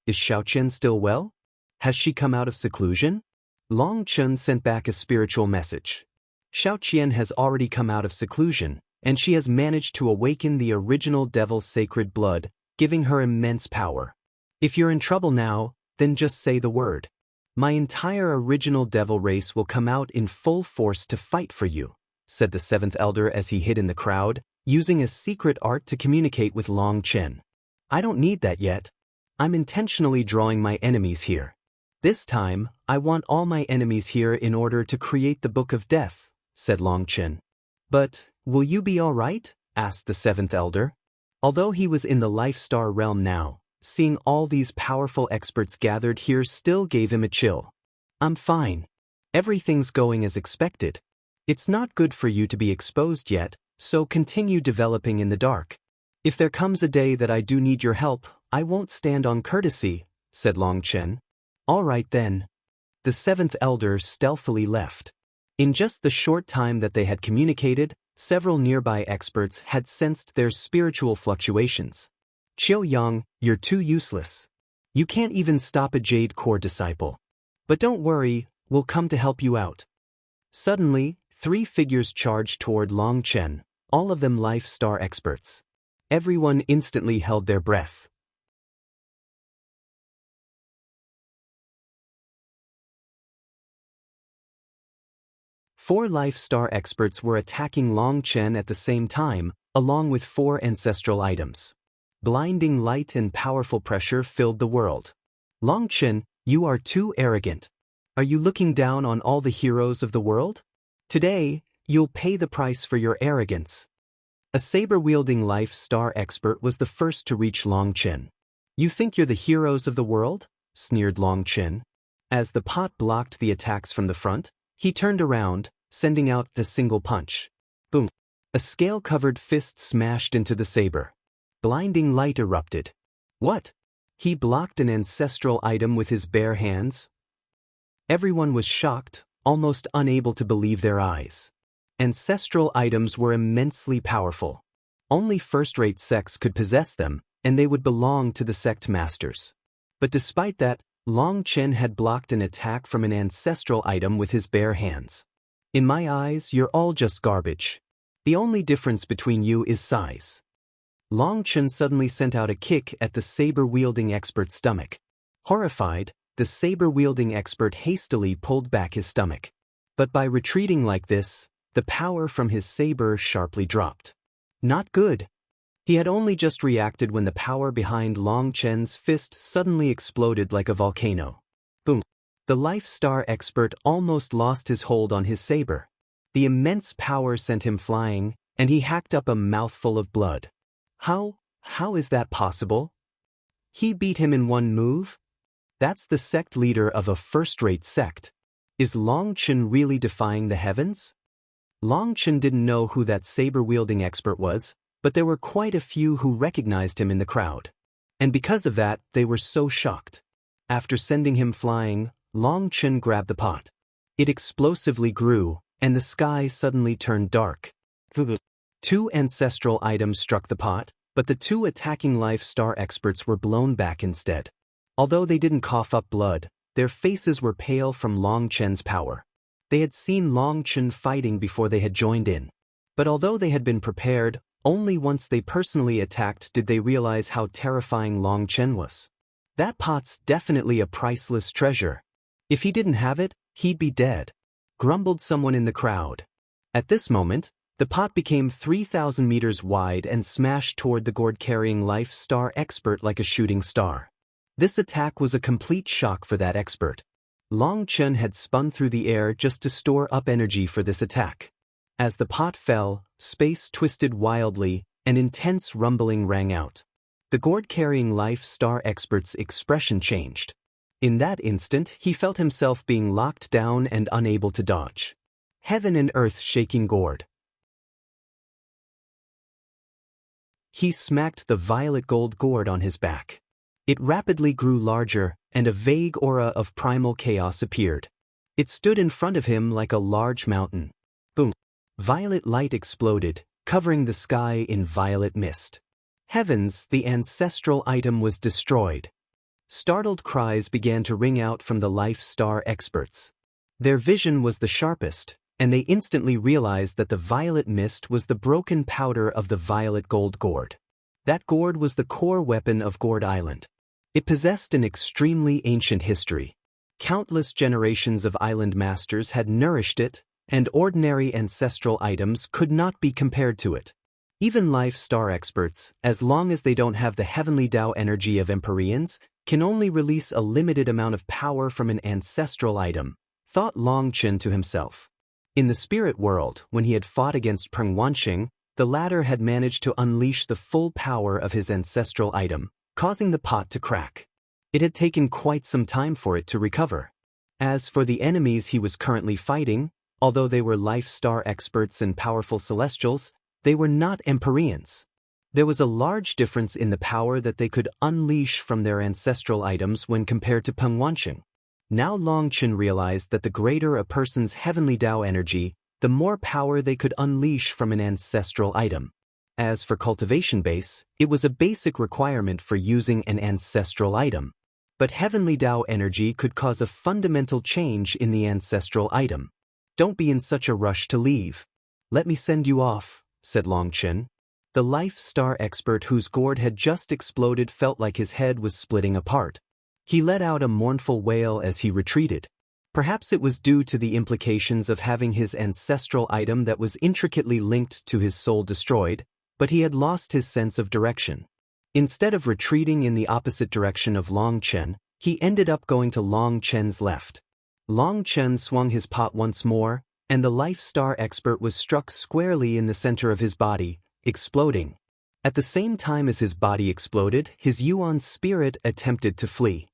Is Xiaoqian still well? Has she come out of seclusion?" Long Chen sent back a spiritual message. Xiaoqian has already come out of seclusion, and she has managed to awaken the original devil's sacred blood, giving her immense power. If you're in trouble now, then just say the word. My entire original devil race will come out in full force to fight for you, said the Seventh Elder as he hid in the crowd, using a secret art to communicate with Long Chen. I don't need that yet. I'm intentionally drawing my enemies here. This time, I want all my enemies here in order to create the Book of Death, said Long Chen. But, will you be all right? Asked the Seventh Elder. Although he was in the Life Star realm now, seeing all these powerful experts gathered here still gave him a chill. I'm fine. Everything's going as expected. It's not good for you to be exposed yet, so continue developing in the dark. If there comes a day that I do need your help, I won't stand on courtesy, said Long Chen. All right then. The Seventh Elder stealthily left. In just the short time that they had communicated, several nearby experts had sensed their spiritual fluctuations. Qiu Yang, you're too useless. You can't even stop a Jade Core disciple. But don't worry, we'll come to help you out. Suddenly, 3 figures charged toward Long Chen, all of them Life Star experts. Everyone instantly held their breath. Four Life Star experts were attacking Long Chen at the same time, along with 4 ancestral items. Blinding light and powerful pressure filled the world. Long Chen, you are too arrogant. Are you looking down on all the heroes of the world? Today, you'll pay the price for your arrogance. A saber-wielding Life Star expert was the first to reach Long Chen. You think you're the heroes of the world? Sneered Long Chen. As the pot blocked the attacks from the front, he turned around, sending out the single punch. Boom! A scale-covered fist smashed into the saber. Blinding light erupted. What? He blocked an ancestral item with his bare hands? Everyone was shocked, almost unable to believe their eyes. Ancestral items were immensely powerful. Only first-rate sects could possess them, and they would belong to the sect masters. But despite that, Long Chen had blocked an attack from an ancestral item with his bare hands. In my eyes, you're all just garbage. The only difference between you is size. Long Chen suddenly sent out a kick at the saber-wielding expert's stomach. Horrified, the saber-wielding expert hastily pulled back his stomach. But by retreating like this, the power from his saber sharply dropped. Not good. He had only just reacted when the power behind Long Chen's fist suddenly exploded like a volcano. Boom. The Life Star expert almost lost his hold on his saber. The immense power sent him flying, and he hacked up a mouthful of blood. How is that possible? He beat him in one move? That's the sect leader of a first-rate sect. Is Long Chen really defying the heavens? Long Chen didn't know who that saber-wielding expert was, but there were quite a few who recognized him in the crowd. And because of that, they were so shocked. After sending him flying, Long Chen grabbed the pot. It explosively grew, and the sky suddenly turned dark. 2 ancestral items struck the pot, but the 2 attacking Life Star experts were blown back instead. Although they didn't cough up blood, their faces were pale from Long Chen's power. They had seen Long Chen fighting before they had joined in. But although they had been prepared, only once they personally attacked did they realize how terrifying Long Chen was. That pot's definitely a priceless treasure. If he didn't have it, he'd be dead, grumbled someone in the crowd. At this moment, the pot became 3,000 meters wide and smashed toward the gourd-carrying Life Star expert like a shooting star. This attack was a complete shock for that expert. Long Chen had spun through the air just to store up energy for this attack. As the pot fell, space twisted wildly, and intense rumbling rang out. The gourd-carrying Life Star expert's expression changed. In that instant, he felt himself being locked down and unable to dodge. Heaven and earth shaking gourd. He smacked the violet gold gourd on his back. It rapidly grew larger, and a vague aura of primal chaos appeared. It stood in front of him like a large mountain. Boom! Violet light exploded, covering the sky in violet mist. Heavens, the ancestral item was destroyed. Startled cries began to ring out from the Life Star experts. Their vision was the sharpest, and they instantly realized that the violet mist was the broken powder of the violet gold gourd. That gourd was the core weapon of Gourd Island. It possessed an extremely ancient history. Countless generations of island masters had nourished it, and ordinary ancestral items could not be compared to it. Even Life Star experts, as long as they don't have the heavenly Tao energy of Empyreans, can only release a limited amount of power from an ancestral item, thought Long Chen to himself. In the spirit world, when he had fought against Peng Wanxing, the latter had managed to unleash the full power of his ancestral item, causing the pot to crack. It had taken quite some time for it to recover. As for the enemies he was currently fighting, although they were Life Star experts and powerful celestials, they were not Empyreans. There was a large difference in the power that they could unleash from their ancestral items when compared to Peng Wanxing. Now Long Chen realized that the greater a person's heavenly Tao energy, the more power they could unleash from an ancestral item. As for cultivation base, it was a basic requirement for using an ancestral item. But heavenly Tao energy could cause a fundamental change in the ancestral item. Don't be in such a rush to leave. Let me send you off, said Long Chen. The Life Star expert whose gourd had just exploded felt like his head was splitting apart. He let out a mournful wail as he retreated. Perhaps it was due to the implications of having his ancestral item that was intricately linked to his soul destroyed, but he had lost his sense of direction. Instead of retreating in the opposite direction of Long Chen, he ended up going to Long Chen's left. Long Chen swung his pot once more, and the Life Star expert was struck squarely in the center of his body, exploding. At the same time as his body exploded, his Yuan spirit attempted to flee.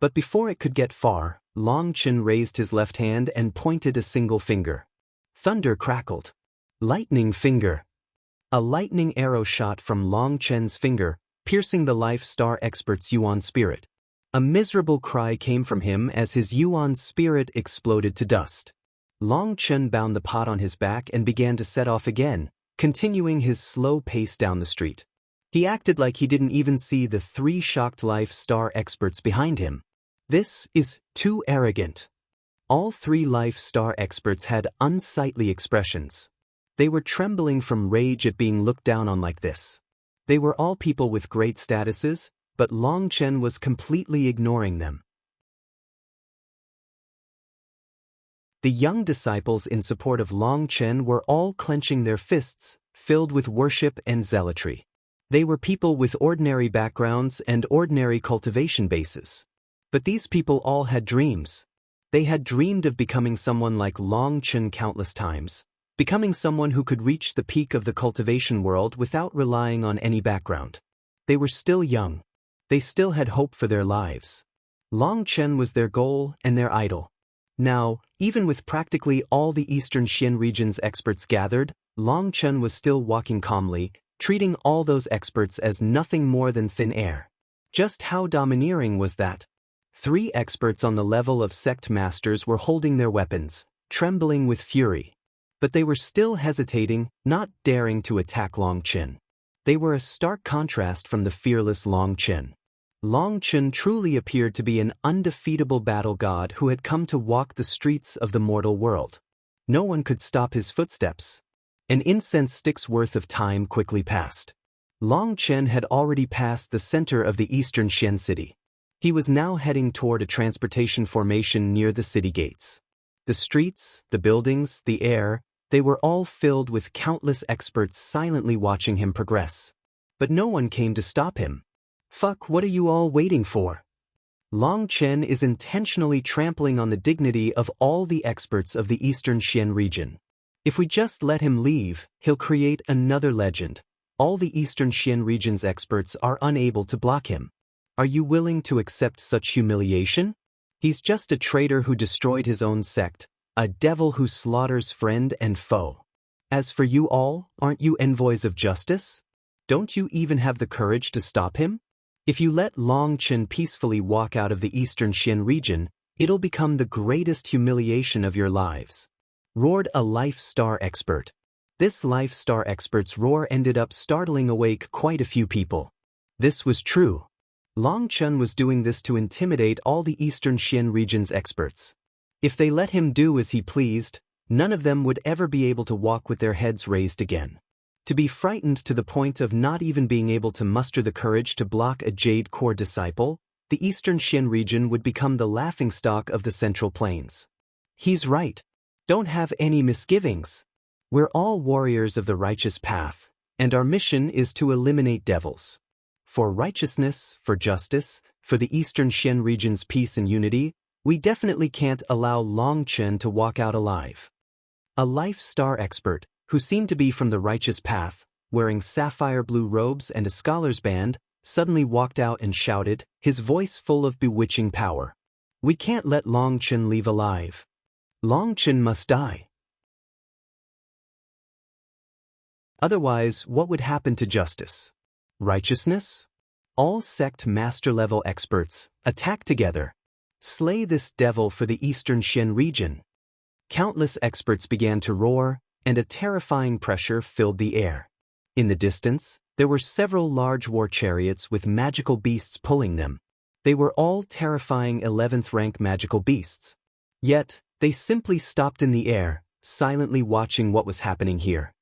But before it could get far, Long Chen raised his left hand and pointed a single finger. Thunder crackled. Lightning finger. A lightning arrow shot from Long Chen's finger, piercing the Life Star expert's Yuan spirit. A miserable cry came from him as his Yuan spirit exploded to dust. Long Chen bound the pot on his back and began to set off again, continuing his slow pace down the street. He acted like he didn't even see the 3 shocked Life Star experts behind him. This is too arrogant. All 3 Life Star experts had unsightly expressions. They were trembling from rage at being looked down on like this. They were all people with great statuses, but Long Chen was completely ignoring them. The young disciples in support of Long Chen were all clenching their fists, filled with worship and zealotry. They were people with ordinary backgrounds and ordinary cultivation bases. But these people all had dreams. They had dreamed of becoming someone like Long Chen countless times, becoming someone who could reach the peak of the cultivation world without relying on any background. They were still young. They still had hope for their lives. Long Chen was their goal and their idol. Now, even with practically all the Eastern Xian region's experts gathered, Long Chen was still walking calmly, treating all those experts as nothing more than thin air. Just how domineering was that? 3 experts on the level of sect masters were holding their weapons, trembling with fury. But they were still hesitating, not daring to attack Long Chen. They were a stark contrast from the fearless Long Chen. Long Chen truly appeared to be an undefeatable battle god who had come to walk the streets of the mortal world. No one could stop his footsteps. An incense stick's worth of time quickly passed. Long Chen had already passed the center of the eastern Xian city. He was now heading toward a transportation formation near the city gates. The streets, the buildings, the air, they were all filled with countless experts silently watching him progress. But no one came to stop him. Fuck, what are you all waiting for? Long Chen is intentionally trampling on the dignity of all the experts of the eastern Xian region. If we just let him leave, he'll create another legend. All the eastern Xian region's experts are unable to block him. Are you willing to accept such humiliation? He's just a traitor who destroyed his own sect, a devil who slaughters friend and foe. As for you all, aren't you envoys of justice? Don't you even have the courage to stop him? If you let Long Chen peacefully walk out of the eastern Xian region, it'll become the greatest humiliation of your lives. Roared a Life Star expert. This Life Star expert's roar ended up startling awake quite a few people. This was true. Long Chen was doing this to intimidate all the eastern Xian region's experts. If they let him do as he pleased, none of them would ever be able to walk with their heads raised again. To be frightened to the point of not even being able to muster the courage to block a Jade Core disciple, the eastern Xian region would become the laughingstock of the Central Plains. He's right. Don't have any misgivings. We're all warriors of the righteous path, and our mission is to eliminate devils. For righteousness, for justice, for the eastern Xian region's peace and unity, we definitely can't allow Long Chen to walk out alive. A Life Star expert, who seemed to be from the righteous path, wearing sapphire blue robes and a scholar's band, suddenly walked out and shouted, his voice full of bewitching power. We can't let Long Chen leave alive. Long Chen must die. Otherwise, what would happen to justice? Righteousness? All sect master-level experts, attack together. Slay this devil for the eastern Xian region. Countless experts began to roar, and a terrifying pressure filled the air. In the distance, there were several large war chariots with magical beasts pulling them. They were all terrifying 11th rank magical beasts. Yet, they simply stopped in the air, silently watching what was happening here.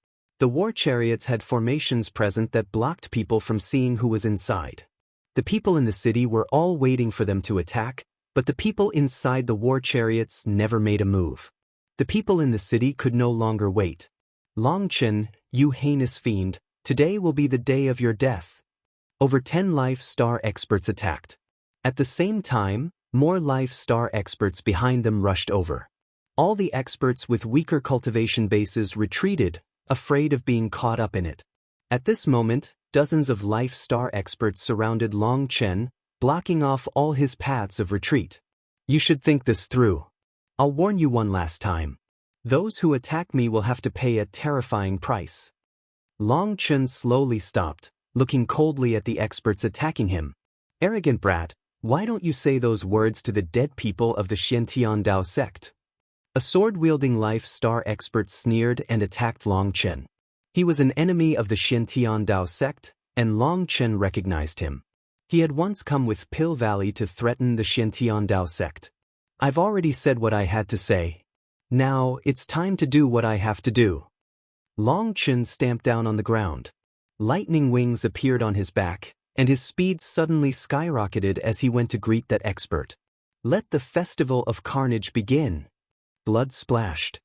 The war chariots had formations present that blocked people from seeing who was inside. The people in the city were all waiting for them to attack, but the people inside the war chariots never made a move. The people in the city could no longer wait. Long Chen, you heinous fiend, today will be the day of your death. Over 10 Life Star experts attacked. At the same time, more Life Star experts behind them rushed over. All the experts with weaker cultivation bases retreated, afraid of being caught up in it. At this moment, dozens of Life Star experts surrounded Long Chen, blocking off all his paths of retreat. You should think this through. I'll warn you one last time. Those who attack me will have to pay a terrifying price. Long Chen slowly stopped, looking coldly at the experts attacking him. Arrogant brat, why don't you say those words to the dead people of the Xiantian Dao sect? A sword-wielding Life Star expert sneered and attacked Long Chen. He was an enemy of the Xiantian Dao sect, and Long Chen recognized him. He had once come with Pill Valley to threaten the Xiantian Dao sect. I've already said what I had to say. Now, it's time to do what I have to do. Long Chen stamped down on the ground. Lightning wings appeared on his back, and his speed suddenly skyrocketed as he went to greet that expert. Let the festival of carnage begin. Blood splashed.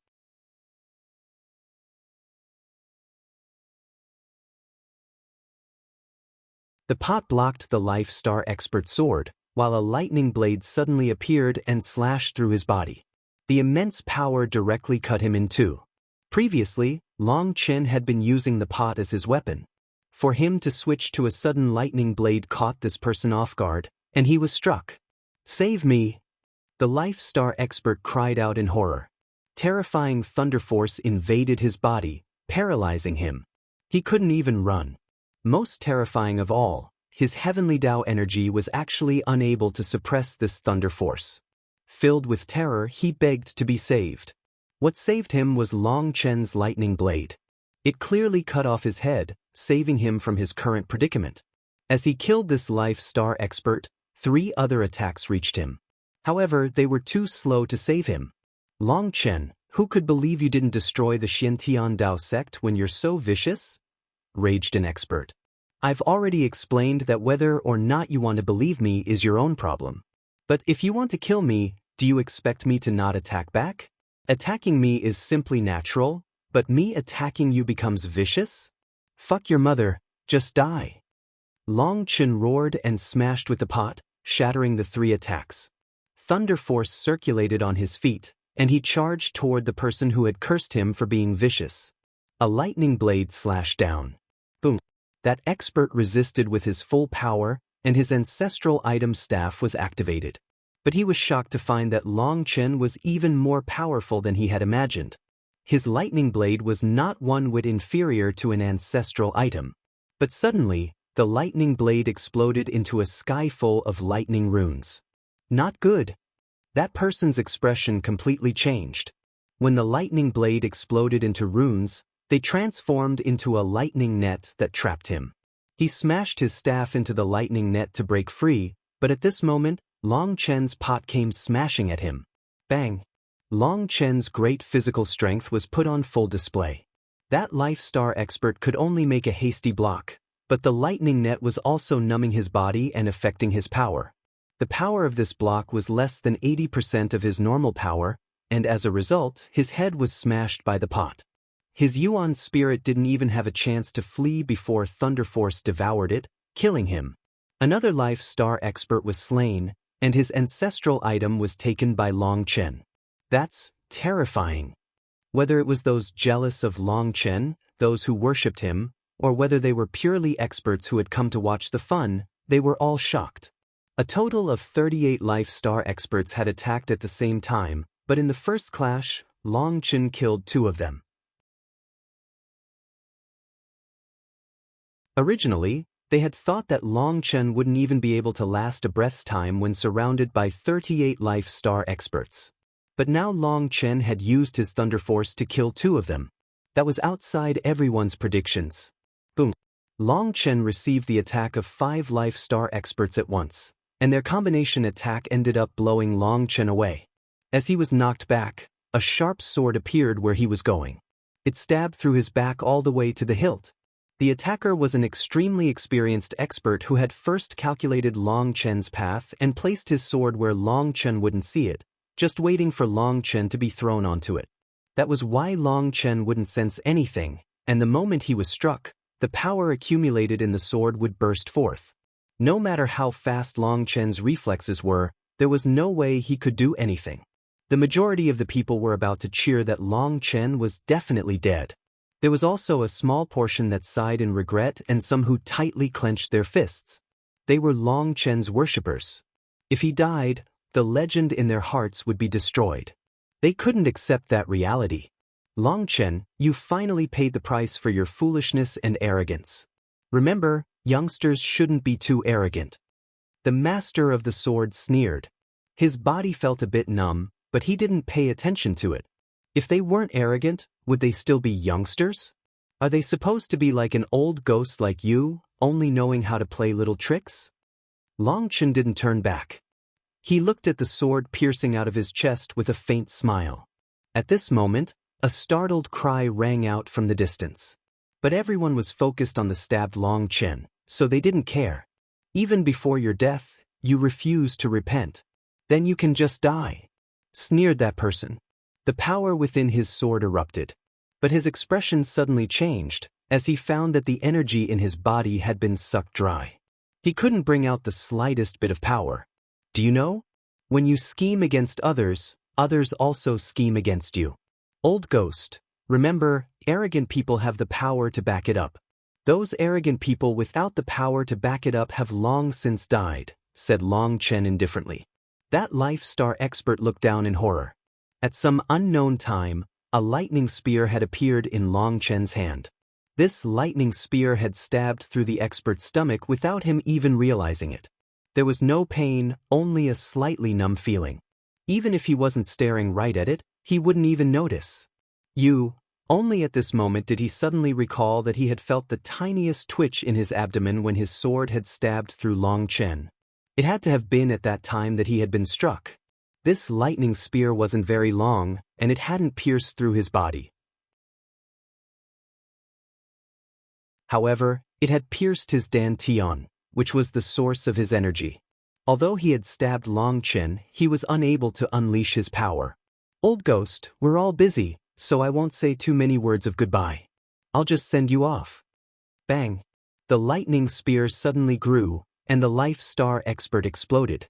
The pot blocked the Life Star expert's sword, while a lightning blade suddenly appeared and slashed through his body. The immense power directly cut him in two. Previously, Long Chen had been using the pot as his weapon. For him to switch to a sudden lightning blade caught this person off guard, and he was struck. Save me! The Life Star expert cried out in horror. Terrifying thunder force invaded his body, paralyzing him. He couldn't even run. Most terrifying of all, his heavenly Dao energy was actually unable to suppress this thunder force. Filled with terror, he begged to be saved. What saved him was Long Chen's lightning blade. It clearly cut off his head, saving him from his current predicament. As he killed this Life Star expert, 3 other attacks reached him. However, they were too slow to save him. Long Chen, Who could believe you didn't destroy the Xiantian Dao sect when you're so vicious? Raged an expert. I've already explained that whether or not you want to believe me is your own problem. But if you want to kill me, do you expect me to not attack back? Attacking me is simply natural, but me attacking you becomes vicious? Fuck your mother, just die. Long Chen roared and smashed with the pot, shattering the 3 attacks. Thunder force circulated on his feet, and he charged toward the person who had cursed him for being vicious. A lightning blade slashed down. Boom. That expert resisted with his full power, and his ancestral item staff was activated. But he was shocked to find that Long Chen was even more powerful than he had imagined. His lightning blade was not one whit inferior to an ancestral item. But suddenly, the lightning blade exploded into a sky full of lightning runes. Not good. That person's expression completely changed. When the lightning blade exploded into runes, they transformed into a lightning net that trapped him. He smashed his staff into the lightning net to break free, but at this moment, Long Chen's pot came smashing at him. Bang! Long Chen's great physical strength was put on full display. That Life Star expert could only make a hasty block, but the lightning net was also numbing his body and affecting his power. The power of this block was less than 80% of his normal power, and as a result, his head was smashed by the pot. His Yuan spirit didn't even have a chance to flee before Thunder Force devoured it, killing him. Another Life Star expert was slain, and his ancestral item was taken by Long Chen. That's terrifying. Whether it was those jealous of Long Chen, those who worshipped him, or whether they were purely experts who had come to watch the fun, they were all shocked. A total of 38 Life Star experts had attacked at the same time, but in the first clash, Long Chen killed 2 of them. Originally, they had thought that Long Chen wouldn't even be able to last a breath's time when surrounded by 38 Life Star experts. But now Long Chen had used his Thunder Force to kill 2 of them. That was outside everyone's predictions. Boom. Long Chen received the attack of 5 Life Star experts at once, and their combination attack ended up blowing Long Chen away. As he was knocked back, a sharp sword appeared where he was going. It stabbed through his back all the way to the hilt. The attacker was an extremely experienced expert who had first calculated Long Chen's path and placed his sword where Long Chen wouldn't see it, just waiting for Long Chen to be thrown onto it. That was why Long Chen wouldn't sense anything, and the moment he was struck, the power accumulated in the sword would burst forth. No matter how fast Long Chen's reflexes were, there was no way he could do anything. The majority of the people were about to cheer that Long Chen was definitely dead. There was also a small portion that sighed in regret and some who tightly clenched their fists. They were Long Chen's worshippers. If he died, the legend in their hearts would be destroyed. They couldn't accept that reality. Long Chen, you finally paid the price for your foolishness and arrogance. Remember, youngsters shouldn't be too arrogant. The master of the sword sneered. His body felt a bit numb, but he didn't pay attention to it. If they weren't arrogant, would they still be youngsters? Are they supposed to be like an old ghost like you, only knowing how to play little tricks? Long Chen didn't turn back. He looked at the sword piercing out of his chest with a faint smile. At this moment, a startled cry rang out from the distance. But everyone was focused on the stabbed Long Chen, so they didn't care. Even before your death, you refused to repent. Then you can just die. Sneered that person. The power within his sword erupted. But his expression suddenly changed, as he found that the energy in his body had been sucked dry. He couldn't bring out the slightest bit of power. Do you know? When you scheme against others, others also scheme against you. Old ghost, remember, arrogant people have the power to back it up. Those arrogant people without the power to back it up have long since died, said Long Chen indifferently. That Life Star expert looked down in horror. At some unknown time, a lightning spear had appeared in Long Chen's hand. This lightning spear had stabbed through the expert's stomach without him even realizing it. There was no pain, only a slightly numb feeling. Even if he wasn't staring right at it, he wouldn't even notice. Only at this moment did he suddenly recall that he had felt the tiniest twitch in his abdomen when his sword had stabbed through Long Chen. It had to have been at that time that he had been struck. This lightning spear wasn't very long, and it hadn't pierced through his body. However, it had pierced his dantian, which was the source of his energy. Although he had stabbed Long Chen, he was unable to unleash his power. "Old ghost, we're all busy, so I won't say too many words of goodbye. I'll just send you off." Bang! The lightning spear suddenly grew, and the Life Star expert exploded.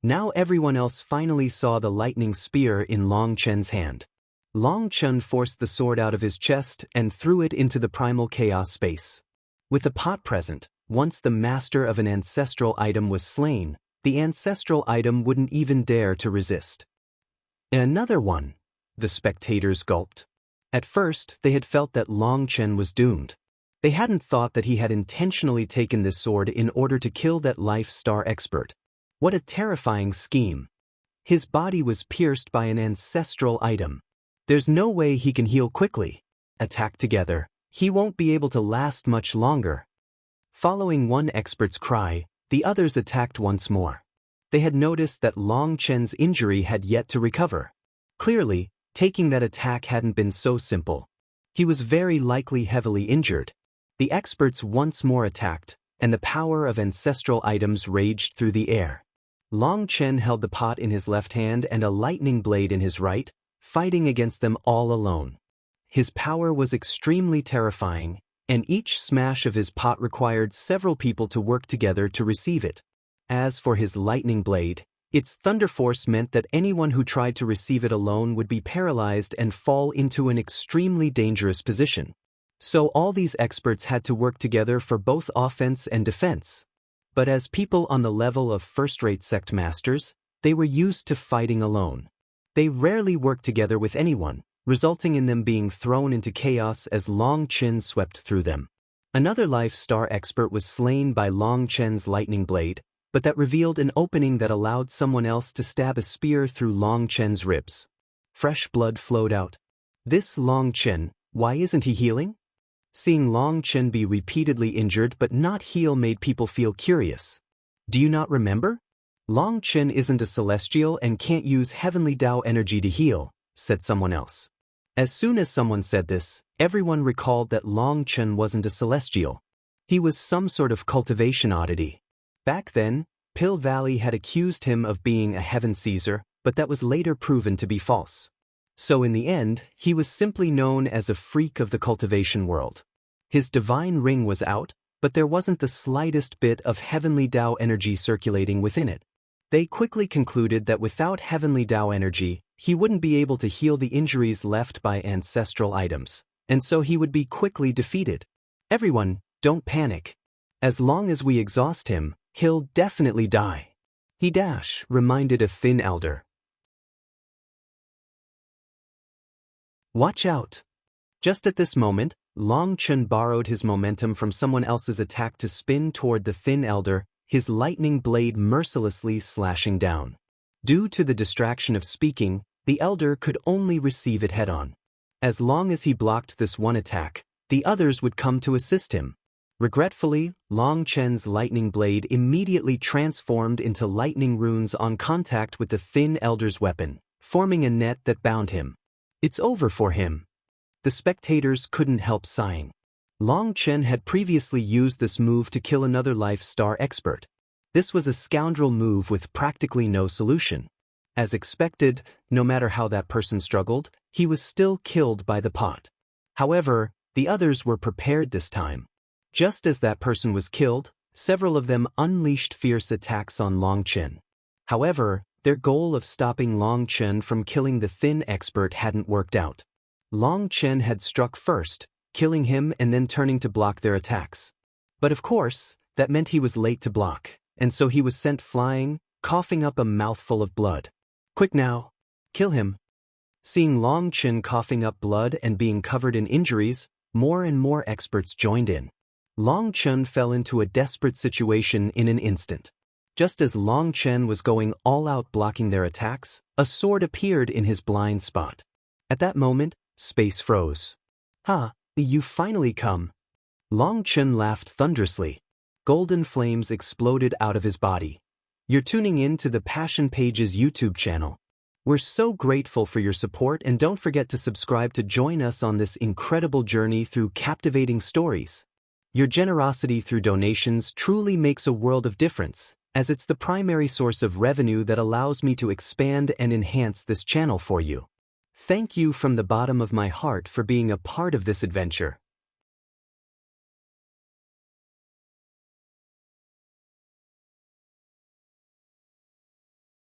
Now everyone else finally saw the lightning spear in Long Chen's hand. Long Chen forced the sword out of his chest and threw it into the primal chaos space. With the pot present, once the master of an ancestral item was slain, the ancestral item wouldn't even dare to resist. "Another one," the spectators gulped. At first, they had felt that Long Chen was doomed. They hadn't thought that he had intentionally taken this sword in order to kill that Life Star expert. What a terrifying scheme. His body was pierced by an ancestral item. There's no way he can heal quickly. Attack together, he won't be able to last much longer. Following one expert's cry, the others attacked once more. They had noticed that Long Chen's injury had yet to recover. Clearly, taking that attack hadn't been so simple. He was very likely heavily injured. The experts once more attacked, and the power of ancestral items raged through the air. Long Chen held the pot in his left hand and a lightning blade in his right, fighting against them all alone. His power was extremely terrifying, and each smash of his pot required several people to work together to receive it. As for his lightning blade, its thunder force meant that anyone who tried to receive it alone would be paralyzed and fall into an extremely dangerous position. So all these experts had to work together for both offense and defense. But as people on the level of first-rate sect masters, they were used to fighting alone. They rarely worked together with anyone, resulting in them being thrown into chaos as Long Chen swept through them. Another Life Star expert was slain by Long Chen's lightning blade, but that revealed an opening that allowed someone else to stab a spear through Long Chen's ribs. Fresh blood flowed out. This Long Chen, why isn't he healing? Seeing Long Chen be repeatedly injured but not heal made people feel curious. Do you not remember? Long Chen isn't a celestial and can't use heavenly Tao energy to heal, said someone else. As soon as someone said this, everyone recalled that Long Chen wasn't a celestial. He was some sort of cultivation oddity. Back then, Pill Valley had accused him of being a heaven Caesar, but that was later proven to be false. So in the end, he was simply known as a freak of the cultivation world. His divine ring was out, but there wasn't the slightest bit of heavenly Tao energy circulating within it. They quickly concluded that without heavenly Tao energy, he wouldn't be able to heal the injuries left by ancestral items, and so he would be quickly defeated. Everyone, don't panic. As long as we exhaust him, he'll definitely die. He reminded a thin elder. Watch out. Just at this moment, Long Chen borrowed his momentum from someone else's attack to spin toward the thin elder, his lightning blade mercilessly slashing down. Due to the distraction of speaking, the elder could only receive it head-on. As long as he blocked this one attack, the others would come to assist him. Regretfully, Long Chen's lightning blade immediately transformed into lightning runes on contact with the thin elder's weapon, forming a net that bound him. It's over for him. The spectators couldn't help sighing. Long Chen had previously used this move to kill another Life Star expert. This was a scoundrel move with practically no solution. As expected, no matter how that person struggled, he was still killed by the pot. However, the others were prepared this time. Just as that person was killed, several of them unleashed fierce attacks on Long Chen. However, their goal of stopping Long Chen from killing the thin expert hadn't worked out. Long Chen had struck first, killing him and then turning to block their attacks. But of course, that meant he was late to block, and so he was sent flying, coughing up a mouthful of blood. Quick now! Kill him! Seeing Long Chen coughing up blood and being covered in injuries, more and more experts joined in. Long Chen fell into a desperate situation in an instant. Just as Long Chen was going all out blocking their attacks, a sword appeared in his blind spot. At that moment, space froze. You finally come. Long Chen laughed thunderously. Golden flames exploded out of his body. You're tuning in to the Passion Page's YouTube channel. We're so grateful for your support, and don't forget to subscribe to join us on this incredible journey through captivating stories. Your generosity through donations truly makes a world of difference, as it's the primary source of revenue that allows me to expand and enhance this channel for you. Thank you from the bottom of my heart for being a part of this adventure.